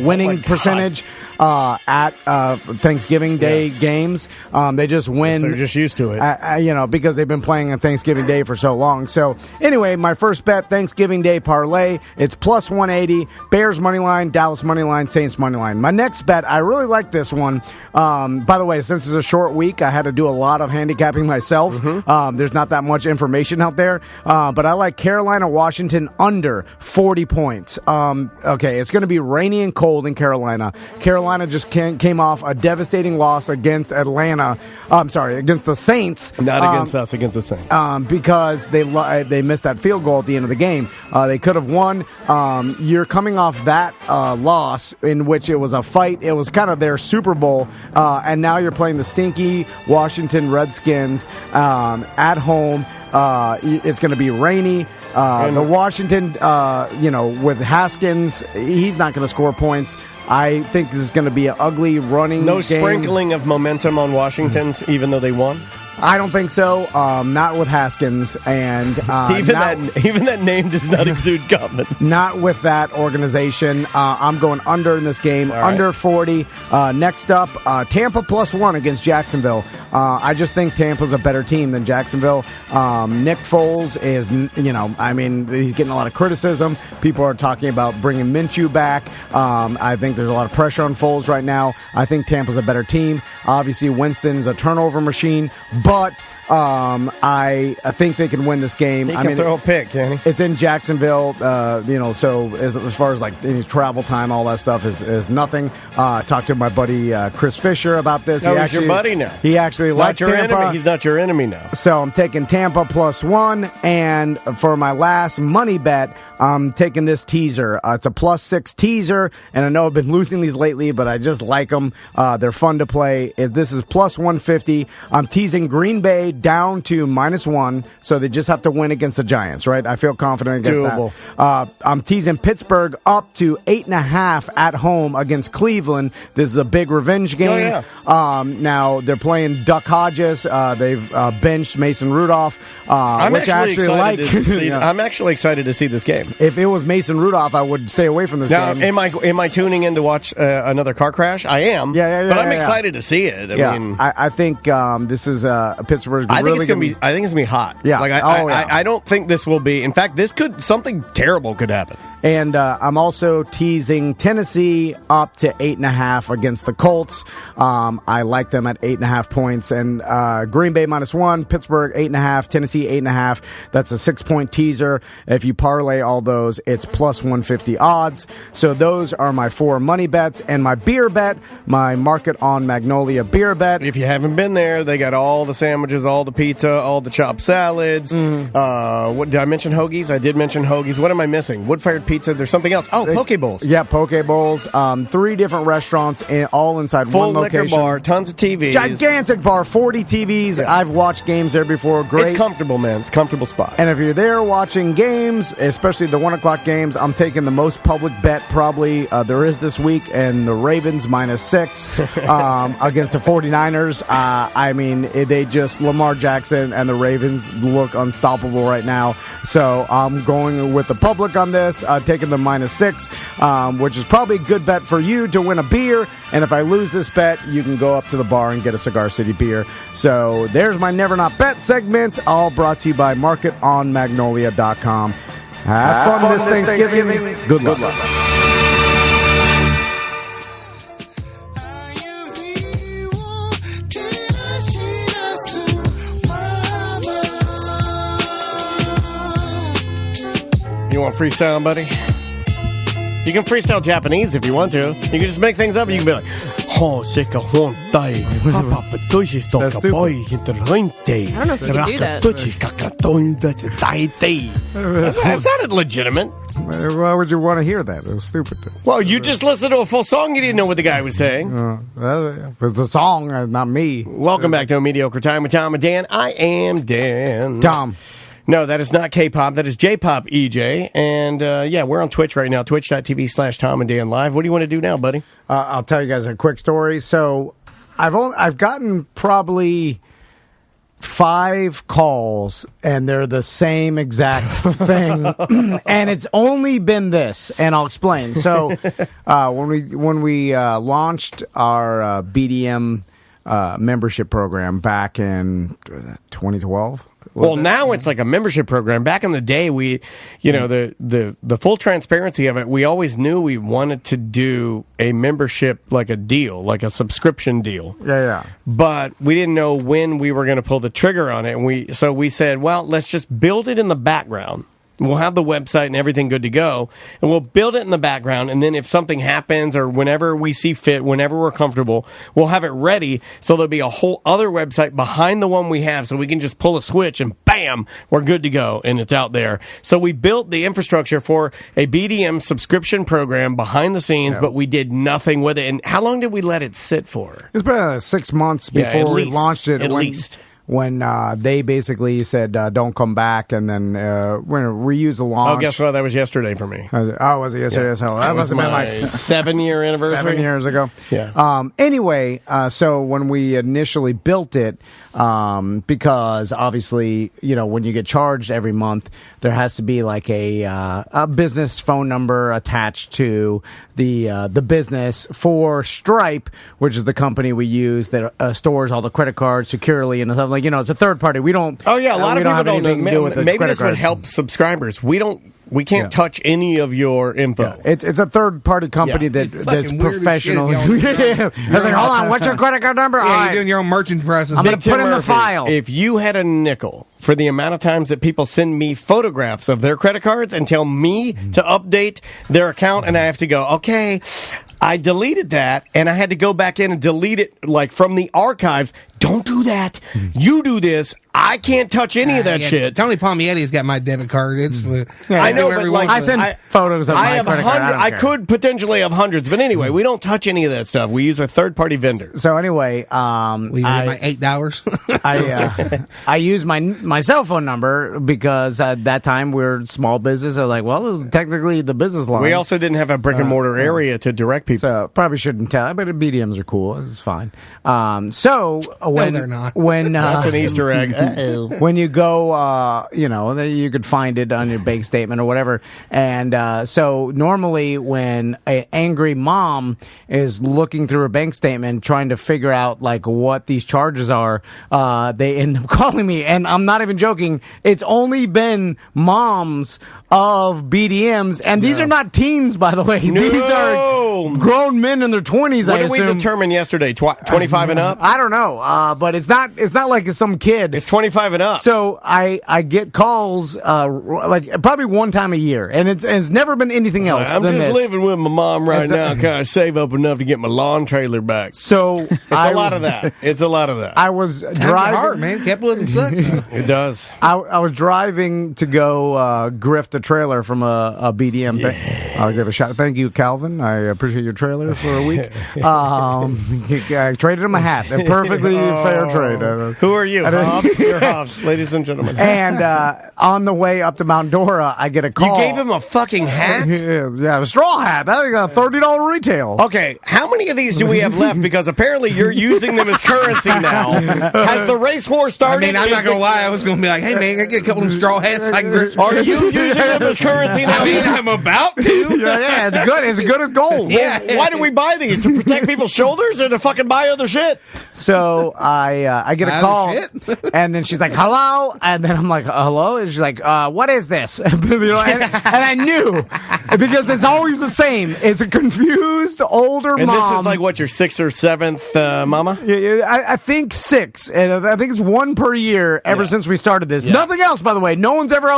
winning percentage at Thanksgiving Day games. They just win. They're just used to it. Because they've been playing on Thanksgiving Day for so long. So, anyway, my first bet, Thanksgiving Day parlay, it's plus 180, Bears money line, Dallas money line, Saints money line. My next bet, I really like this one. By the way, since it's a short week, I had to do a lot of handicapping myself. There's not that much information out there. But I like Carolina, Washington under 40 points. Okay, it's going to be rainy and cold in Carolina. Carolina just came off a devastating loss against against the Saints. Not against us, against the Saints. Because they missed that field goal at the end of the game. They could have won. You're coming off that loss in which it was a fight. It was kind of their Super Bowl. And now you're playing the stinky Washington Redskins at home. It's going to be rainy. The Washington, with Haskins, he's not going to score points. I think this is going to be an ugly running No game. sprinkling of momentum on Washington's, even though they won? I don't think so. Not with Haskins, and even that name does not exude confidence. Not with that organization. I'm going under in this game, under 40. Next up, Tampa +1 against Jacksonville. I just think Tampa's a better team than Jacksonville. Nick Foles is, he's getting a lot of criticism. People are talking about bringing Minshew back. I think there's a lot of pressure on Foles right now. I think Tampa's a better team. Obviously, Winston's a turnover machine, but I think they can win this game. He can throw a pick, can he? It's in Jacksonville, so as far as any travel time, all that stuff is nothing. Talked to my buddy Chris Fisher about this. He's your buddy now. He actually likes Tampa. Enemy. He's not your enemy now. So I'm taking Tampa +1, and for my last money bet, I'm taking this teaser. It's a +6 teaser, and I know I've been losing these lately, but I just like them. They're fun to play. This is +150. I'm teasing Green Bay down to -1, so they just have to win against the Giants, right? I feel confident against Doable. that. I'm teasing Pittsburgh up to 8.5 at home against Cleveland. This is a big revenge game. Now they're playing Duck Hodges. They've benched Mason Rudolph, which I actually like. I'm actually excited to see this game. If it was Mason Rudolph, I would stay away from this game. Am I tuning in to watch another car crash? I am. Yeah. But I'm excited to see it. I think this is Pittsburgh's. I think it's gonna be hot. Yeah. I don't think this will be. In fact, something terrible could happen. And I'm also teasing Tennessee up to 8.5 against the Colts. I like them at 8.5 points. And Green Bay -1, Pittsburgh 8.5, Tennessee 8.5. That's a 6-point teaser. If you parlay all those, it's +150 odds. So those are my 4 money bets. And my beer bet, my Market on Magnolia beer bet. If you haven't been there, they got all the sandwiches, all the pizza, all the chopped salads. What did I mention? Hoagies? I did mention hoagies. What am I missing? Wood-fired pizza. There's something else. Oh, poke bowls. Yeah, poke bowls. 3 different restaurants, all inside Full one location. liquor bar, tons of TVs. Gigantic bar, 40 TVs. Yeah. I've watched games there before. Great. It's comfortable, man. It's a comfortable spot. And if you're there watching games, especially the 1 o'clock games, I'm taking the most public bet probably there is this week, and the Ravens -6 against the 49ers. Lamar Jackson and the Ravens look unstoppable right now. So I'm going with the public on this. taking the -6, which is probably a good bet for you to win a beer. And if I lose this bet, you can go up to the bar and get a Cigar City beer. So there's my Never Not Bet segment, all brought to you by marketonmagnolia.com. Have fun this Thanksgiving. Good luck. You want freestyle, buddy? You can freestyle Japanese if you want to. You can just make things up and you can be like, That's stupid. I don't know if you can do that. That sounded legitimate. Why would you want to hear that? It was stupid. Well, you just listened to a full song. You didn't know what the guy was saying. It's a song, not me. Welcome back to A Mediocre Time with Tom and Dan. I am Dan. Tom. No, that is not K-pop. That is J-pop, EJ. And, we're on Twitch right now, twitch.tv/Tom and Dan Live. What do you want to do now, buddy? I'll tell you guys a quick story. So I've gotten probably 5 calls, and they're the same exact thing. And it's only been this, and I'll explain. So when we launched our BDM membership program back in 2012. Well, now it's like a membership program. Back in the day, we, the full transparency of it, we always knew we wanted to do a membership, like a deal, like a subscription deal. Yeah. But we didn't know when we were going to pull the trigger on it. And so we said, well, let's just build it in the background. We'll have the website and everything good to go, and we'll build it in the background, and then if something happens or whenever we see fit, whenever we're comfortable, we'll have it ready, so there'll be a whole other website behind the one we have, so we can just pull a switch and bam, we're good to go, and it's out there. So we built the infrastructure for a BDM subscription program behind the scenes, but we did nothing with it. And how long did we let it sit for? It was probably 6 months before we launched it. At least. When they basically said, don't come back, and then we're going to reuse the launch. Oh, guess what? That was yesterday for me. Was it yesterday? Yeah. So that must have been like 7-year anniversary. 7 years ago. Yeah. Anyway, so when we initially built it, because obviously, when you get charged every month, there has to be like a business phone number attached to the business for Stripe, which is the company we use that stores all the credit cards securely and stuff. It's a third party. We don't. Oh yeah, a lot of people don't know. Maybe this would cards. help subscribers. We can't touch any of your info. Yeah. It's a third party company that's professional. I was like, hold on, what's your credit card number? Yeah, you're doing your own merchant process. I'm going to put in the file. If you had a nickel for the amount of times that people send me photographs of their credit cards and tell me to update their account, and I have to go, okay, I deleted that, and I had to go back in and delete it like from the archives. Don't do that. You do this. I can't touch any of that shit. Tony Palmietti's got my debit card. It's I know, but like I send photos of my credit card. I could potentially have hundreds, but anyway, we don't touch any of that stuff. We use a third-party vendor. So anyway, we use my $8. I use my cell phone number because at that time we were small business. I was like, well, it was technically the business line. We also didn't have a brick and mortar area to direct people. So probably shouldn't tell, but BDMs are cool. It's fine. So when they're not. When that's an Easter egg. When you go, you could find it on your bank statement or whatever. And so normally when an angry mom is looking through her bank statement trying to figure out like what these charges are, they end up calling me. And I'm not even joking. It's only been moms of BDMs, and these are not teens, by the way. No. These are grown men in their 20s. What I did we assume. determine yesterday? 25 and up? I don't know, but it's not like it's some kid. It's 25 and up. So I get calls like probably one time a year, and it's never been anything else. I'm than just this. living with my mom right now. Kind of save up enough to get my lawn trailer back. So it's a lot of that. It's a lot of that. I was driving. Hard, man. Capitalism sucks. It does. I was driving to go grift a trailer from a BDM. Yeah. I'll give a shout. Thank you, Calvin. I appreciate your trailer for a week. I traded him a hat. Perfectly fair trade. Who are you? Hobbs? You're Hobbs, ladies and gentlemen. And on the way up to Mount Dora, I get a call. You gave him a fucking hat? Yeah, a straw hat. I think a $30 retail. Okay, how many of these do we have left? Because apparently you're using them as currency now. Has the race war started? I mean, I'm not going to lie. I was going to be like, hey, man, I get a couple of them straw hats. I can grip. Are you using them as currency now? I mean, I'm about to. Yeah, it's good. It's good as gold. Yeah. Well, why do we buy these? To protect people's shoulders or to fucking buy other shit? So I get a call, and then she's like, hello? And then I'm like, hello? And she's like, what is this? And I knew, because it's always the same. It's a confused older and mom. And this is like, what, your 6th or 7th mama? Yeah, I think 6. And I think it's 1 per year ever since we started this. Yeah. Nothing else, by the way. No one's ever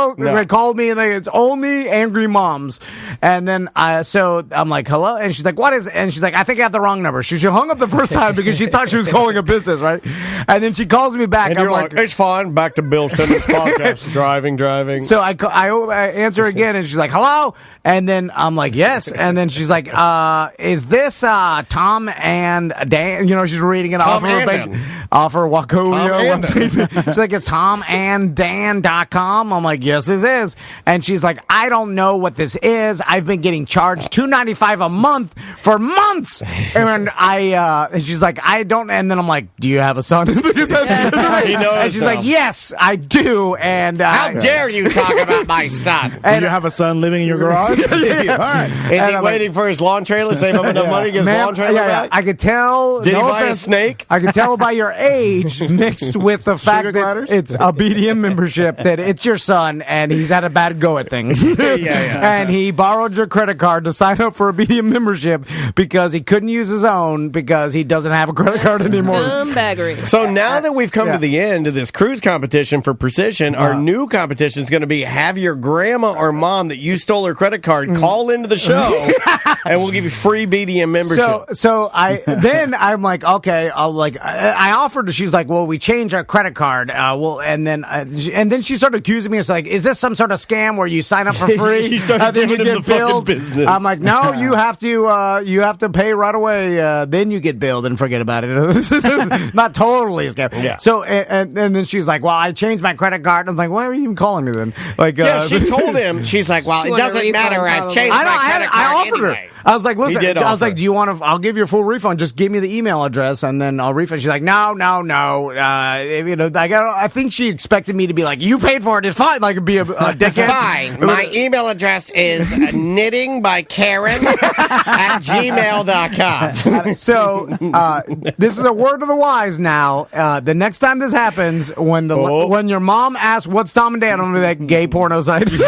called me, and it's only angry moms. And then, so I'm like, hello? And she's like, what is it? And she's like, I think I have the wrong number. She hung up the first time because she thought she was calling a business, right? And then she calls me back. And you're like, it's fine. Back to Bill Simmons' podcast. Driving. So I answer again, and she's like, hello? And then I'm like, yes. And then she's like, is this Tom and Dan? You know, she's reading it off her Wachovia website. She's like, it's tomanddan.com. I'm like, yes, this is. And she's like, I don't know what this is. I've been getting charged $295 a month for months. And she's like, I don't. And then I'm like, do you have a son? Because and she's like, yes, I do. And how dare you talk about my son? Do you have a son living in your garage? All right. Is he waiting for his lawn trailer? Save him enough money to get his lawn trailer back? I could tell. Did he buy a snake? I could tell by your age, mixed with the fact that it's a BDM membership, that it's your son and he's had a bad go at things. And he borrowed your credit card to sign up for a BDM membership because he couldn't use his own because he doesn't have a credit card anymore. Scumbaggery. So now that we've come to the end of this cruise competition for Precision, our new competition is going to be have your grandma or mom that you stole her credit card call into the show, and we'll give you free BDM membership. So I'm like, okay, I offered. She's like, well, we changed our credit card. And then she started accusing me. It's like, is this some sort of scam where you sign up for free? She started giving him the fucking business. I'm like, no, you have to pay right away. Then you get billed and forget about it. Not totally a scam. Yeah. So and then she's like, well, I changed my credit card. I'm like, why are you even calling me then? Like, she told him. She's like, well, it doesn't matter. I've changed my credit card. I offered her. I was like, listen, I was like, do you want to, I'll give you a full refund. Just give me the email address and then I'll refund. She's like, no. I think she expected me to be like, you paid for it. It's fine. Like, be a dickhead. Fine. My email address is knittingbyKaren@gmail.com. So, this is a word of the wise now. The next time this happens, when your mom asks, what's Tom and Dan, I'm going to be like, gay porno site. Wait,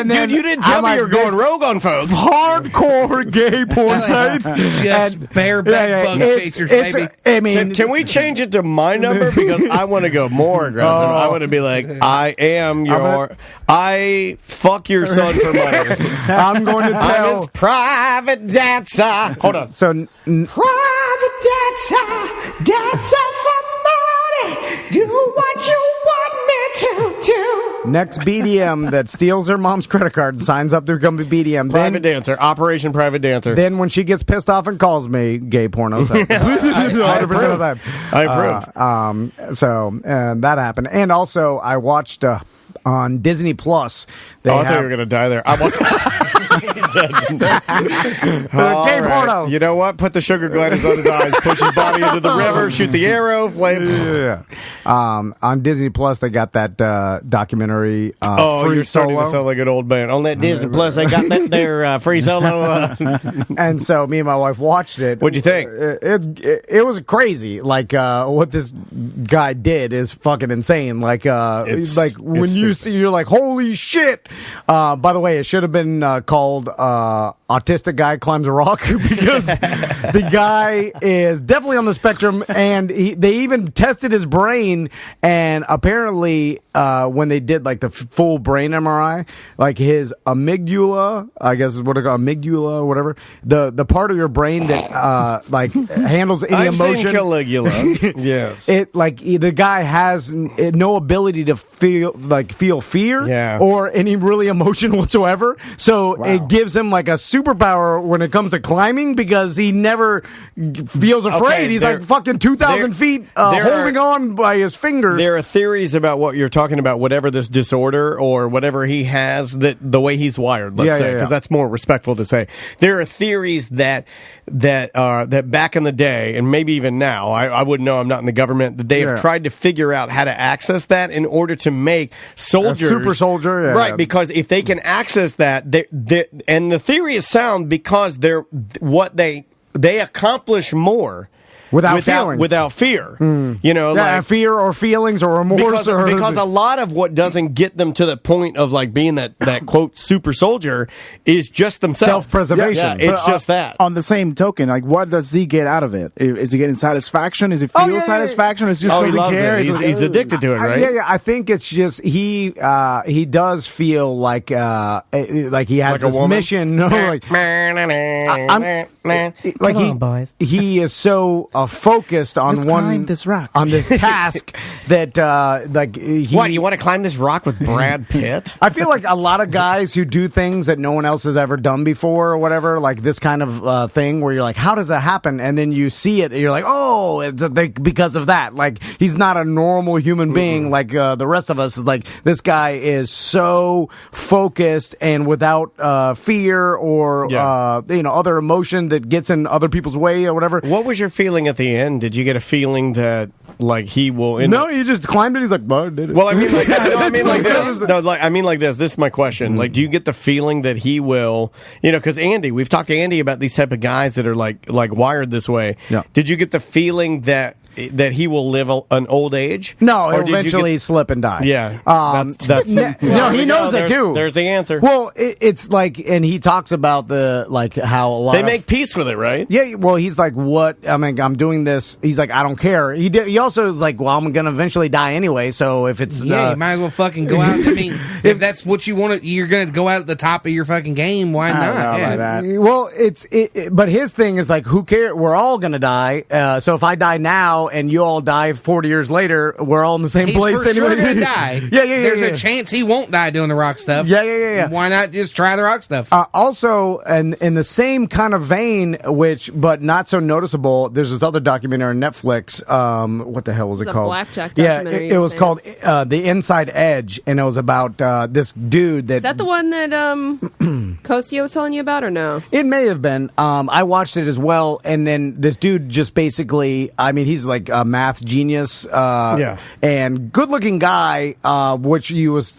dude, you didn't tell me you were going rogue on folks. Hardcore gay porn site. Just bare back bug chasers, baby. I mean, can we change it to my number? Because I want to go more aggressive. I want to be like, I fuck your son for money. I'm going to tell. I'm his private dancer. Hold on. So, private dancer for money. Do what you want me to do. Next BDM that steals her mom's credit card and signs up to become a BDM. Private dancer. Operation Private Dancer. Then when she gets pissed off and calls me, gay porno site. 100% of the time. I approve. So that happened. And also, I watched on Disney Plus. I thought you were going to die there. I watched... Gay porno. You know what? Put the sugar gliders on his eyes, push his body into the river, shoot the arrow, flame. Yeah. On Disney Plus, they got that documentary. Free you're starting solo. to sound like an old man. On that Disney Plus, they got their free solo. And so me and my wife watched it. What'd you think? It was crazy. Like what this guy did is fucking insane. Like when you see, you're like, holy shit. By the way, it should have been called Autistic Guy Climbs a Rock because the guy is definitely on the spectrum, and they even tested his brain, and apparently when they did like the full brain MRI, like his amygdala, I guess is what it called, amygdala or whatever, the part of your brain that like handles any emotion. Seen Caligula. Yes. It like the guy has no ability to feel fear or any really emotion whatsoever. So it gives him like a super superpower when it comes to climbing because he never feels afraid. Okay, He's like fucking 2,000 feet holding on by his fingers. There are theories about what you're talking about, whatever this disorder or whatever he has, that the way he's wired, let's say, because that's more respectful to say. There are theories that back in the day, and maybe even now, I wouldn't know, I'm not in the government, that they have tried to figure out how to access that in order to make soldiers... A super soldier, Right, because if they can access that, and the theory is sound because they accomplish more without feelings. Without fear. You know, like fear or feelings or remorse. Because a lot of what doesn't get them to the point of like being that quote super soldier is just themselves. Self-preservation. Yeah, it's just that. On the same token, like, what does he get out of it? Is he getting satisfaction? Is he feel satisfaction? Or is just he loves care? it. He's addicted to it, right? Yeah. I think it's just he does feel like he has like this mission. No, boys. He is so focused on Let's climb this rock. on this task that what, you want to climb this rock with Brad Pitt? I feel like a lot of guys who do things that no one else has ever done before or whatever, like this kind of thing where you're like, how does that happen? And then you see it and you're like, oh, it's because of that. Like, he's not a normal human being like the rest of us. Is like, this guy is so focused and without fear or other emotion that gets in other people's way or whatever. What was your feeling at the end? Did you get a feeling that like he will? He just climbed it. He's like, "Well, did it?" Well, I mean, like, I mean like this. No, like, I mean like this. This is my question. Like, do you get the feeling that he will? You know, because we've talked to Andy about these type of guys that are like wired this way. Yeah. Did you get the feeling that he will live an old age? No, he'll eventually slip and die. Yeah. He knows it too. There's the answer. Well, it's like, and he talks about how a lot they make peace with it, right? Yeah. Well, he's like, what? I mean, I'm doing this. He's like, I don't care. He also is like, well, I'm going to eventually die anyway. So if it's you might as well fucking go out. I mean, if that's what you want, you're going to go out at the top of your fucking game. Why not? Well, but his thing is like, who cares? We're all going to die. So if I die now and you all die 40 years later, we're all in the same place anyway. Sure gonna die. There's a chance he won't die doing the rock stuff. Yeah. Why not just try the rock stuff? Also, and in the same kind of vein, but not so noticeable, there's this other documentary on Netflix. What the hell was it called? Blackjack documentary. Yeah, it was called The Inside Edge, and it was about this dude Is that the one that Kostya was telling you about, or no? It may have been. I watched it as well, and then this dude just basically, I mean, he's like a math genius, and good-looking guy, which he was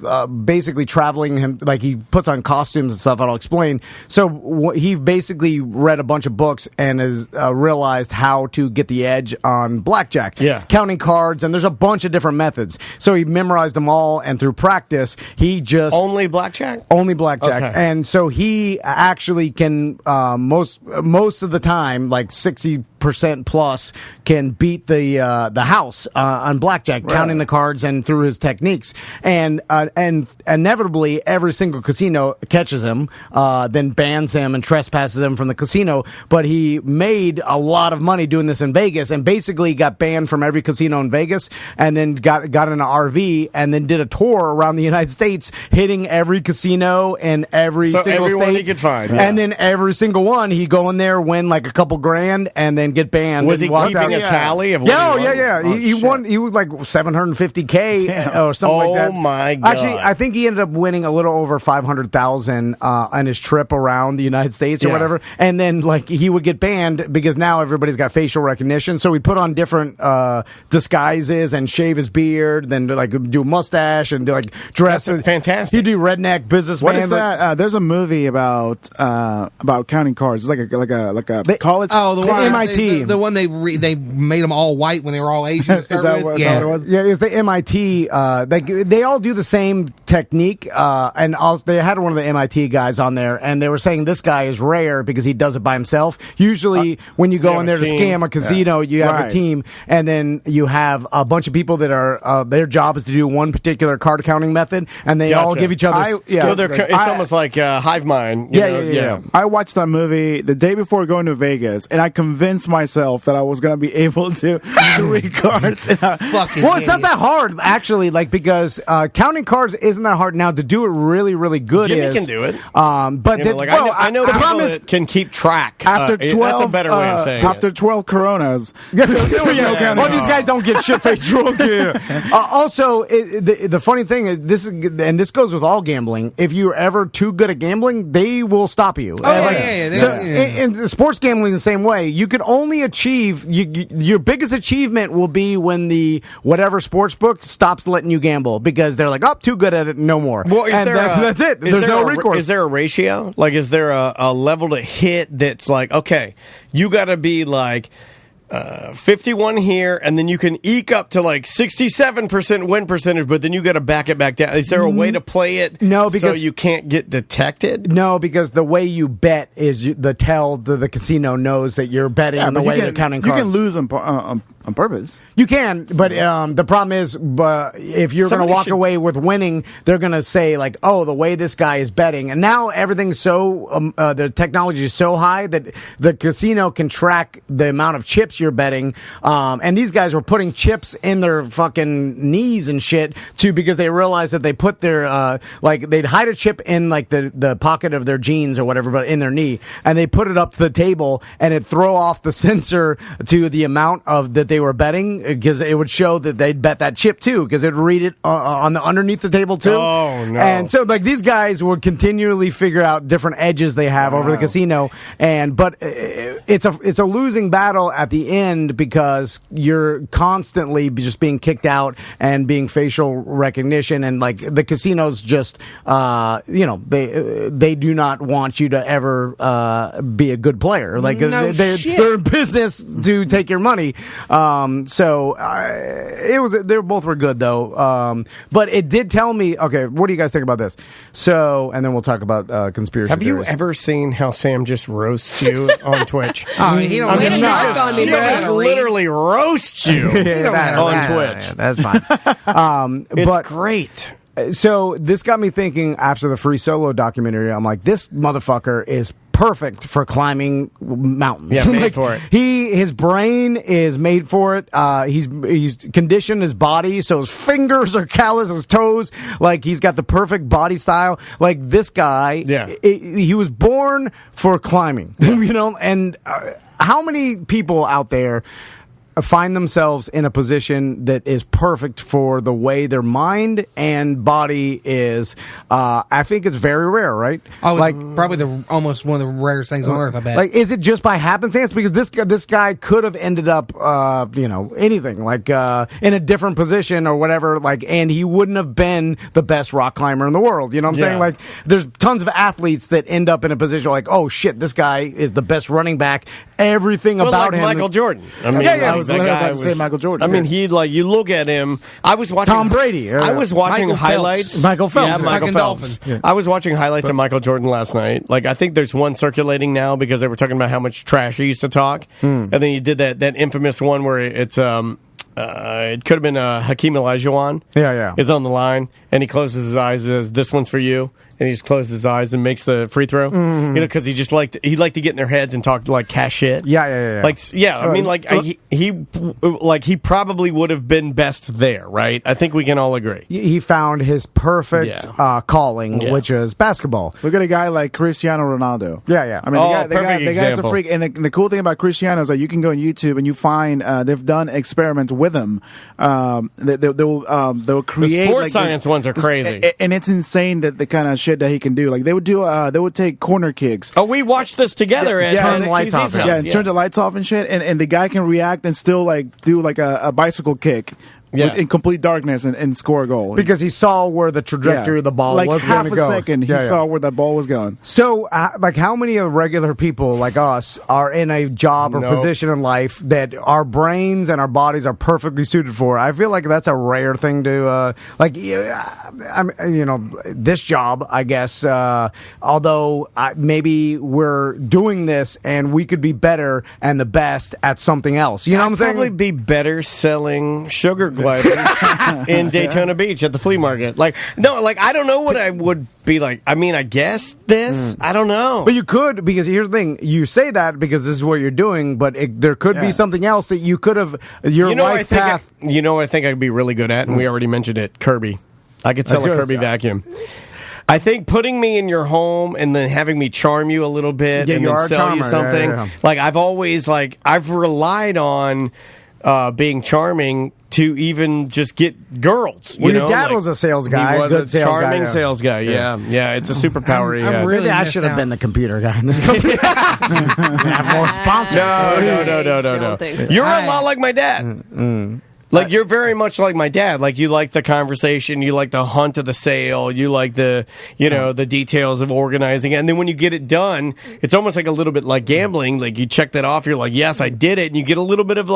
basically traveling him, like he puts on costumes and stuff. I'll explain. So he basically read a bunch of books and has realized how to get the edge on blackjack, counting cards, and there's a bunch of different methods. So he memorized them all, and through practice, he just only blackjack, okay. And so he actually can most of the time, like 60% plus, can beat the house on blackjack, counting the cards and through his techniques. And inevitably, every single casino catches him, then bans him and trespasses him from the casino. But he made a lot of money doing this in Vegas, and basically got banned from every casino in Vegas, and then got in an RV and then did a tour around the United States, hitting every casino in every single state he could find. And then every single one, he'd go in there, win like a couple grand, and then get banned. Was he keeping a tally of what he won? Yeah. He won. He was like $750K or something like that. Oh my god! Actually, I think he ended up winning a little over $500,000 on his trip around the United States or whatever. And then like he would get banned because now everybody's got facial recognition. So he'd put on different disguises and shave his beard, then like do a mustache and do like dresses. That's fantastic. He'd do redneck businessman. What is that? There's a movie about counting cards. It's like a college. Oh, the one MIT. The one they made them all white when they were all Asian. Is that what it was? Yeah, it was the MIT. They all do the same technique, and also they had one of the MIT guys on there, and they were saying this guy is rare because he does it by himself. Usually, when you go in there to scam a casino, you have a team, and then you have a bunch of people that are their job is to do one particular card counting method, and they all give each other. So it's almost like hive mind. Yeah. I watched that movie the day before going to Vegas, and I convinced myself that I was going to be able to read cards. Well, it's not that hard, actually, because counting cards isn't that hard. Now, to do it really, really good Jimmy can do it. But I know the people problem is that can keep track. After 12, that's a better way of saying after 12 Coronas. These guys don't get shit-faced drunk. Also, the funny thing is, this goes with all gambling. If you're ever too good at gambling, they will stop you. In sports gambling, the same way. You can only achieve your biggest achievement will be when the whatever sports book stops letting you gamble because they're like, too good at it, no more. Well, that's it. There's no recourse. Is there a ratio? Like, is there a level to hit that's like, okay, you got to be like 51 here, and then you can eke up to like 67% win percentage, but then you got to back it back down. Is there a way to play it? No, because so you can't get detected. No, because the way you bet is the casino knows that you're betting on the way they're counting cards. You can lose on purpose. You can, but the problem is, if you're going to walk away with winning, they're going to say like, "Oh, the way this guy is betting," and now everything's so the technology is so high that the casino can track the amount of chips you're betting. And these guys were putting chips in their fucking knees and shit too because they realized that they put their they'd hide a chip in like the pocket of their jeans or whatever, but in their knee, and they put it up to the table and it'd throw off the sensor to the amount of that they were betting because it would show that they'd bet that chip too because it'd read it on the underneath the table too. Oh no! And so like these guys would continually figure out different edges they have over the casino, but it's a losing battle at the end because you're constantly just being kicked out and being facial recognition and like the casinos just they do not want you to ever be a good player like they're in business to take your money. They both were good though. But it did tell me, okay, what do you guys think about this? So, and then we'll talk about conspiracy Have theories. you ever seen how Sam just roasts you on Twitch? He just literally roasts you on Twitch. That's fine. It's great. So this got me thinking after the Free Solo documentary, I'm like, this motherfucker is perfect for climbing mountains. Yeah, made for it. His brain is made for it. He's conditioned his body so his fingers are callous, his toes. Like he's got the perfect body style. Like this guy, he was born for climbing. And how many people out there find themselves in a position that is perfect for the way their mind and body is? I think it's very rare, right? Oh, like probably almost one of the rarest things on earth. I bet. Like, is it just by happenstance? Because this guy could have ended up, anything like in a different position or whatever. Like, and he wouldn't have been the best rock climber in the world. You know what I'm saying? Like, there's tons of athletes that end up in a position like, oh shit, this guy is the best running back. Everything about him, Michael Jordan. I mean, I was literally about to say Michael Jordan. I mean, you look at him. I was watching Tom Brady. I was watching highlights. Michael Phelps. Yeah, Michael Phelps. I was watching highlights of Michael Jordan last night. Like, I think there's one circulating now because they were talking about how much trash he used to talk. And then you did that infamous one where it's it could have been Hakeem Olajuwon. Yeah. Is on the line and he closes his eyes and says, "This one's for you." And he just closes his eyes and makes the free throw. Because he just liked to get in their heads and talk like cash shit. Yeah. I mean, he probably would have been best there, right? I think we can all agree. He found his perfect calling, which is basketball. Look at a guy like Cristiano Ronaldo. Yeah. I mean, the guy's a freak. And the cool thing about Cristiano is that you can go on YouTube and you find they've done experiments with him. They'll create the sports science ones are crazy, and it's insane that the kind of shit that he can do. Like they would take corner kicks. Oh, we watched this together and turn the lights off. Turn the lights off and shit. And the guy can react and still like do like a bicycle kick. In complete darkness and score a goal. Because he saw where the trajectory of the ball was going to go. Like half a second, he saw where that ball was going. So, how many of regular people like us are in a job or position in life that our brains and our bodies are perfectly suited for? I feel like that's a rare thing to, this job, I guess, although maybe we're doing this and we could be better and the best at something else. You know what I'm saying? Probably be better selling sugar gliders in Daytona Beach at the flea market. Like, no, like I don't know what I would be like. I mean, I guess this. I don't know. But you could, because here's the thing: you say that because this is what you're doing, but there could be something else that you could have. Your life path. You know, what I think I'd be really good at, and we already mentioned it. Kirby. I could sell a Kirby vacuum. I think putting me in your home and then having me charm you a little bit and then sell you something. Like I've always I've relied on being charming to even just get girls. Well, your dad was a sales guy. He was good a charming sales guy. Yeah, it's a superpower. Maybe I should have been the computer guy in this company. Have more sponsors. No. You're a lot like my dad. Like, you're very much like my dad. Like, you like the conversation, you like the hunt of the sale, you like the, the details of organizing it. And then when you get it done, it's almost like a little bit like gambling. Like, you check that off, you're like, yes, I did it. And you get a little bit of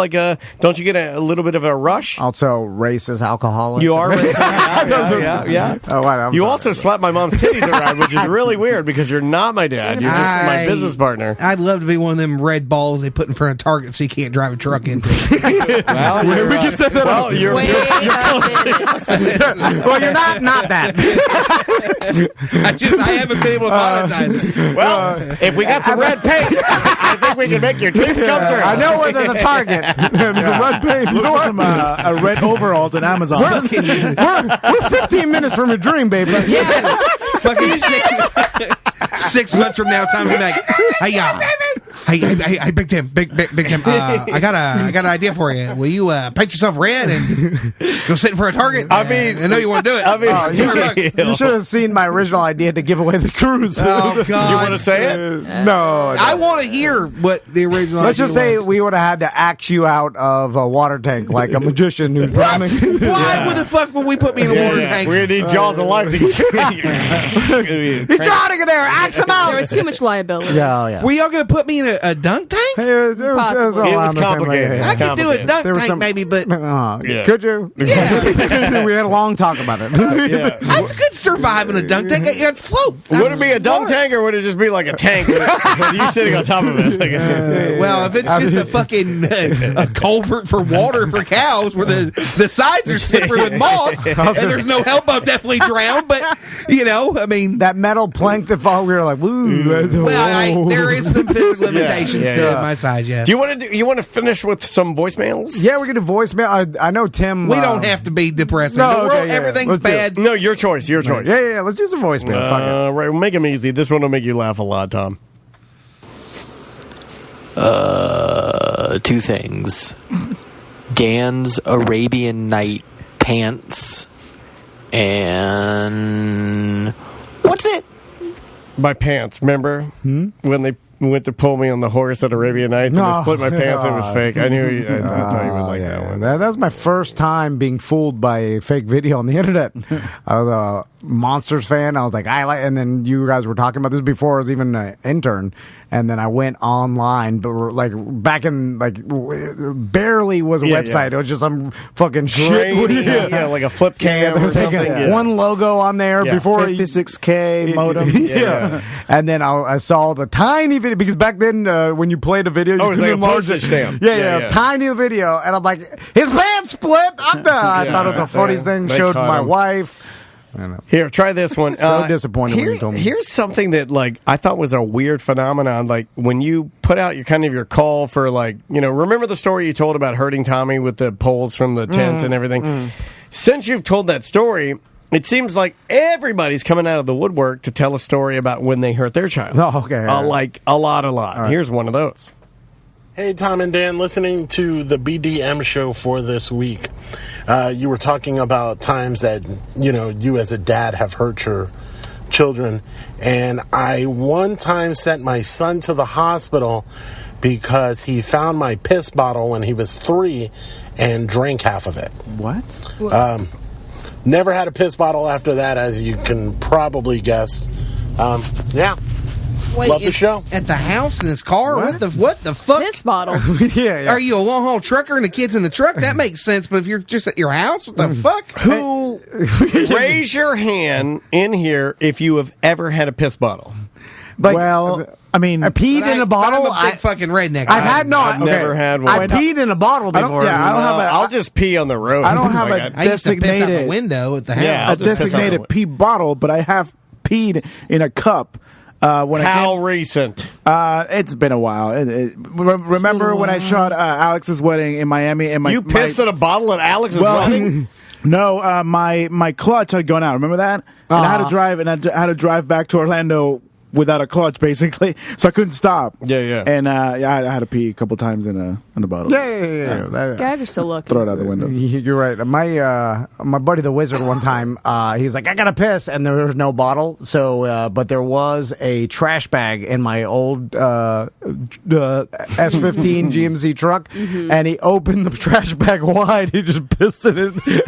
don't you get a little bit of a rush? Also, racist alcoholic. You are racist. Yeah. Oh, wow, you also slap my mom's titties around, which is really weird because you're not my dad. You're just my business partner. I'd love to be one of them red balls they put in front of Target so you can't drive a truck into. Well, you're Wait well, you're not that. I haven't been able to monetize it. Well, if we got some red paint, I think we can make your dreams come true. I know where there's a Target. There's some red paint. Look for some red overalls at Amazon. We're 15 minutes from a dream, baby. Yeah. Fucking 6 months from now, time to be like, hey, Big Tim, Big Tim. I got an idea for you. Will you paint yourself red and go sit in for a Target? I mean, I know you want to do it. I mean, you should have seen my original idea to give away the cruise. Oh God! Do you want to say it? No. I want to hear what the original. Let's just say we would have had to axe you out of a water tank like a magician who's drowning. Why the fuck would we put me in a water tank? We're gonna need Jaws of life to get you. He's drowning in there. Axe him out. There was too much liability. Yeah. Were y'all gonna put me in a dunk tank? It was complicated. I could do a dunk tank maybe, but could you? Yeah. We had a long talk about it. I could survive in a dunk tank. I'd float. Would it be a dunk tank or would it just be like a tank with you sitting on top of it? Well, if it's just a fucking a culvert for water for cows where the sides are slippery with moss and there's no help, I'll definitely drown. But I mean, that metal plank that fall, we were like, woo. Well, there is some physical limitations still at my size. Yeah. Do you want to finish with some voicemails? Yeah, we're gonna voicemail. I know Tim. We don't have to be depressing. No, everything's bad. No, your choice. Your choice. Yeah. Let's do some voicemail. Fuck it. Right, we'll make them easy. This one will make you laugh a lot, Tom. Two things. Dan's Arabian Night pants and what's it? My pants, remember? When they went to pull me on the horse at Arabian Nights and they split my pants and it was fake. I knew I thought you would like that one. That was my first time being fooled by a fake video on the internet. I was a Monsters fan. I was like, and then you guys were talking about this before I was even an intern. And then I went online, but back in barely was a website. It was just some fucking shit. Yeah, like a flip cam or something. One logo on there before 56K modem. And then I saw the tiny video because back then when you played a video, you it was like a postage stamp. Yeah, tiny video, and I'm like, his pants split. I thought it was the funniest thing. Showed my wife. Here, try this one. So disappointed when you told me. Here's something that I thought was a weird phenomenon. Like when you put out your call for remember the story you told about hurting Tommy with the poles from the tents and everything? Since you've told that story, it seems like everybody's coming out of the woodwork to tell a story about when they hurt their child. Oh, okay. A lot. Right. Here's one of those. Hey, Tom and Dan, listening to the BDM show for this week. You were talking about times that, you as a dad have hurt your children. And I one time sent my son to the hospital because he found my piss bottle when he was 3 and drank half of it. What? Never had a piss bottle after that, as you can probably guess. Yeah. Wait, love the show. At the house in his car? What the fuck? Piss bottle. Yeah. Are you a long haul trucker and the kid's in the truck? That makes sense. But if you're just at your house, what the fuck? Who raise your hand in here if you have ever had a piss bottle? Like, I mean, I peed in a bottle. I'm a big fucking redneck. I've never had one. I peed in a bottle before. I don't have I'll just pee on the road. I don't have Like, a I used to piss out the designated window at the house. Yeah, a designated pee bottle, but I have peed in a cup. How recent? It's been a while. Remember when I shot Alex's wedding in Miami? And You pissed in a bottle at Alex's wedding? No, my clutch had gone out. Remember that? And I had to drive, and I had to drive back to Orlando without a clutch, basically. So I couldn't stop. Yeah. And I had to pee a couple times in a bottle. Yeah. Guys are so lucky. Throw it out the window. You're right. My buddy the Wizard one time, he's like, I gotta piss, and there was no bottle. So, but there was a trash bag in my old S15 GMC truck, and he opened the trash bag wide. He just pissed it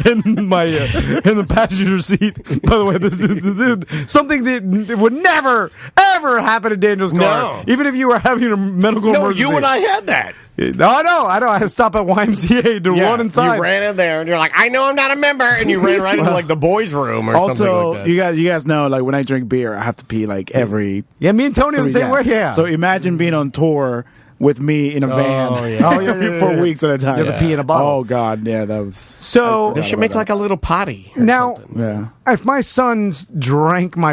in my in the passenger seat. By the way, this is something that would never ever happen in Daniel's car. No. Even if you were having a medical emergency. You and I had that. No, I know. I had to stop at YMCA to run inside. You ran in there, and you're like, I know I'm not a member, and you ran right into like the boys' room or something like that. you guys know, like when I drink beer, I have to pee like every. Yeah, me and Tony are the same way. Yeah. So imagine being on tour with me in a van. For weeks at a time. You have to pee in a bottle. Oh God, yeah, that was. So they should make like a little potty. Now, yeah. If my sons drank my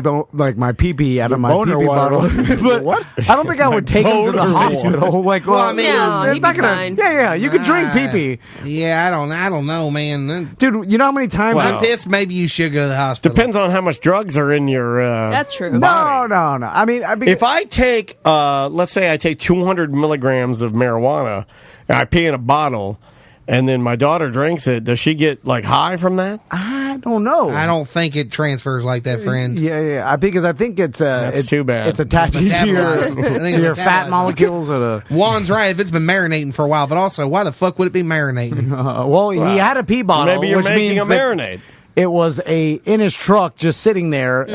pee pee out of my boner pee pee water. bottle, but What? I don't think I would take him to the boner hospital. Like, Well, I mean, no, it's he'd not be gonna. fine. Yeah, you could drink pee pee, Yeah, I don't know, man. dude. You know how many times I'm pissed. Maybe you should go to the hospital. Depends on how much drugs are in your. That's true. No. I mean, If I take, let's say I take 200 milligrams of marijuana, and I pee in a bottle, and then my daughter drinks it, does she get like high from that? I don't know. I don't think it transfers like that, friend. Yeah. Because I think it's That's too bad. It's attaching to your Metabolized. I think fat metabolized. molecules. Juan's right. If it's been marinating for a while, but also, why the fuck would it be marinating? Well, he had a pee bottle. Maybe you're which making means a that marinade. It was in his truck, just sitting there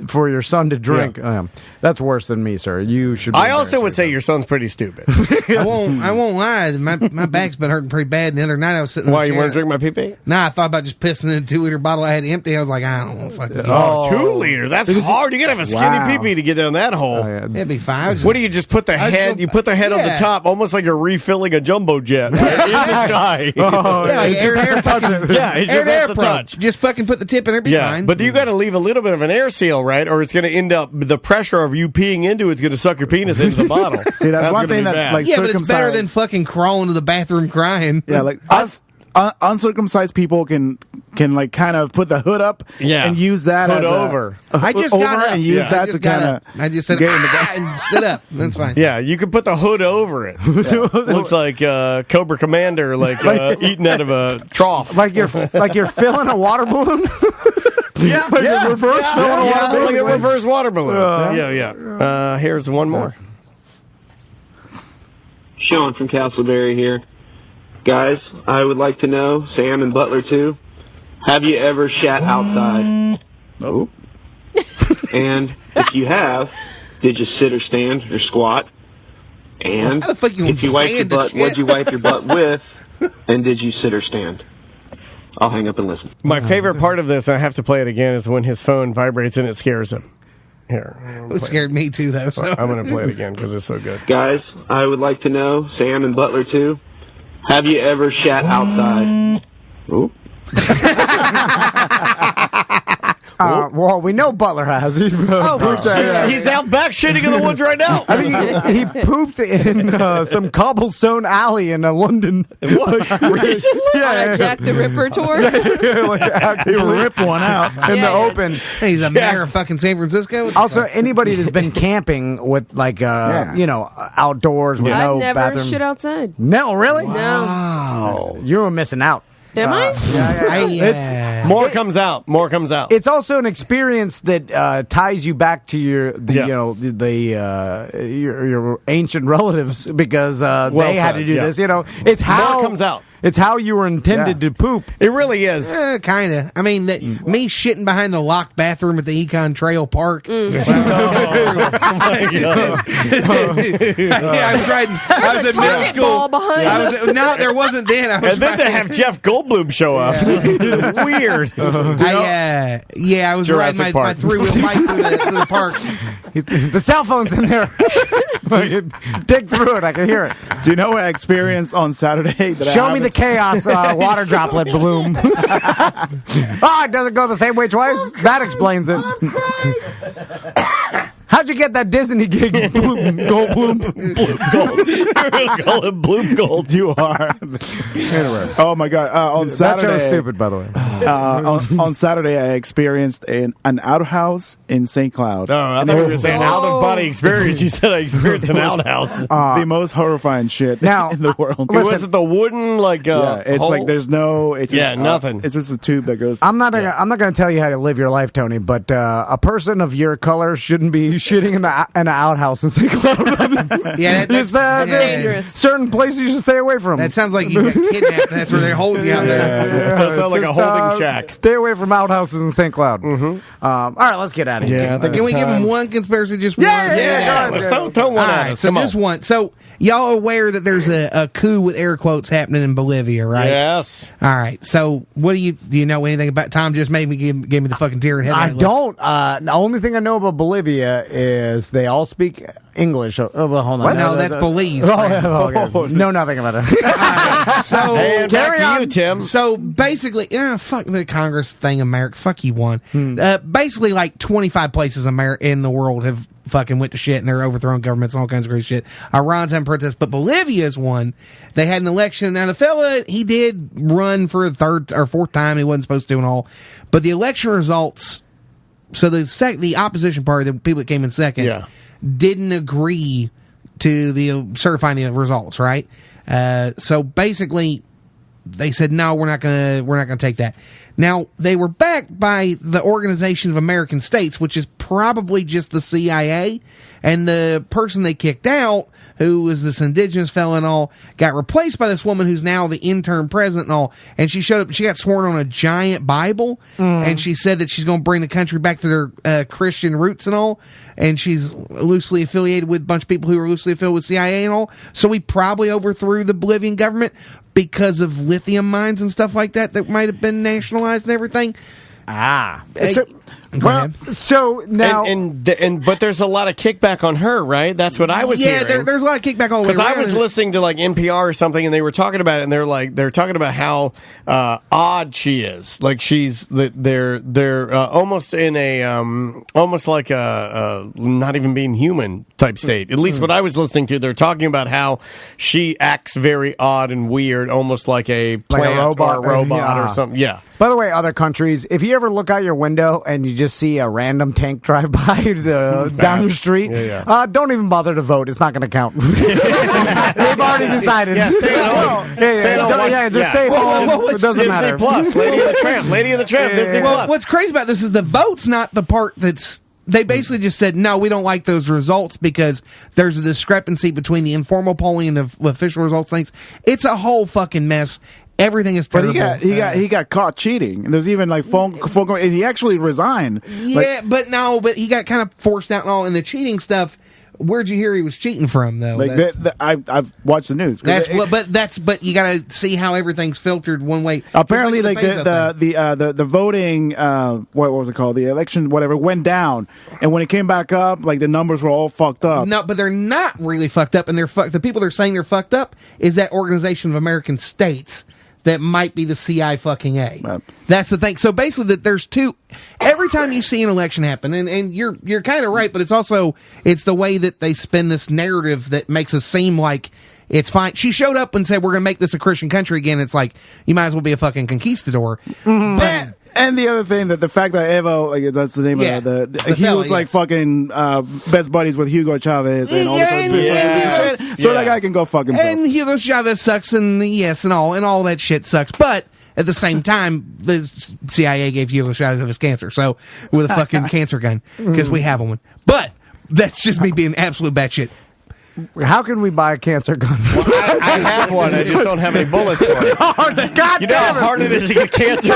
for your son to drink. Yeah. That's worse than me, sir. You should. Be I also would say your son's pretty stupid. I won't lie. My back's been hurting pretty bad. The other night I was sitting. Why, in the you chair. want to drink my pee-pee? Nah, I thought about just pissing in a 2-liter bottle I had empty. I was like, I don't know if I can. Oh, 2 liter. That's hard. You gotta have a skinny pee-pee to get down that hole. It'd be fine. What do you just put the head? You put the head on the top, almost like you're refilling a jumbo jet right in the sky. Like air fucking. Yeah, it just has to touch. Just fucking put the tip in there. Be fine. But you got to leave a little bit of an air seal, right? Or it's going to end up the pressure of you peeing into it's going to suck your penis into the bottle. See, that's one gonna thing be that bad. like Yeah, but it's better circumcised. than fucking crawling to the bathroom crying. Yeah, like us. Uncircumcised people can like kind of put the hood up and use that hood as over. I just got up. and use that to kind of. I just said get in the and stood up. That's fine. Yeah, you can put the hood over it. Looks like Cobra Commander, eating out of a trough. like you're filling a water balloon. Reverse filling a water balloon. like a reverse water balloon. Here's one more. Sean from Castleberry here. Guys, I would like to know, Sam and Butler too, have you ever shat outside? No. And if you have, did you sit or stand or squat? And How the fuck you if you wiped your stand to butt, shit? what'd you wipe your butt with? And did you sit or stand? I'll hang up and listen. My favorite part of this, and I have to play it again, is when his phone vibrates and it scares him. Here. It scared me too, though. So. I'm going to play it again because it's so good. Guys, I would like to know, Sam and Butler too, have you ever shat outside? Ooh. Well, we know Butler has. He's out back shitting in the woods right now. I think he pooped in some cobblestone alley in London. Recently? Yeah. Jack the Ripper tour. He ripped one out in the open. Hey, he's a mayor of fucking San Francisco. Also, anybody that's been camping with outdoors with I've no never bathroom. shit outside. No, really? No. You were missing out. Am I? It's More comes out. More comes out. It's also an experience that ties you back to your ancient relatives because they had to do this. It's how more comes out. It's how you were intended to poop. It really is. Kind of. I mean, me shitting behind the locked bathroom at the Econ Trail Park. Oh, I was riding. I was at middle school. No, there wasn't then. I was and then they have Jeff Goldblum show up. Weird. I was Jurassic riding my Park. 3-wheel bike through the park. The cell phone's in there. Dig through it. I can hear it. Do you know what I experienced on Saturday? Show me the chaos water droplet bloom. It doesn't go the same way twice? That explains it. How'd you get that Disney gig? Bloom gold. You're gonna call it Bloom Gold. You are. Anyway. Oh my God! On Saturday, that show's stupid, by the way. On Saturday, I experienced an outhouse in St. Cloud. Oh, I thought you were saying out of body experience. You said I experienced an outhouse. The most horrifying shit now, in the world. Was it the wooden it's hole? Like there's no. It's just, nothing. It's just a tube that goes. I'm not gonna tell you how to live your life, Tony. But a person of your color shouldn't be shitting in an outhouse in St. Cloud. That's dangerous. Certain places you should stay away from. That sounds like you got kidnapped. That's where they hold you out there. That sounds like a holding shack. Stay away from outhouses in St. Cloud. All right, let's get out of here. Can we give him one conspiracy? Just one? Yeah. Let's throw one All at right, us. so Come just on. one. So y'all aware that there's a coup with air quotes happening in Bolivia, right? Yes. All right. So what do you know anything about? Tom just made me give me the fucking deer in headlight. I don't. The only thing I know about Bolivia is they all speak English. Oh, well, hold on. What? No, that's Belize. Know nothing about it. So And back carry to you, Tim. So basically, fuck the Congress thing, America. Fuck you, one. Basically, like 25 places in the world have fucking went to shit and they're overthrowing governments and all kinds of crazy shit. Iran's having protests, but Bolivia's one. They had an election. Now the fella, he did run for a third or fourth time. He wasn't supposed to and all, but the election results. So the opposition party, the people that came in second, didn't agree to the certifying the results. Right. So basically, they said no, we're not gonna take that. Now they were backed by the Organization of American States, which is probably just the CIA, and the person they kicked out, who was this indigenous fellow and all, got replaced by this woman who's now the interim president and all. And she showed up. She got sworn on a giant Bible, and she said that she's going to bring the country back to their Christian roots and all. And she's loosely affiliated with a bunch of people who are loosely affiliated with CIA and all. So we probably overthrew the Bolivian government because of lithium mines and stuff like that might have been nationalized and everything. So now, but there's a lot of kickback on her, right? That's what I was hearing. Yeah, there's a lot of kickback all the way Because around. I was listening to like NPR or something, and they were talking about it, and they're talking about how odd she is. Like they're almost in a almost like a not even being human type state. At least what I was listening to, they're talking about how she acts very odd and weird, almost like a plant robot, or a robot or something. Yeah. By the way, other countries, if you ever look out your window and you just see a random tank drive by down your street, don't even bother to vote. It's not going to count. They've already decided. Yeah, stay home. Just stay home. It doesn't matter. Disney Plus, Lady of the Tramp, Disney Plus. What's crazy about this is the vote's not the part that's... They basically just said, no, we don't like those results because there's a discrepancy between the informal polling and the official results things. It's a whole fucking mess. Everything is terrible. But he got caught cheating. And there's even like phone and he actually resigned. Yeah, but he got kind of forced out and all. And the cheating stuff, where'd you hear he was cheating from though? I've watched the news. But you got to see how everything's filtered one way. Apparently, like the voting, what was it called? The election, whatever, went down, and when it came back up, like the numbers were all fucked up. No, but they're not really fucked up, and the people they're saying they're fucked up is that Organization of American States. That might be the CI fucking A. That's the thing. So basically, that there's two. Every time you see an election happen, and you're kind of right, but it's the way that they spin this narrative that makes us seem like it's fine. She showed up and said, "We're going to make this a Christian country again." It's like you might as well be a fucking conquistador. But And the other thing, that the fact that Evo, like that's the name of the he fella, was like fucking best buddies with Hugo Chavez and all this shit. So that guy can go fuck himself. And Hugo Chavez sucks, and all that shit sucks. But at the same time, the CIA gave Hugo Chavez cancer, so with a fucking cancer gun because we have one. But that's just me being absolute batshit. How can we buy a cancer gun? I have one. I just don't have any bullets for it. God You know how hard it is to get cancer?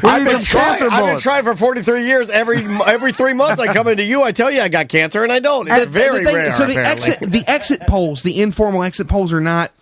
I've been trying for 43 years. Every 3 months I come into you, I tell you I got cancer, and I don't. It's very rare. So the exit polls, the informal exit polls are not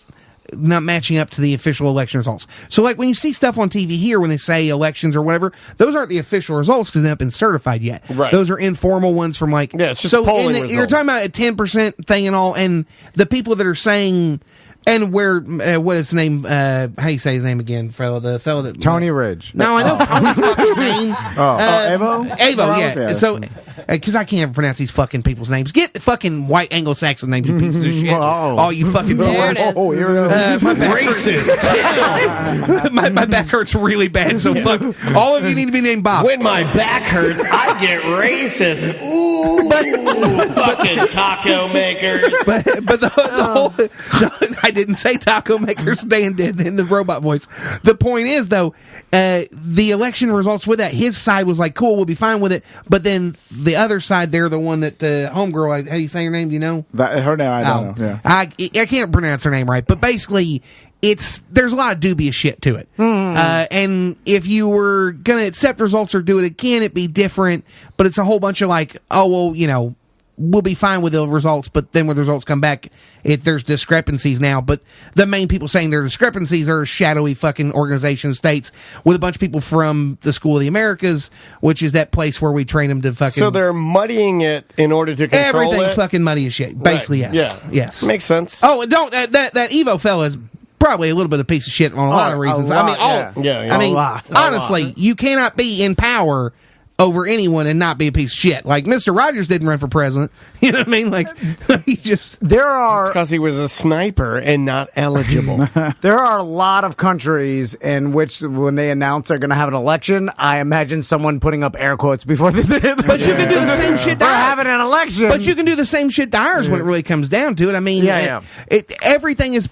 matching up to the official election results. So like when you see stuff on TV here when they say elections or whatever, those aren't the official results because they haven't been certified yet. Right. Those are informal ones from like... Yeah, it's just polling results. You're talking about a 10% thing and all, and the people that are saying... And where, what is his name? How you say his name again, fella? The fella that Tony Ridge. No, I know Tony's fucking name. Evo. Evo, yeah. So, because I can't ever pronounce these fucking people's names. Get the fucking white Anglo-Saxon names, you pieces of shit. All you fucking. There it is. Here it is. Racist. my back hurts really bad. So fuck. All of you need to be named Bob. When my back hurts, I get racist. Ooh, fucking taco makers. But the whole. I didn't say taco makers. Dan did in the robot voice. The point is, though, the election results with that, his side was like, cool, we'll be fine with it. But then the other side, they're the one that, homegirl, how do you say her name? Do you know? Her name, I don't know. Yeah. I can't pronounce her name right. But basically, there's a lot of dubious shit to it. And if you were going to accept results or do it again, it'd be different. But it's a whole bunch of like, oh, well, we'll be fine with the results, but then when the results come back, there's discrepancies now. But the main people saying there are discrepancies are shadowy fucking organization states with a bunch of people from the School of the Americas, which is that place where we train them to fucking... So they're muddying it in order to control Everything's it? fucking muddy as shit. Basically, Right. yes. Yeah. Yes. Makes sense. Oh, and don't... That Evo fella is probably a little bit of a piece of shit on a lot of reasons. Honestly, you cannot be in power over anyone and not be a piece of shit. Like, Mr. Rogers didn't run for president. You know what I mean? Like, he just... There are... It's because he was a sniper and not eligible. There are a lot of countries in which, when they announce they're going to have an election, I imagine someone putting up air quotes before this is. But you can do the same shit. We're having an election. But you can do the same shit to ours when it really comes down to it. I mean, everything is...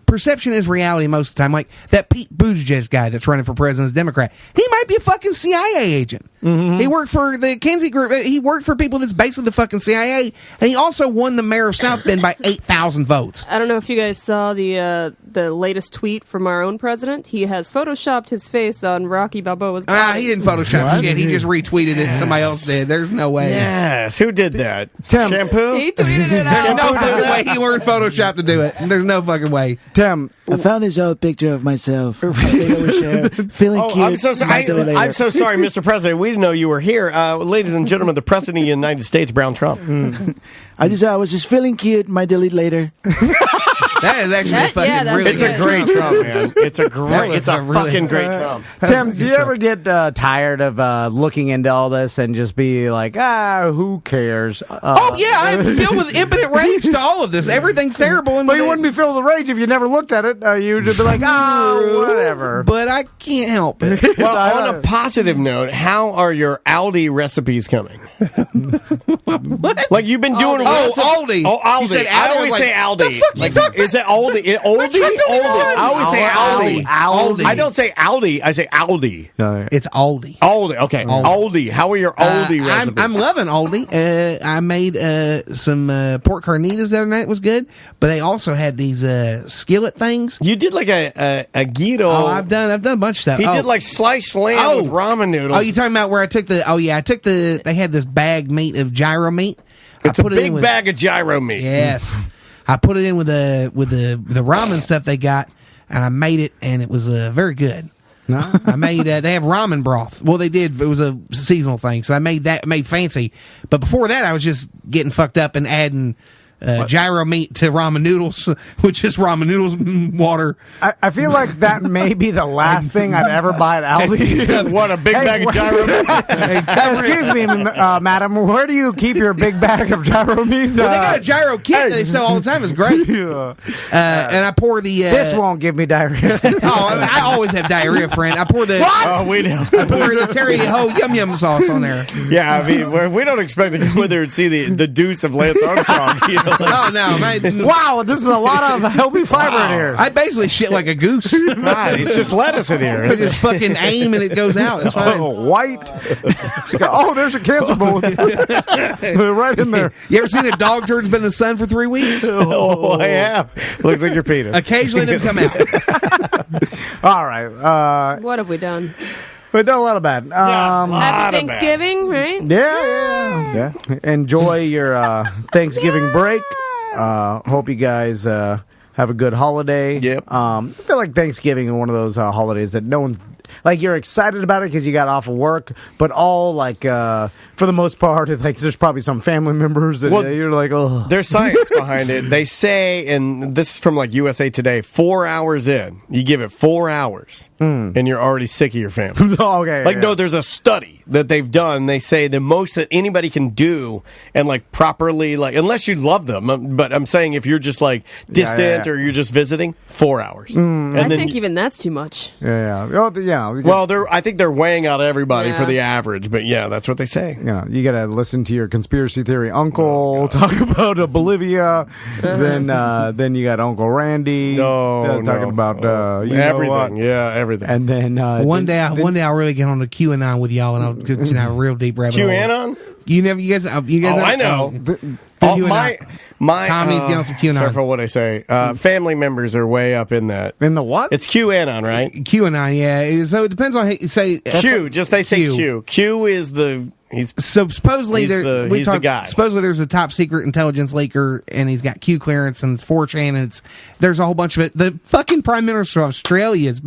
perception is reality most of the time. Like that Pete Buttigieg guy that's running for president as a Democrat. He might be a fucking CIA agent. Mm-hmm. He worked for the Kinsey Group. He worked for people that's basically the fucking CIA. And he also won the mayor of South Bend by 8,000 votes. I don't know if you guys saw the latest tweet from our own president. He has photoshopped his face on Rocky Balboa's body. He didn't photoshop shit. He just retweeted it. Somebody else did. There's no way. Yes. Who did that? Tim. Shampoo? He tweeted it out. No fucking way. He learned Photoshop to do it. There's no fucking way. Tim. I found this old picture of myself. Feeling cute. I'm so sorry, Mr. President. We didn't know you were here. Ladies and gentlemen, the President of the United States, Brown Trump. I was just feeling cute. Might delete later. That is actually really It's a great Trump, man. It's a fucking great Trump. Tim, do you ever get tired of looking into all this and just be like, who cares? I'm filled with impotent rage to all of this. Everything's terrible. But you wouldn't be filled with rage if you never looked at it. You'd just be like, whatever. But I can't help it. Well, on a positive note, how are your Aldi recipes coming? What? Like you've been doing Aldi. Oh, Aldi. You said Aldi. I always say Aldi. The fuck you talking Is it Aldi? I always say Aldi. Aldi. I don't say Aldi. I say Aldi. It's Aldi. Aldi. Okay. Aldi. How are your Aldi recipes? I'm loving Aldi. I made some pork carnitas the other night. It was good. But they also had these skillet things. You did like a gyro. Oh, I've done a bunch of stuff. He did like sliced lamb with ramen noodles. Oh, you talking about where I took they had this bag meat of gyro meat. It's a big bag of gyro meat. Yes. I put it in with the ramen stuff they got, and I made it, and it was very good. No, I made. They have ramen broth. Well, they did. It was a seasonal thing, so I made that. Made fancy. But before that, I was just getting fucked up and adding gyro meat to ramen noodles, which is ramen noodles water. I feel like that may be the last thing I'd ever buy at Aldi. What, a big bag of gyro meat? Excuse me, madam, where do you keep your big bag of gyro meat? Well, they got a gyro kit that they sell all the time. It's great. And I pour the... this won't give me diarrhea. I always have diarrhea, friend. I pour the... What? Oh, we know. I pour the terry ho yum yum sauce on there. Yeah, I mean, we don't expect to go in there and see the deuce of Lance Armstrong. You know? Oh no, man! Wow, this is a lot of healthy fiber in here. I basically shit like a goose. Right, it's just lettuce in here. I just fucking aim and it goes out. It's fine. White. Oh, there's your cancer bullets. Right in there. You ever seen a dog turd that's been in the sun for 3 weeks? Oh, I have. Looks like your penis. Occasionally them come out. All right. What have we done? We've done a lot of bad. Happy Thanksgiving, right? Yeah. Enjoy your Thanksgiving break. Hope you guys have a good holiday. Yep. I feel like Thanksgiving is one of those holidays that no one's like, you're excited about it because you got off of work, but all like for the most part, it's like there's probably some family members that you're like, oh. There's science behind it. They say, and this is from like USA Today, 4 hours in, you give it 4 hours, and you're already sick of your family. No, there's a study that they've done. They say the most that anybody can do and like properly, like unless you love them, but I'm saying if you're just like distant or you're just visiting, 4 hours. And I think even that's too much. Well, I think they're weighing out everybody for the average, but yeah, that's what they say. You got to listen to your conspiracy theory uncle talk about Bolivia. Then you got Uncle Randy talking about everything. Yeah, everything. And then one day I'll really get on the QAnon with y'all, and I'll have a real deep rabbit hole. QAnon? You guys. I know. Tommy's getting on some QAnon. Careful what I say. Family members are way up in that. In the what? It's QAnon, right? QAnon, yeah. So it depends on how you say Q. Just they say Q. Q is the. So supposedly he's the guy. Supposedly there's a top secret intelligence leaker, and he's got Q clearance, and it's 4chan, and there's a whole bunch of it. The fucking Prime Minister of Australia is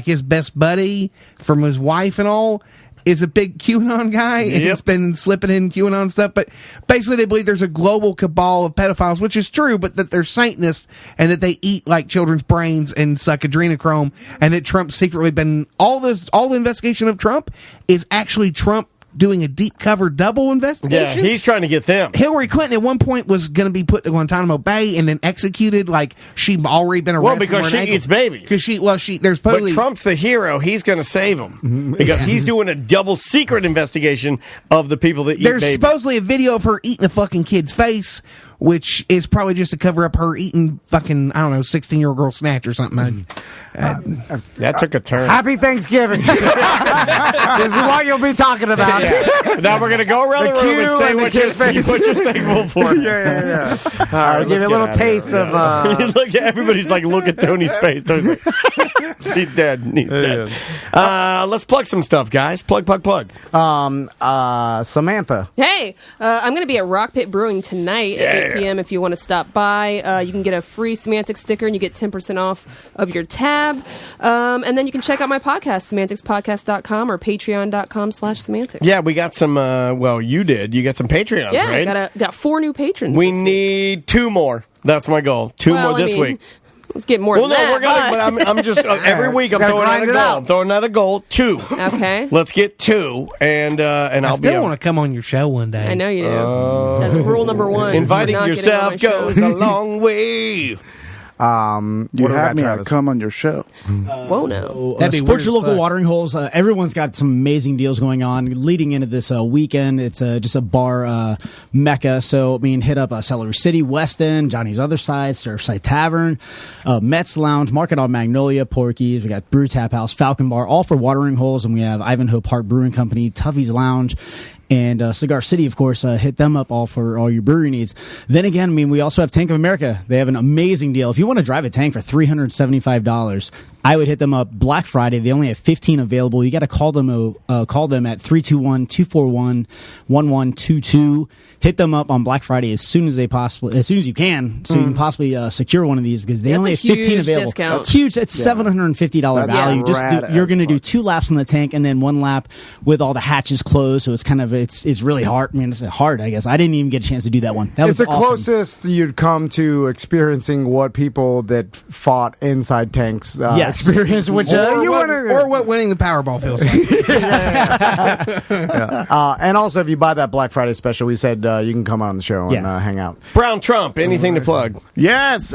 his best buddy from his wife and all is a big QAnon guy, and he's been slipping in QAnon stuff. But basically, they believe there's a global cabal of pedophiles, which is true, but that they're Satanists and that they eat like children's brains and suck adrenochrome, and that Trump's secretly been all the investigation of Trump is actually Trump doing a deep cover double investigation. Yeah, he's trying to get them. Hillary Clinton at one point was going to be put to Guantanamo Bay and then executed like she'd already been arrested. Well, because she eats babies. Because there's probably. But Trump's the hero. He's going to save him because he's doing a double secret investigation of the people that eat babies. There's supposedly a video of her eating a fucking kid's face, which is probably just to cover up her eating fucking, 16-year-old girl snatch or something. That took a turn. Happy Thanksgiving. This is what you'll be talking about. Yeah. Now we're going to go around the room and say what you're thankful for. Yeah. All right, give you a little taste of... Look, everybody's like, look at Tony's face. Tony's like, he's dead. Let's plug some stuff, guys. Plug. Samantha. Hey, I'm going to be at Rock Pit Brewing tonight at 8 p.m. if you want to stop by. You can get a free Semantic sticker, and you get 10% off of your tab. And then you can check out my podcast, semantixpodcast.com or patreon.com/semantics. Yeah, we got some, you did. You got some Patreons, right? Yeah, got 4 new patrons. We need 2 more. That's my goal. 2 more this week. Let's get more than that. We're gonna, but I'm just, every week I'm throwing out a goal. I'm throwing out a goal. 2. Okay. Let's get 2, and I'll be still want to come on your show one day. I know you do. That's rule number 1. Inviting yourself goes a long way. You had me. I come on your show. Whoa, no. Support your local watering holes. Everyone's got some amazing deals going on leading into this weekend. It's just a bar mecca. So, hit up Celery City, West End, Johnny's Other Side, Surfside Tavern, Mets Lounge, Market on Magnolia, Porky's. We got Brew Tap House, Falcon Bar, all for watering holes. And we have Ivanhoe Park Brewing Company, Tuffy's Lounge, and Cigar City, of course. Hit them up all for all your brewery needs. Then again, we also have Tank of America. They have an amazing deal. If you want to drive a tank for $375, I would hit them up Black Friday. They only have 15 available. You got to call them at 321-241-1122. Hit them up on Black Friday as soon as you can, so you can possibly secure one of these because they only have 15 available. Discount. That's huge. It's $750 value. You're going to do 2 laps on the tank and then 1 lap with all the hatches closed. So it's kind of it's really hard. It's hard, I guess. I didn't even get a chance to do that one. That was the awesome. Closest you'd come to experiencing what people that fought inside tanks. Yes. experience, which or what winning the Powerball feels like. And also, if you buy that Black Friday special, we said you can come on the show and hang out. Brown Trump, anything to plug? Yes.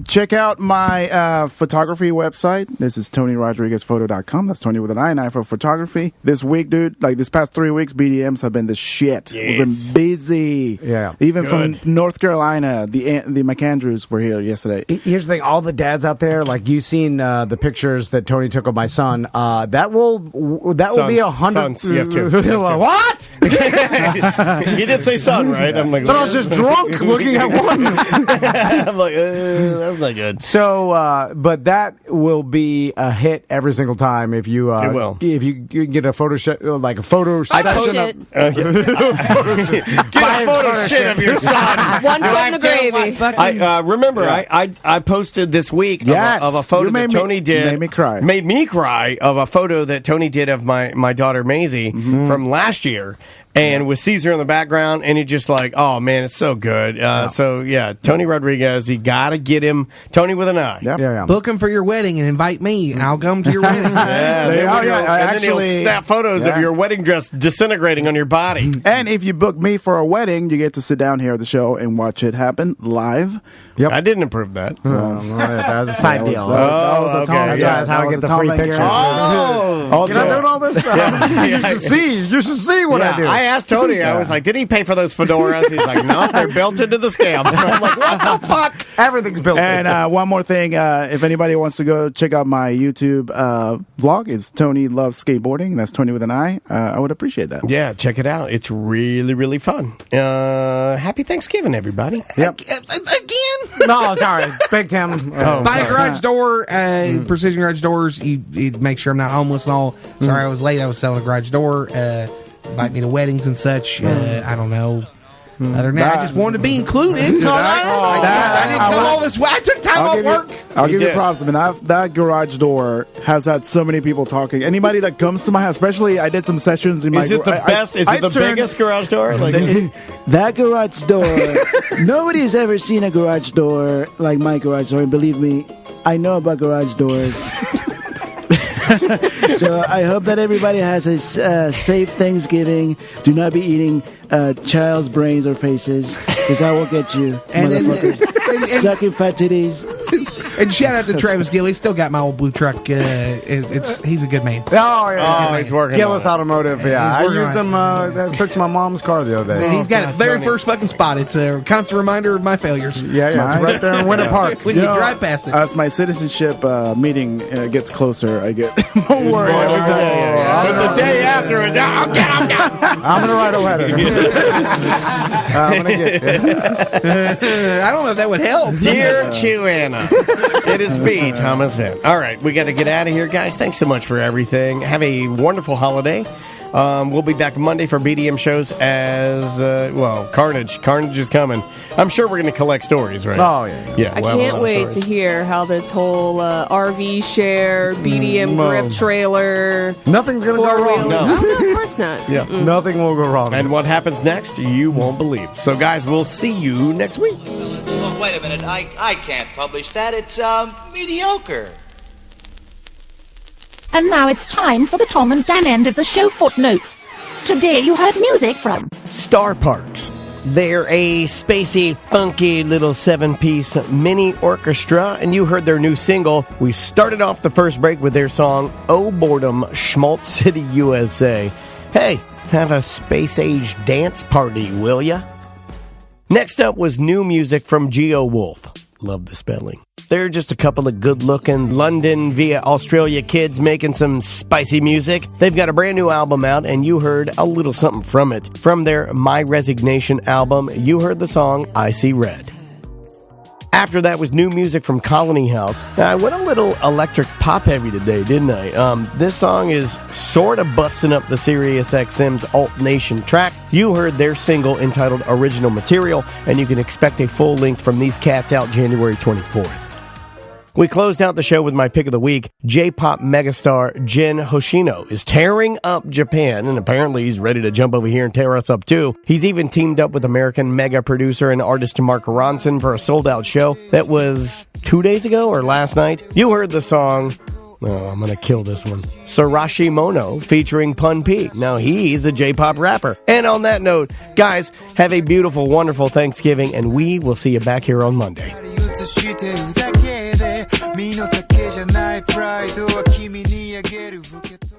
Check out my photography website. This is TonyRodriguezPhoto.com. That's Tony with an I and I for photography. This week, dude, like this past 3 weeks, BDMs have been the shit. Yes. We've been busy. Yeah. Even from North Carolina, the McAndrews were here yesterday. Here's the thing: all the dads out there, like you've seen the pictures that Tony took of my son. That will be 100. Sons, you have two. What? You did say son, right? I'm like, but I was just drunk looking at one. I'm like, that's not good. So, but that will be a hit every single time if you It will. if you get a photo like a photo I session. post it. Get a photo shit of your son. One foot in the gravy. I remember I posted this week of a photo that Tony did. Made me cry. Made me cry of a photo that Tony did of my daughter Maisie from last year. And with Caesar in the background, and he just like, oh man, it's so good. So yeah, Tony Rodriguez, you got to get him. Tony with an I. Yeah. Book him for your wedding and invite me, and I'll come to your wedding. And then he'll snap photos of your wedding dress disintegrating on your body. And if you book me for a wedding, you get to sit down here at the show and watch it happen live. Yep. I didn't approve that. That was a side deal. That was a Tom. That's how I get the free pictures. Also, You're not doing all this stuff. You should see what I do. I asked Tony. I was like, "Did he pay for those fedoras?" He's like, "No, they're built into the scam." I'm like, "What the fuck?" Everything's built. And one more thing, if anybody wants to go check out my YouTube vlog, it's Tony Loves Skateboarding. That's Tony with an I. I would appreciate that. Yeah, check it out. It's really, really fun. Happy Thanksgiving, everybody. Yep. Again? No, sorry. Big Tim. Buy a garage door, Precision Garage Doors. You make sure I'm not homeless and all. Sorry I was late. I was selling a garage door. Invite me to weddings and such. I don't know. Other than that, I just wanted to be included. I didn't come all this way. I took time off work. I'll give you props. I mean, that garage door has had so many people talking. Anybody that comes to my house, especially I did some sessions in my. Is it the best? Is it the biggest garage door? Like that garage door. Nobody's ever seen a garage door like my garage door. And believe me, I know about garage doors. So I hope that everybody has a safe Thanksgiving. Do not be eating child's brains or faces, because I will get you, motherfuckers. Sucking fat titties. And shout out to Travis Gill. He's still got my old blue truck. He's a good man. He's working. Gillis Automotive. Yeah, I used them. That fixed my mom's car the other day. And he's got a very first fucking spot. It's a constant reminder of my failures. Yeah, it's right there in Winter Park. When you drive past it. As my citizenship meeting gets closer, I get more worried every time. But the day after is, I'm going to write a letter. I'm going to get I don't know if that would help. Dear Joanna, it is me, Thomas Van. All right, we got to get out of here, guys. Thanks so much for everything. Have a wonderful holiday. We'll be back Monday for BDM shows as, Carnage. Carnage is coming. I'm sure we're going to collect stories, right? Oh, yeah. I can't wait to hear how this whole RV share, BDM grift trailer. Nothing's going to go wrong. No, of course not. Yeah. Nothing will go wrong. And what happens next, you won't believe. So, guys, we'll see you next week. Well, wait a minute. I can't publish that. It's mediocre. And now it's time for the Tom and Dan end of the show footnotes. Today you heard music from Star Parks. They're a spacey, funky little 7-piece mini orchestra, and you heard their new single. We started off the first break with their song, Oh Boredom, Schmaltz City, USA. Hey, have a space-age dance party, will ya? Next up was new music from Geo Wolf. Love the spelling. They're just a couple of good-looking London via Australia kids making some spicy music. They've got a brand new album out, and you heard a little something from it. From their My Resignation album, you heard the song I See Red. After that was new music from Colony House. I went a little electric pop heavy today, didn't I? This song is sort of busting up the SiriusXM's Alt Nation track. You heard their single entitled Original Material, and you can expect a full length from these cats out January 24th. We closed out the show with my pick of the week. J-pop megastar Jin Hoshino is tearing up Japan, and apparently he's ready to jump over here and tear us up too. He's even teamed up with American mega producer and artist Mark Ronson for a sold-out show that was 2 days ago or last night. You heard the song... Oh, I'm going to kill this one. Sarashi Mono featuring Pun P. Now, he's a J-pop rapper. And on that note, guys, have a beautiful, wonderful Thanksgiving, and we will see you back here on Monday. 身の丈じゃないプライドは君にあげる受け